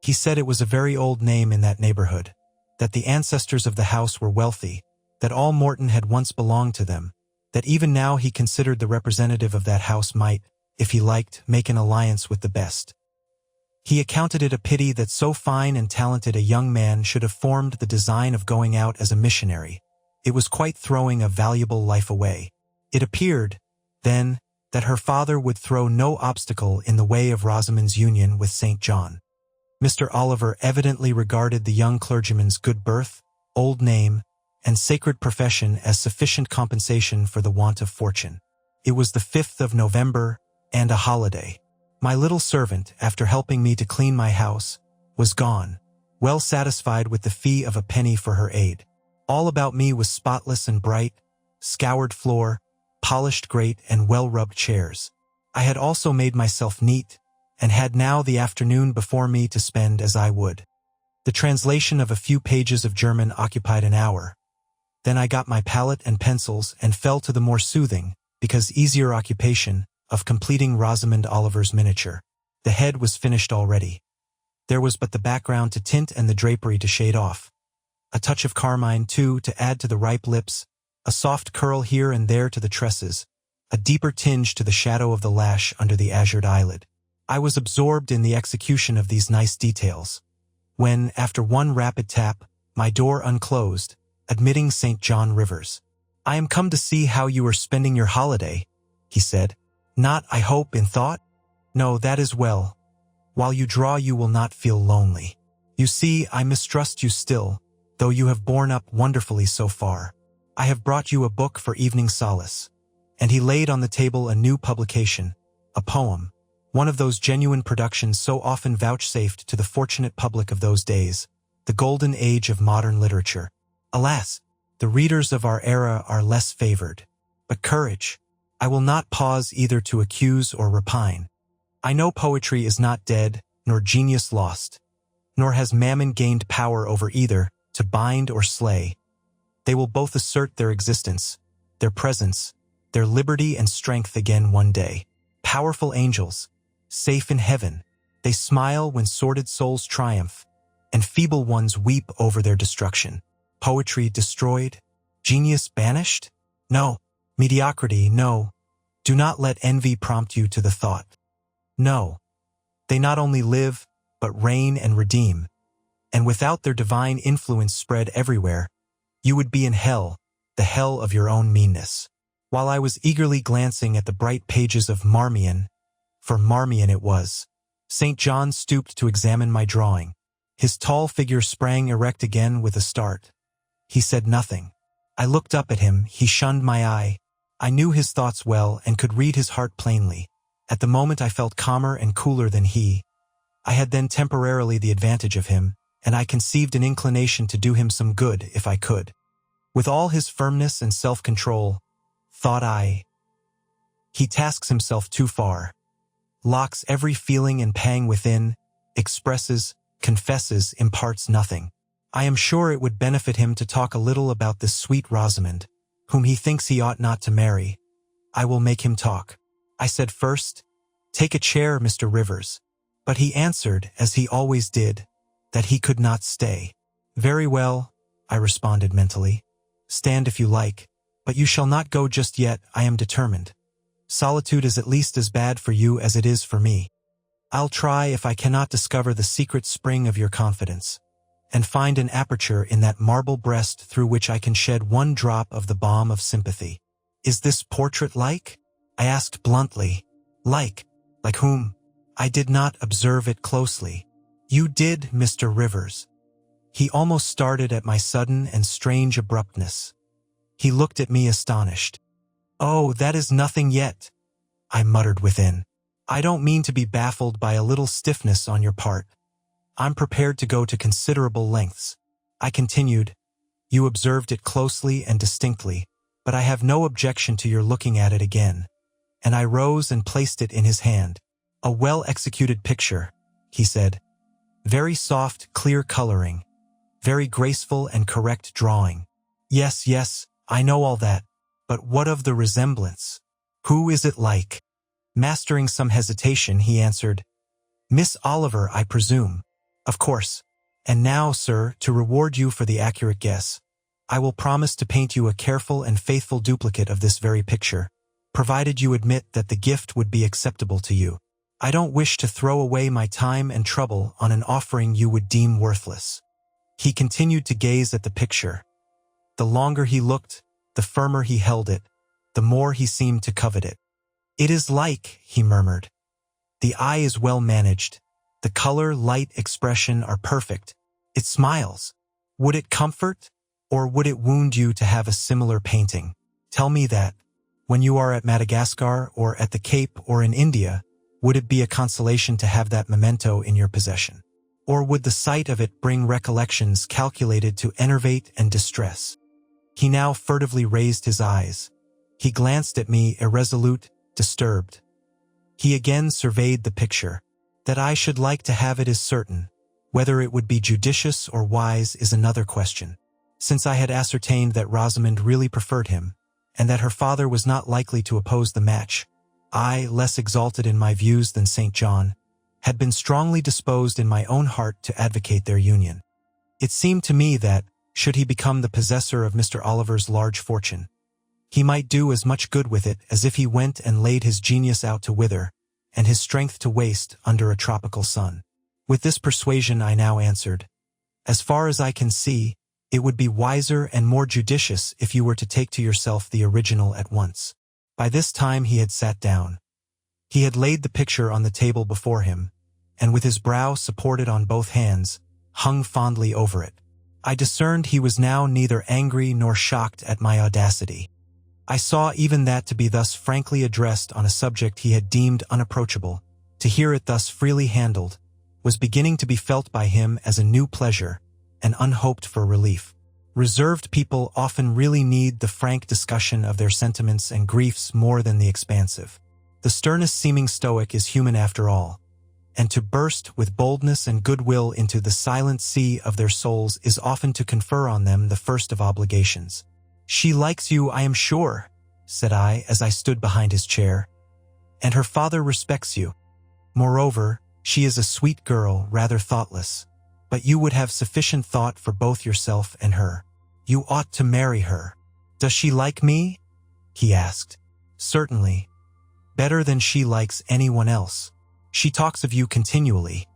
He said it was a very old name in that neighborhood, that the ancestors of the house were wealthy, that all Morton had once belonged to them, that even now he considered the representative of that house might, if he liked, make an alliance with the best. He accounted it a pity that so fine and talented a young man should have formed the design of going out as a missionary. It was quite throwing a valuable life away. It appeared, then, that her father would throw no obstacle in the way of Rosamond's union with St. John. Mr. Oliver evidently regarded the young clergyman's good birth, old name, and sacred profession as sufficient compensation for the want of fortune. It was the 5th of November, and a holiday. My little servant, after helping me to clean my house, was gone, well satisfied with the fee of a penny for her aid. All about me was spotless and bright, scoured floor, polished grate, and well-rubbed chairs. I had also made myself neat, and had now the afternoon before me to spend as I would. The translation of a few pages of German occupied an hour. Then I got my palette and pencils and fell to the more soothing, because easier occupation, of completing Rosamond Oliver's miniature. The head was finished already. There was but the background to tint and the drapery to shade off. A touch of carmine, too, to add to the ripe lips, a soft curl here and there to the tresses, a deeper tinge to the shadow of the lash under the azured eyelid. I was absorbed in the execution of these nice details, when, after one rapid tap, my door unclosed, admitting St. John Rivers. "I am come to see how you are spending your holiday," he said. "Not, I hope, in thought? No, that is well. While you draw you will not feel lonely. You see, I mistrust you still, though you have borne up wonderfully so far. I have brought you a book for evening solace." And he laid on the table a new publication, a poem, one of those genuine productions so often vouchsafed to the fortunate public of those days, the golden age of modern literature. Alas, the readers of our era are less favored. But courage! I will not pause either to accuse or repine. I know poetry is not dead, nor genius lost, nor has mammon gained power over either, to bind or slay. They will both assert their existence, their presence, their liberty and strength again one day. Powerful angels, safe in heaven, they smile when sordid souls triumph, and feeble ones weep over their destruction. Poetry destroyed? Genius banished? No. Mediocrity, no. Do not let envy prompt you to the thought. No. They not only live, but reign and redeem, and without their divine influence spread everywhere, you would be in hell, the hell of your own meanness. While I was eagerly glancing at the bright pages of Marmion, for Marmion it was, St. John stooped to examine my drawing. His tall figure sprang erect again with a start. He said nothing. I looked up at him, he shunned my eye. I knew his thoughts well and could read his heart plainly. At the moment I felt calmer and cooler than he. I had then temporarily the advantage of him, and I conceived an inclination to do him some good if I could. With all his firmness and self-control, thought I, he tasks himself too far, locks every feeling and pang within, expresses, confesses, imparts nothing. I am sure it would benefit him to talk a little about this sweet Rosamond, whom he thinks he ought not to marry. I will make him talk. I said first, "Take a chair, Mr. Rivers." But he answered, as he always did, that he could not stay. "Very well," I responded mentally. "Stand if you like, but you shall not go just yet, I am determined. Solitude is at least as bad for you as it is for me." I'll try if I cannot discover the secret spring of your confidence, and find an aperture in that marble breast through which I can shed one drop of the balm of sympathy. Is this portrait like? I asked bluntly. Like whom? I did not observe it closely. You did, Mr. Rivers. He almost started at my sudden and strange abruptness. He looked at me astonished. Oh, that is nothing yet, I muttered within. I don't mean to be baffled by a little stiffness on your part. I'm prepared to go to considerable lengths. I continued. You observed it closely and distinctly, but I have no objection to your looking at it again. And I rose and placed it in his hand. A well-executed picture, he said. Very soft, clear coloring. Very graceful and correct drawing. Yes, I know all that. But what of the resemblance? Who is it like? Mastering some hesitation, he answered. Miss Oliver, I presume. Of course. And now, sir, to reward you for the accurate guess, I will promise to paint you a careful and faithful duplicate of this very picture, provided you admit that the gift would be acceptable to you. I don't wish to throw away my time and trouble on an offering you would deem worthless. He continued to gaze at the picture. The longer he looked, the firmer he held it, the more he seemed to covet it. It is like, he murmured. The eye is well managed. The color, light, expression are perfect. It smiles. Would it comfort, or would it wound you to have a similar painting? Tell me that. When you are at Madagascar, or at the Cape, or in India, would it be a consolation to have that memento in your possession? Or would the sight of it bring recollections calculated to enervate and distress? He now furtively raised his eyes. He glanced at me, irresolute, disturbed. He again surveyed the picture. That I should like to have it is certain. Whether it would be judicious or wise is another question. Since I had ascertained that Rosamond really preferred him, and that her father was not likely to oppose the match, I, less exalted in my views than St. John, had been strongly disposed in my own heart to advocate their union. It seemed to me that, should he become the possessor of Mr. Oliver's large fortune, he might do as much good with it as if he went and laid his genius out to wither, and his strength to waste under a tropical sun. With this persuasion I now answered, as far as I can see, it would be wiser and more judicious if you were to take to yourself the original at once. By this time he had sat down. He had laid the picture on the table before him, and with his brow supported on both hands, hung fondly over it. I discerned he was now neither angry nor shocked at my audacity. I saw even that to be thus frankly addressed on a subject he had deemed unapproachable, to hear it thus freely handled, was beginning to be felt by him as a new pleasure, and unhoped-for relief. Reserved people often really need the frank discussion of their sentiments and griefs more than the expansive. The sternest-seeming stoic is human after all, and to burst with boldness and goodwill into the silent sea of their souls is often to confer on them the first of obligations. She likes you, I am sure, said I as I stood behind his chair, and her father respects you. Moreover, she is a sweet girl, rather thoughtless, but you would have sufficient thought for both yourself and her. You ought to marry her. Does she like me? He asked. Certainly. Better than she likes anyone else. She talks of you continually.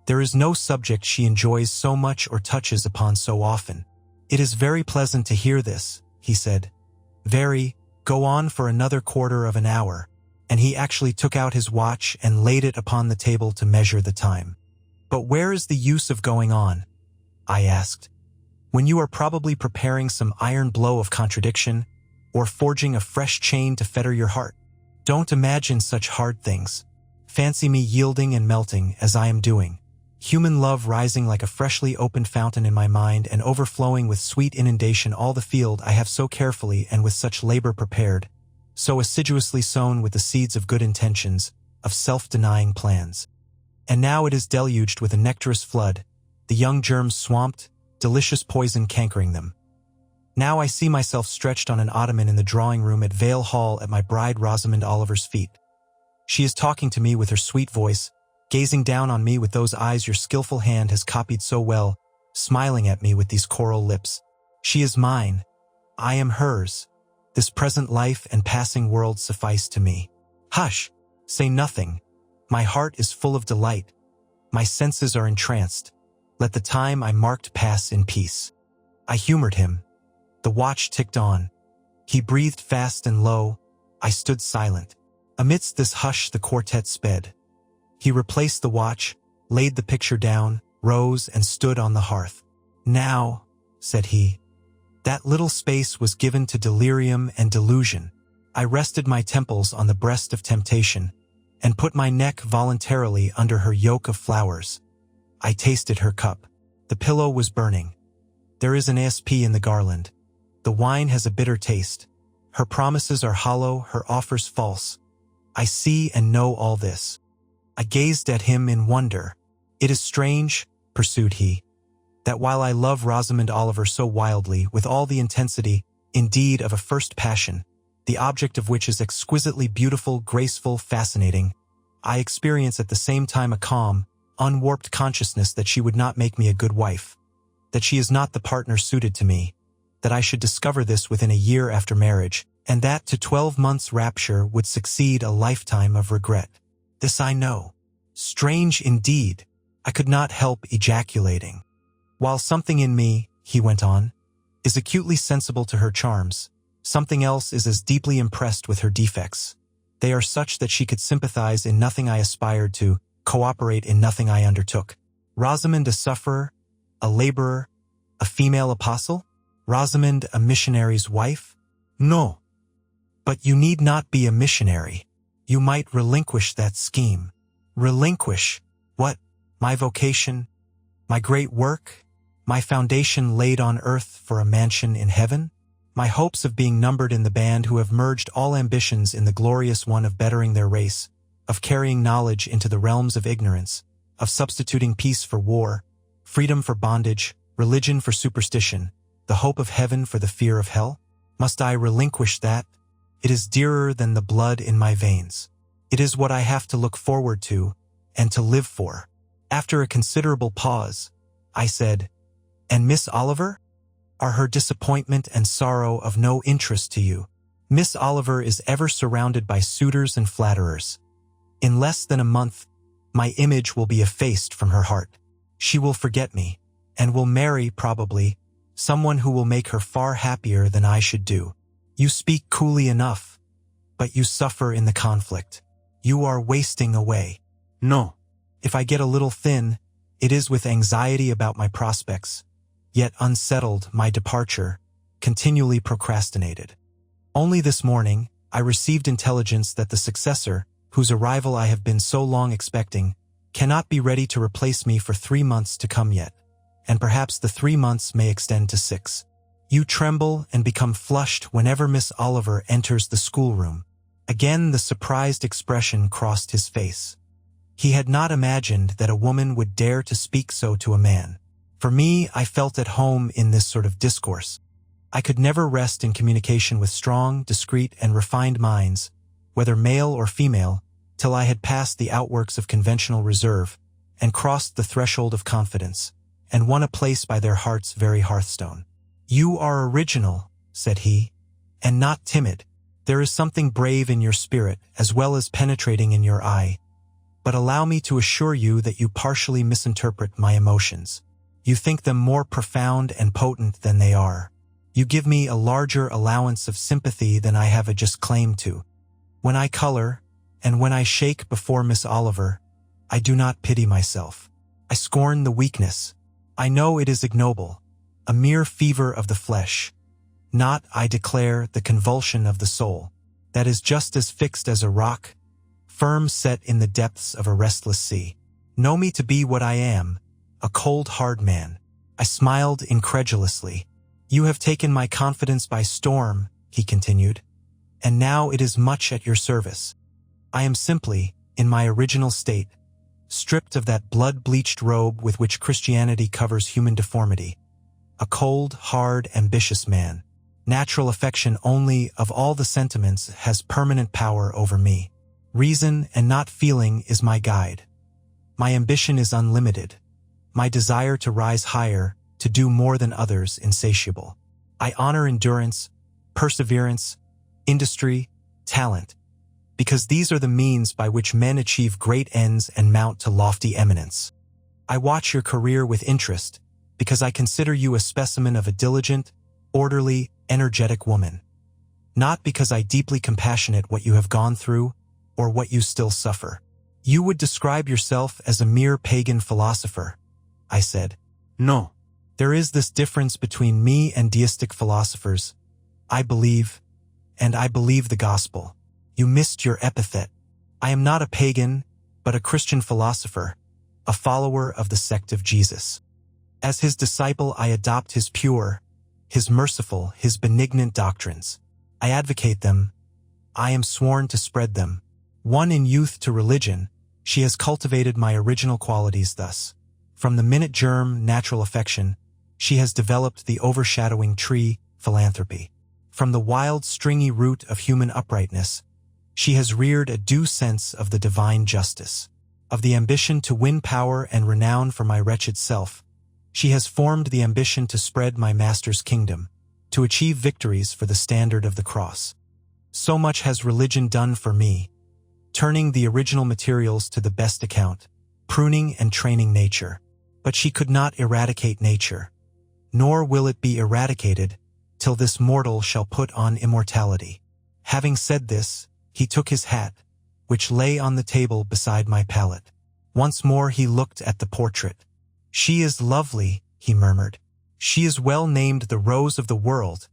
There is no subject she enjoys so much or touches upon so often. It is very pleasant to hear this, he said. Very. Go on for another quarter of an hour. And he actually took out his watch and laid it upon the table to measure the time. But where is the use of going on? I asked. When you are probably preparing some iron blow of contradiction, or forging a fresh chain to fetter your heart. Don't imagine such hard things. Fancy me yielding and melting as I am doing. Human love rising like a freshly opened fountain in my mind and overflowing with sweet inundation all the field I have so carefully and with such labor prepared, so assiduously sown with the seeds of good intentions, of self-denying plans. And now it is deluged with a nectarous flood, the young germs swamped, delicious poison cankering them. Now I see myself stretched on an ottoman in the drawing-room at Vale Hall at my bride Rosamond Oliver's feet. She is talking to me with her sweet voice, gazing down on me with those eyes your skillful hand has copied so well, smiling at me with these coral lips. She is mine. I am hers. This present life and passing world suffice to me. Hush! Say nothing. My heart is full of delight. My senses are entranced. Let the time I marked pass in peace. I humored him. The watch ticked on. He breathed fast and low. I stood silent. Amidst this hush the quartet sped. He replaced the watch, laid the picture down, rose and stood on the hearth. Now, said he. That little space was given to delirium and delusion. I rested my temples on the breast of temptation, and put my neck voluntarily under her yoke of flowers. I tasted her cup. The pillow was burning. There is an ASP in the garland. The wine has a bitter taste. Her promises are hollow, her offers false. I see and know all this. I gazed at him in wonder. It is strange, pursued he, that while I love Rosamond Oliver so wildly, with all the intensity, indeed, of a first passion, the object of which is exquisitely beautiful, graceful, fascinating, I experience at the same time a calm, unwarped consciousness that she would not make me a good wife, that she is not the partner suited to me, that I should discover this within a year after marriage, and that to 12 months' rapture would succeed a lifetime of regret. This I know. Strange indeed, I could not help ejaculating. While something in me, he went on, is acutely sensible to her charms, something else is as deeply impressed with her defects. They are such that she could sympathize in nothing I aspired to, cooperate in nothing I undertook. Rosamond a sufferer, a laborer, a female apostle? Rosamond a missionary's wife? No. But you need not be a missionary. You might relinquish that scheme. Relinquish? What? My vocation? My great work? My foundation laid on earth for a mansion in heaven? My hopes of being numbered in the band who have merged all ambitions in the glorious one of bettering their race, of carrying knowledge into the realms of ignorance, of substituting peace for war, freedom for bondage, religion for superstition, the hope of heaven for the fear of hell? Must I relinquish that? It is dearer than the blood in my veins. It is what I have to look forward to and to live for. After a considerable pause, I said, And Miss Oliver? Are her disappointment and sorrow of no interest to you? Miss Oliver is ever surrounded by suitors and flatterers. In less than a month, my image will be effaced from her heart. She will forget me, and will marry, probably, someone who will make her far happier than I should do. You speak coolly enough, but you suffer in the conflict. You are wasting away. No. If I get a little thin, it is with anxiety about my prospects, yet unsettled my departure, continually procrastinated. Only this morning, I received intelligence that the successor, whose arrival I have been so long expecting, cannot be ready to replace me for 3 months to come yet, and perhaps the 3 months may extend to 6. You tremble and become flushed whenever Miss Oliver enters the schoolroom. Again the surprised expression crossed his face. He had not imagined that a woman would dare to speak so to a man. For me, I felt at home in this sort of discourse. I could never rest in communication with strong, discreet, and refined minds, whether male or female, till I had passed the outworks of conventional reserve, and crossed the threshold of confidence, and won a place by their heart's very hearthstone. You are original, said he, and not timid. There is something brave in your spirit, as well as penetrating in your eye. But allow me to assure you that you partially misinterpret my emotions. You think them more profound and potent than they are. You give me a larger allowance of sympathy than I have a just claim to. When I color, and when I shake before Miss Oliver, I do not pity myself. I scorn the weakness. I know it is ignoble, a mere fever of the flesh, not, I declare, the convulsion of the soul, that is just as fixed as a rock, firm set in the depths of a restless sea. Know me to be what I am, a cold, hard man. I smiled incredulously. You have taken my confidence by storm, he continued, and now it is much at your service. I am simply, in my original state, stripped of that blood-bleached robe with which Christianity covers human deformity. A cold, hard, ambitious man. Natural affection only of all the sentiments has permanent power over me. Reason and not feeling is my guide. My ambition is unlimited. My desire to rise higher, to do more than others, insatiable. I honor endurance, perseverance, industry, talent, because these are the means by which men achieve great ends and mount to lofty eminence. I watch your career with interest, because I consider you a specimen of a diligent, orderly, energetic woman. Not because I deeply compassionate what you have gone through, or what you still suffer. You would describe yourself as a mere pagan philosopher, I said. No. There is this difference between me and deistic philosophers. I believe the gospel. You missed your epithet. I am not a pagan, but a Christian philosopher, a follower of the sect of Jesus. As his disciple, I adopt his pure, his merciful, his benignant doctrines. I advocate them. I am sworn to spread them. Won in youth to religion, she has cultivated my original qualities thus. From the minute germ, natural affection, she has developed the overshadowing tree, philanthropy. From the wild, stringy root of human uprightness, she has reared a due sense of the divine justice. Of the ambition to win power and renown for my wretched self, she has formed the ambition to spread my master's kingdom, to achieve victories for the standard of the cross. So much has religion done for me, turning the original materials to the best account, pruning and training nature. But she could not eradicate nature, nor will it be eradicated till this mortal shall put on immortality. Having said this, he took his hat, which lay on the table beside my pallet. Once more he looked at the portrait. She is lovely, he murmured. She is well named the Rose of the World.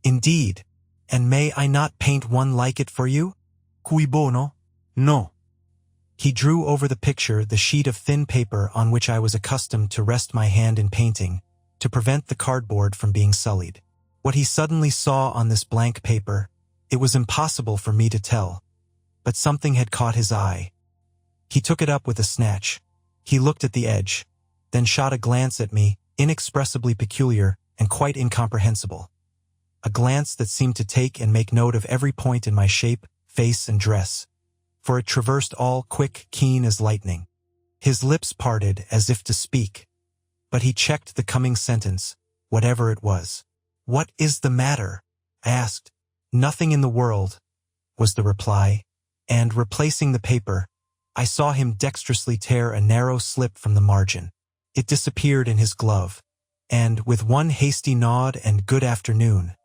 Indeed, and may I not paint one like it for you? Cui bono? No. He drew over the picture the sheet of thin paper on which I was accustomed to rest my hand in painting, to prevent the cardboard from being sullied. What he suddenly saw on this blank paper, it was impossible for me to tell, but something had caught his eye. He took it up with a snatch. He looked at the edge, then shot a glance at me, inexpressibly peculiar and quite incomprehensible. A glance that seemed to take and make note of every point in my shape, face, and dress, for it traversed all, quick, keen as lightning. His lips parted as if to speak, but he checked the coming sentence, whatever it was. "What is the matter?" I asked. "Nothing in the world," was the reply, and, replacing the paper, I saw him dexterously tear a narrow slip from the margin. It disappeared in his glove, and, with one hasty nod and good afternoon,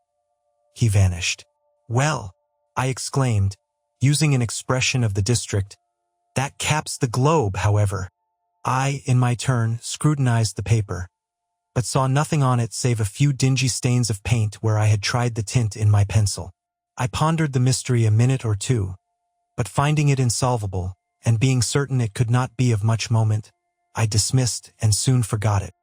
he vanished. "Well," I exclaimed, using an expression of the district, "that caps the globe, however." I, in my turn, scrutinized the paper, but saw nothing on it save a few dingy stains of paint where I had tried the tint in my pencil. I pondered the mystery a minute or two, but finding it insolvable, and being certain it could not be of much moment, I dismissed and soon forgot it.